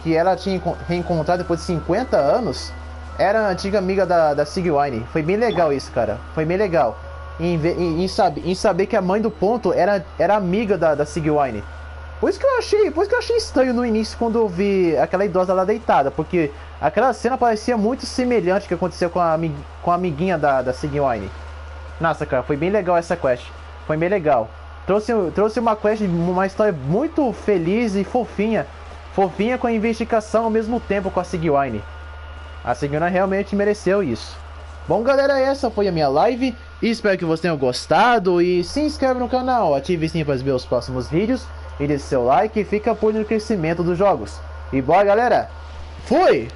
ela tinha reencontrado depois de 50 anos, era a antiga amiga da Sigwine. Foi bem legal isso, cara. Foi bem legal. Em saber que a mãe do Ponto era amiga da Sigwine. Por isso que eu achei estranho no início quando eu vi aquela idosa lá deitada, porque aquela cena parecia muito semelhante ao que aconteceu com a amiguinha da Sigwine. Nossa, cara, foi bem legal essa quest. Foi bem legal. Trouxe uma quest, uma história muito feliz e fofinha. Fofinha com a investigação ao mesmo tempo com a Sigwine. A Sigwine realmente mereceu isso. Bom, galera, essa foi a minha live. Espero que vocês tenham gostado. E se inscreve no canal, ative o sininho para ver os próximos vídeos. E deixe seu like e fica por dentro do crescimento dos jogos. E bora, galera. Fui!